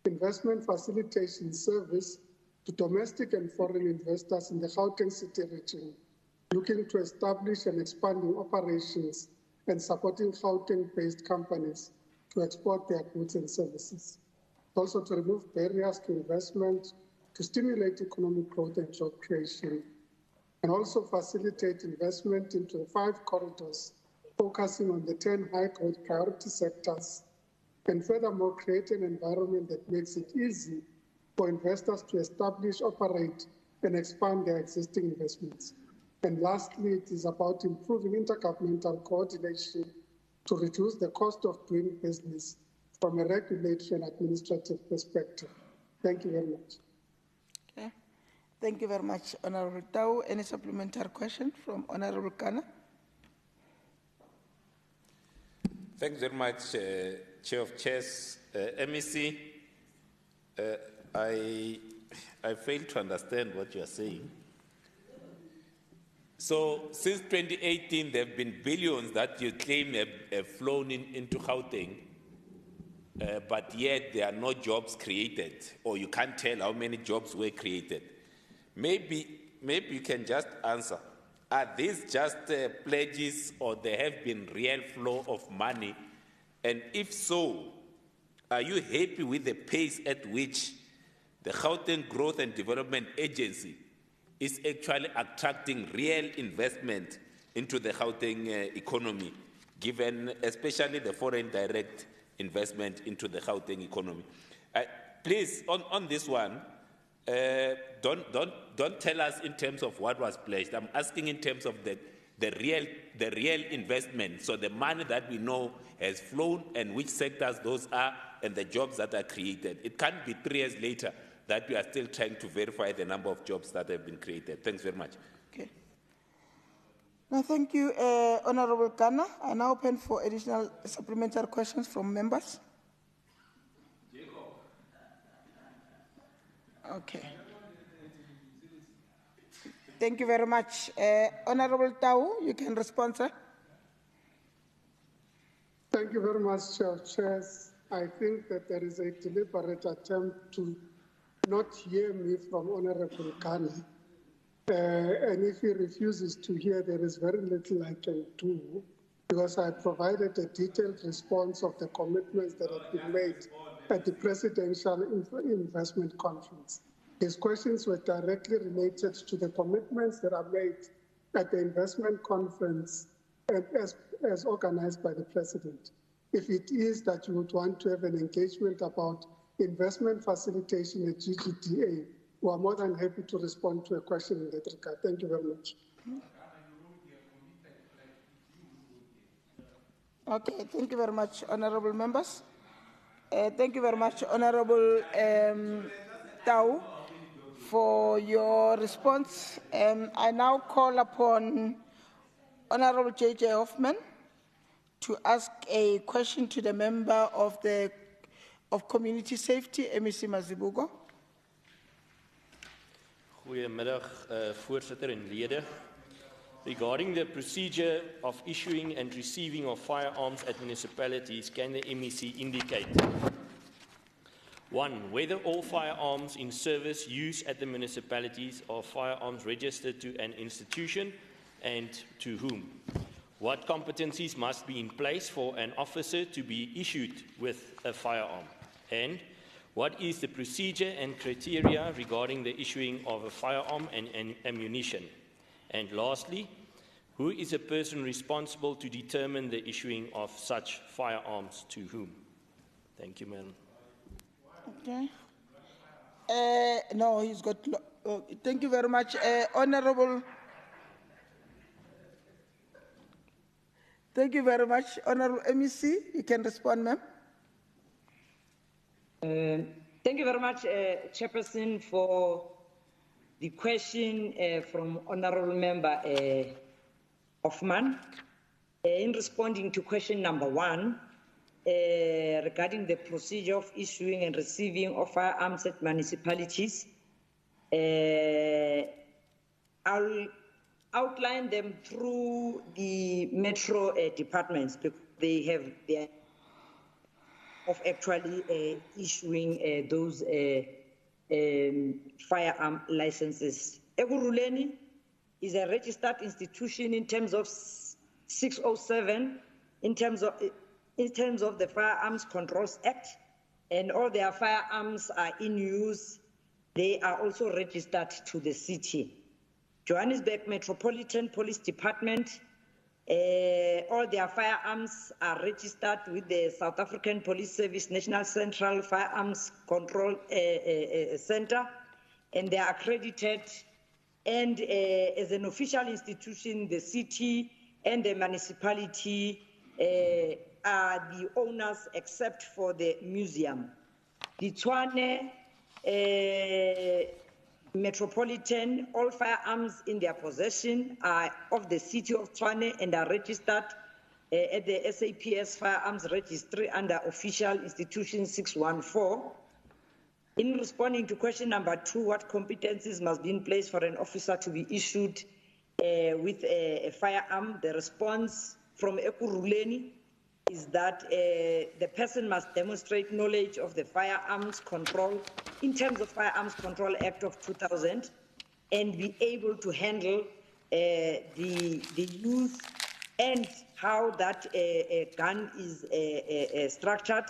investment facilitation service to domestic and foreign investors in the Gauteng City region, looking to establish and expanding operations and supporting Gauteng-based companies to export their goods and services. Also to remove barriers to investment, to stimulate economic growth and job creation, and also facilitate investment into the 5 corridors, focusing on the 10 high-growth priority sectors, and furthermore create an environment that makes it easy for investors to establish, operate, and expand their existing investments. And lastly, it is about improving intergovernmental coordination to reduce the cost of doing business from a regulatory and administrative perspective. Thank you very much. Okay. Thank you very much, Honourable Tau. Any supplementary question from Honourable Kana? Thanks very much, Chair of Chairs. MEC, I fail to understand what you are saying. So since 2018, there have been billions that you claim have flown into Gauteng, but yet there are no jobs created, or you can't tell how many jobs were created. Maybe you can just answer. Are these just pledges, or there have been real flow of money? And if so, are you happy with the pace at which the Gauteng Growth and Development Agency is actually attracting real investment into the Gauteng economy, given especially the foreign direct investment into the Gauteng economy? Please, on this one, don't tell us in terms of what was pledged. I'm asking in terms of the real investment, so the money that we know has flown and which sectors those are and the jobs that are created. It can't be 3 years later that we are still trying to verify the number of jobs that have been created. Thanks very much. Okay. Now, thank you, Honourable Ghana. I now open for additional supplementary questions from members. Okay. Thank you very much. Honourable Tau, you can respond, sir. Thank you very much, Chairs. I think that there is a deliberate attempt to not hear me from Honourable Ghana. And if he refuses to hear, there is very little I can do, because I provided a detailed response of the commitments that have been made at the Presidential Investment Conference. His questions were directly related to the commitments that are made at the investment conference and as organized by the President. If it is that you would want to have an engagement about investment facilitation at GGDA, we are more than happy to respond to a question in that regard. Thank you very much. Okay, thank you very much, honourable members. Thank you very much, Honourable Tau, for your response. I now call upon Honourable J.J. Hoffman to ask a question to the member of Community Safety, MEC Mazibuko. Goedemiddag, voorzitter en lede. Regarding the procedure of issuing and receiving of firearms at municipalities, can the MEC indicate 1. Whether all firearms in service used at the municipalities are firearms registered to an institution and to whom? What competencies must be in place for an officer to be issued with a firearm? And what is the procedure and criteria regarding the issuing of a firearm and ammunition? And lastly, who is a person responsible to determine the issuing of such firearms to whom? Thank you, Madam. Okay. No, he's got. Thank you very much, Honourable. Thank you very much, Honourable MEC. You can respond, ma'am. Thank you very much, Chairperson, for the question from Honourable Member Hoffman. In responding to question number 1, regarding the procedure of issuing and receiving of firearms at municipalities, I'll outline them through the metro departments, because they have their of actually issuing those firearm licenses. Ekurhuleni is a registered institution in terms of 607, in terms of the Firearms Controls Act, and all their firearms are in use. They are also registered to the city. Johannesburg Metropolitan Police Department, all their firearms are registered with the South African Police Service National Central Firearms Control Center, and they are accredited. And as an official institution, the city and the municipality are the owners, except for the museum. The Tshwane Metropolitan, all firearms in their possession are of the city of Tshwane and are registered at the SAPS Firearms Registry under Official Institution 614. In responding to question number 2, what competencies must be in place for an officer to be issued with a firearm. The response from Ekurhuleni is that the person must demonstrate knowledge of the Firearms Control, in terms of Firearms Control Act of 2000, and be able to handle the use and how that gun is structured,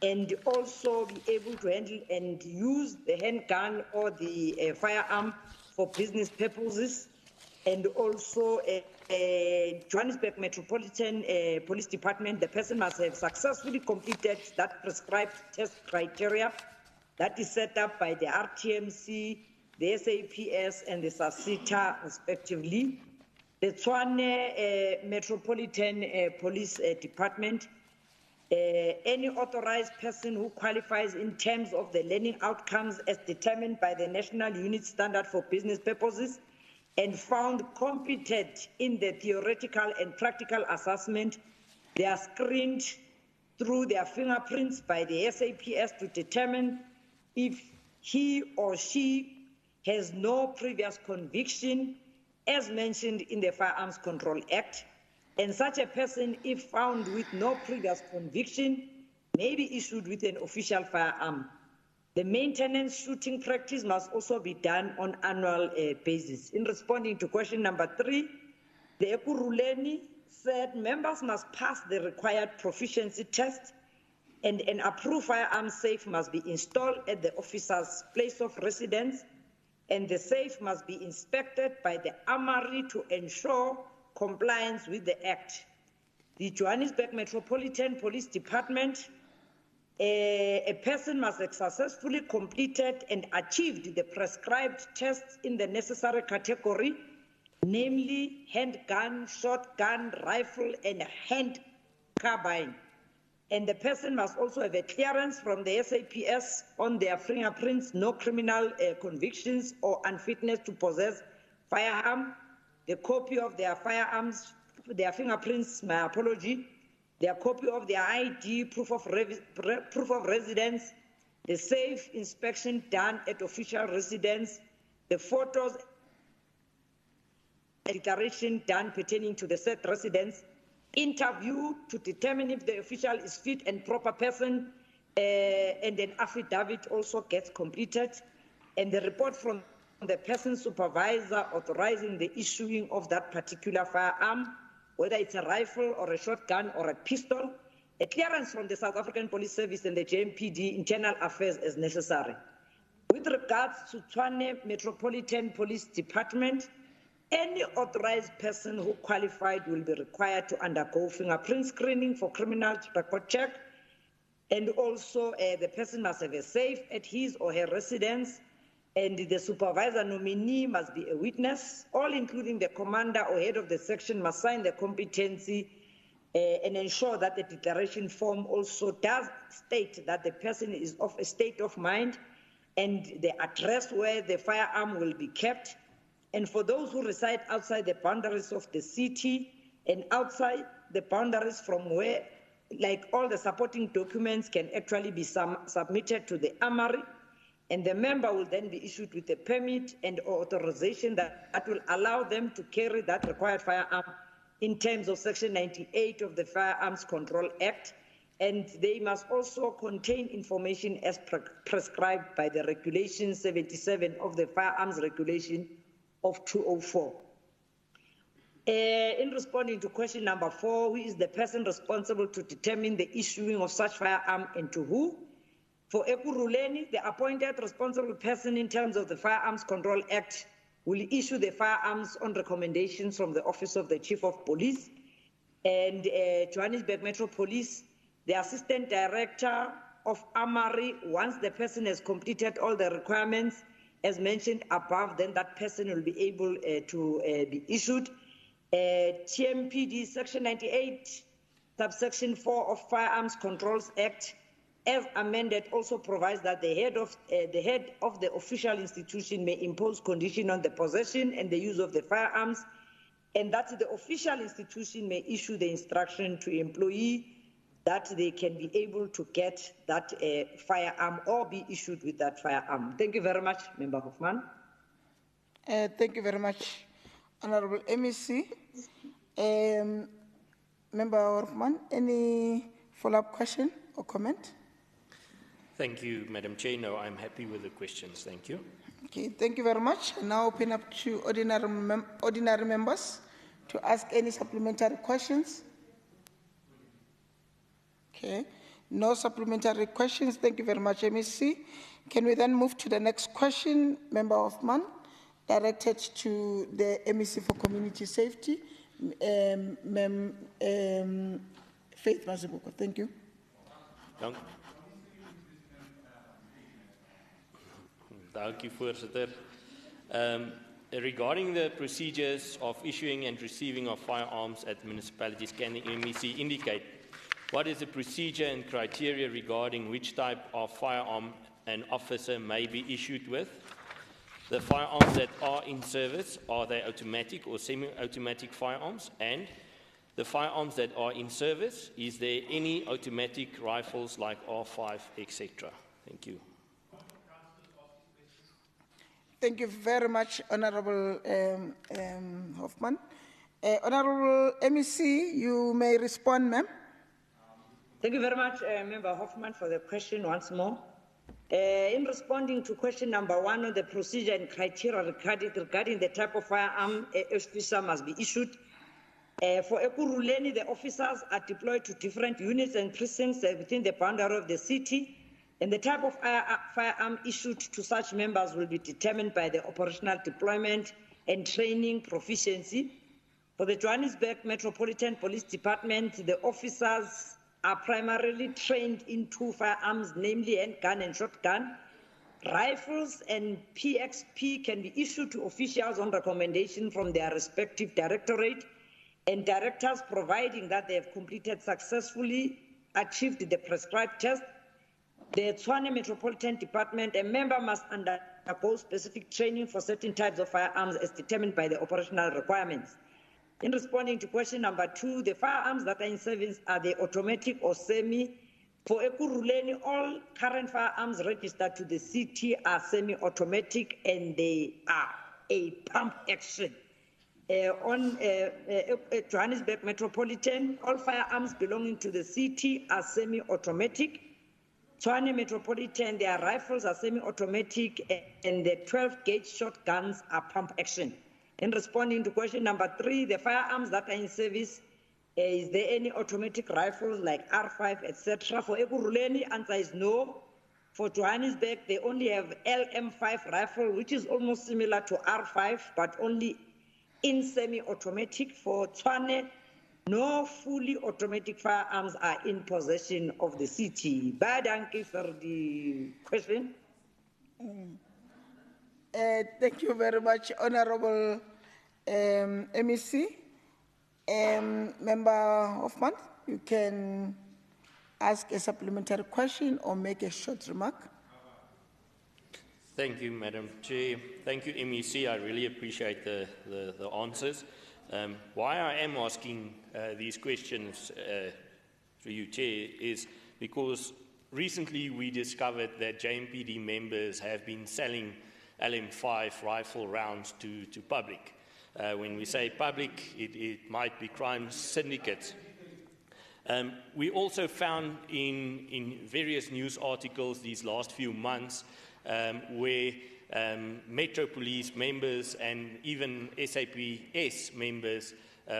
and also be able to handle and use the handgun or the firearm for business purposes, and also Johannesburg Metropolitan Police Department, the person must have successfully completed that prescribed test criteria that is set up by the RTMC, the SAPS, and the SACITA, respectively. The Tshwane Metropolitan Police Department, any authorized person who qualifies in terms of the learning outcomes as determined by the National Unit Standard for Business Purposes and found competent in the theoretical and practical assessment, they are screened through their fingerprints by the SAPS to determine if he or she has no previous conviction as mentioned in the Firearms Control Act, and such a person, if found with no previous conviction, may be issued with an official firearm. The maintenance shooting practice must also be done on annual basis. In responding to question number 3, the Ekurhuleni said members must pass the required proficiency test and an approved firearm safe must be installed at the officer's place of residence, and the safe must be inspected by the armory to ensure compliance with the Act. The Johannesburg Metropolitan Police Department, a person must have successfully completed and achieved the prescribed tests in the necessary category, namely handgun, shotgun, rifle, and hand carbine. And the person must also have a clearance from the SAPS on their fingerprints, no criminal convictions or unfitness to possess firearm, the copy of their firearms, their fingerprints, my apology, their copy of their ID, proof of residence, the safe inspection done at official residence, the photos, declaration done pertaining to the said residence, interview to determine if the official is fit and proper person, and an affidavit also gets completed, and the report from the person supervisor authorizing the issuing of that particular firearm, whether it's a rifle or a shotgun or a pistol, a clearance from the South African Police Service and the JMPD Internal Affairs as necessary. With regards to Tshwane Metropolitan Police Department, any authorized person who qualified will be required to undergo fingerprint screening for criminal record check, and also the person must have a safe at his or her residence, and the supervisor nominee must be a witness, all including the commander or head of the section must sign the competency and ensure that the declaration form also does state that the person is of a state of mind and the address where the firearm will be kept. And for those who reside outside the boundaries of the city and outside the boundaries from where, like, all the supporting documents can actually be submitted to the armory, and the member will then be issued with a permit and authorization that will allow them to carry that required firearm in terms of Section 98 of the Firearms Control Act, and they must also contain information as prescribed by the Regulation 77 of the Firearms Regulation of 2004. In responding to question number 4, who is the person responsible to determine the issuing of such firearm and to who? For Ekurhuleni, the appointed responsible person in terms of the Firearms Control Act will issue the firearms on recommendations from the Office of the Chief of Police, and Johannesburg Metro Police, the Assistant Director of Armory, once the person has completed all the requirements as mentioned above, then that person will be able to be issued. TMPD Section 98, subsection 4 of Firearms Controls Act, as amended, also provides that the head of the official institution may impose condition on the possession and the use of the firearms, and that the official institution may issue the instruction to employee that they can be able to get that firearm or be issued with that firearm. Thank you very much, Member Hoffman. Thank you very much. Honourable MEC. Member Hoffman, any follow-up question or comment? Thank you, Madam Chair. No, I'm happy with the questions. Thank you. Okay, thank you very much. I now open up to ordinary members to ask any supplementary questions. Okay, no supplementary questions. Thank you very much, MEC. Can we then move to the next question, Member Hoffman, directed to the MEC for Community Safety, Faith Mazibuko. Thank you. Thank you, Voorzitter. Regarding the procedures of issuing and receiving of firearms at municipalities, can the MEC indicate what is the procedure and criteria regarding which type of firearm an officer may be issued with? The firearms that are in service, are they automatic or semi-automatic firearms? And the firearms that are in service, is there any automatic rifles like R5, etc.? Thank you. Thank you very much, Honourable Hoffman. Honourable MEC, you may respond, ma'am. Thank you very much, Member Hoffman, for the question once more. In responding to question number 1 on the procedure and criteria regarding the type of firearm a officer must be issued, for Ekurhuleni, the officers are deployed to different units and precincts within the boundary of the city, and the type of firearm issued to such members will be determined by the operational deployment and training proficiency. For the Johannesburg Metropolitan Police Department, the officers are primarily trained in 2 firearms, namely handgun and shotgun. Rifles and PXP can be issued to officials on recommendation from their respective directorate and directors, providing that they have successfully achieved the prescribed test. The Tshwane Metropolitan Department, a member must undergo specific training for certain types of firearms as determined by the operational requirements. In responding to question number 2, the firearms that are in service, are they automatic or semi? For Ekurhuleni, all current firearms registered to the city are semi-automatic and they are a pump action. On Johannesburg Metropolitan, all firearms belonging to the city are semi-automatic. Tshwane Metropolitan, their rifles are semi-automatic and the 12-gauge shotguns are pump action. In responding to question number 3, the firearms that are in service, is there any automatic rifles like R5, etc.? For Ekurhuleni, answer is no. For Johannesburg, they only have LM5 rifle, which is almost similar to R5, but only in semi-automatic. For Tshwane, no fully automatic firearms are in possession of the city. Thank you for the question. Thank you very much, Honourable MEC. Member Hoffman, you can ask a supplementary question or make a short remark. Thank you, Madam Chair. Thank you, MEC. I really appreciate the answers. Why I am asking these questions to you, Chair, is because recently we discovered that JMPD members have been selling LM5 rifle rounds to public. When we say public, it might be crime syndicates. We also found in various news articles these last few months where Metro Police members and even SAPS members,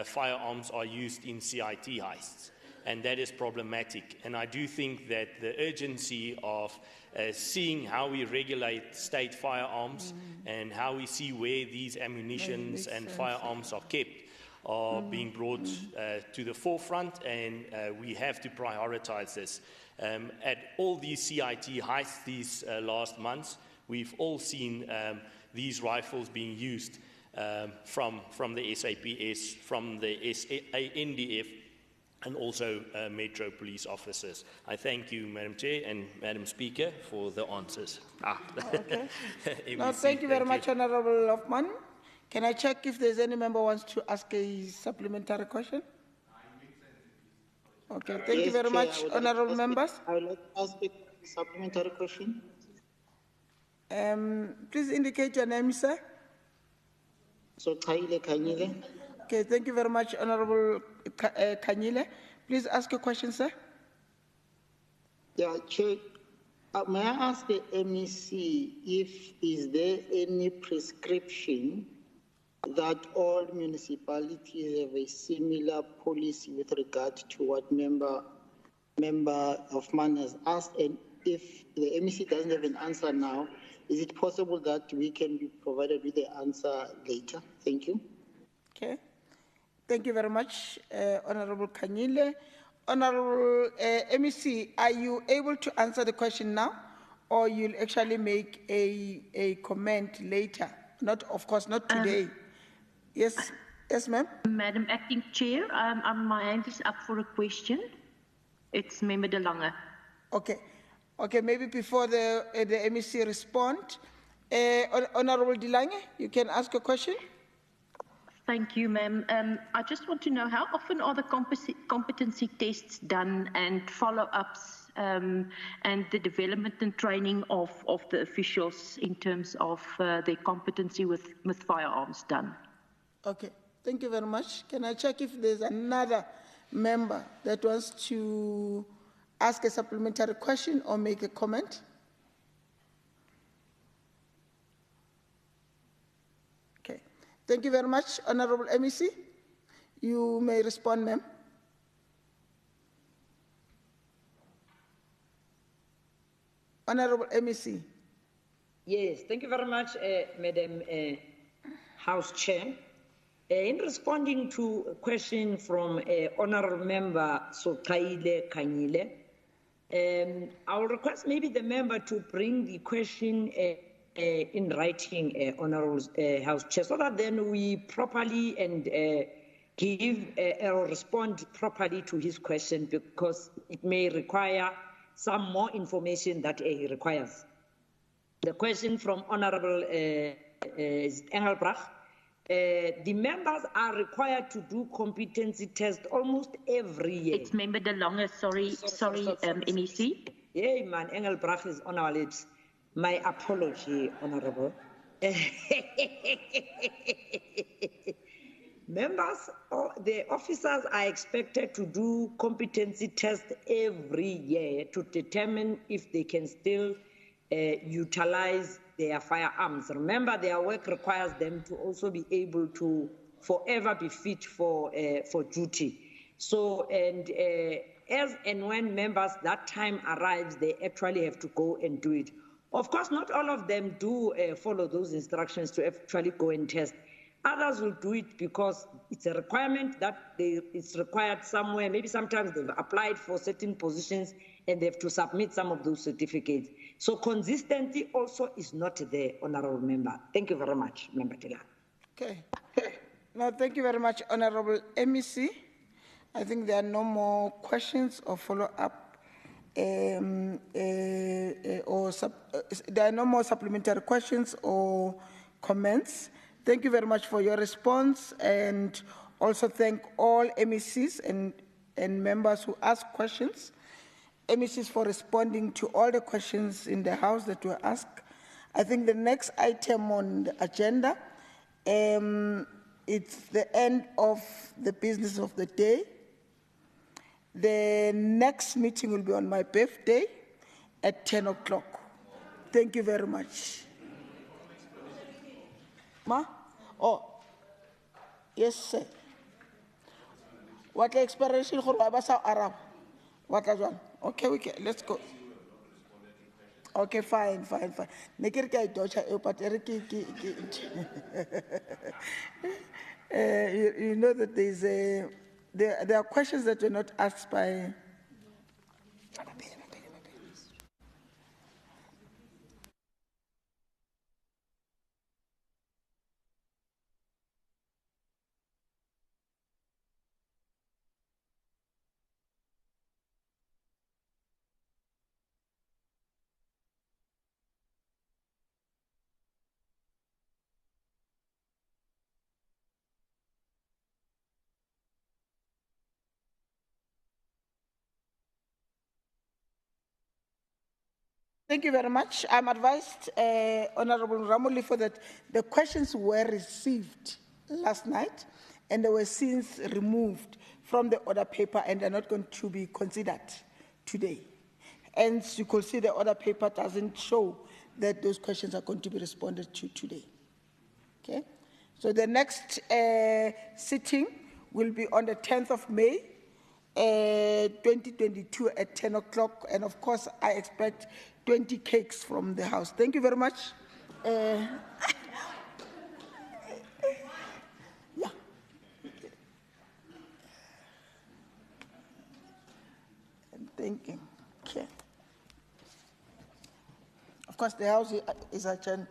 firearms are used in CIT heists. And that is problematic. And I do think that the urgency of seeing how we regulate state firearms and how we see where these ammunitions and firearms are kept are being brought to the forefront, and we have to prioritize this. At all these CIT heists these last months, we've all seen these rifles being used from the SAPS, from the NDF, and also Metro Police officers. I thank you, Madam Chair and Madam Speaker, for the answers. Okay. No, thank you very much, Honourable Hoffman. Can I check if there's any member who wants to ask a supplementary question? Okay, thank you very much, Honourable members. I would like to ask a supplementary question. Please indicate your name, sir. So Chaile Kanyile. Okay, thank you very much, Honourable Kanyile. Please ask your question, sir. Yeah, Chair, may I ask the MEC if is there any prescription that all municipalities have a similar policy with regard to what member of man has asked, and if the MEC doesn't have an answer now, is it possible that we can be provided with the answer later? Thank you. Okay. Thank you very much, Honourable Kanyile. Honourable MEC, are you able to answer the question now, or you'll actually make a comment later? Not, of course, not today. Yes, yes, ma'am. Madam Acting Chair, my hand is up for a question. It's Member De Lange. Okay, okay. Maybe before the MEC respond, Honourable De Lange, you can ask a question. Thank you, ma'am. I just want to know how often are the competency tests done and follow-ups and the development and training of the officials in terms of their competency with firearms done? Okay, thank you very much. Can I check if there's another member that wants to ask a supplementary question or make a comment? Okay, thank you very much, Honourable MEC. You may respond, ma'am. Honourable MEC. Yes, thank you very much, Madam House Chair. In responding to a question from Honourable Member Sokaile Kanyile, I will request maybe the member to bring the question in writing, Honourable House Chair, so that then we properly and give or respond properly to his question, because it may require some more information that he requires. The question from Honourable Engelbrecht. The members are required to do competency tests almost every year. It's Member De Lange, sorry, MEC. Yeah, man, Engelbrecht is on our lips. My apology, Honourable. Members, the officers are expected to do competency tests every year to determine if they can still utilize their firearms. Remember, their work requires them to also be able to forever be fit for duty. So, and as and when members, that time arrives, they actually have to go and do it. Of course, not all of them do follow those instructions to actually go and test. Others will do it because it's a requirement that it's required somewhere. Maybe sometimes they've applied for certain positions and they have to submit some of those certificates. So consistency also is not there, Honourable Member. Thank you very much, Member Tila. Okay. Now, thank you very much, Honourable MEC. I think there are no more questions or follow-up, there are no more supplementary questions or comments. Thank you very much for your response, and also thank all MECs and members who asked questions. MECs for responding to all the questions in the House that were asked. I think the next item on the agenda, it's the end of the business of the day. The next meeting will be on my birthday at 10 o'clock. Thank you very much. Ma? Oh, yes, sir. What expiration for Arab? What as well? Okay, let's go. Okay, fine. You know that there are questions that were not asked by. Thank you very much. I'm advised, Honourable Ramoli, for that the questions were received last night, and they were since removed from the order paper, and they're not going to be considered today. And you could see the order paper doesn't show that those questions are going to be responded to today. Okay? So the next sitting will be on the 10th of May, 2022 at 10 o'clock. And of course, I expect 20 cakes from the House. Thank you very much. Yeah. I'm thinking. Okay. Of course, the House is adjourned.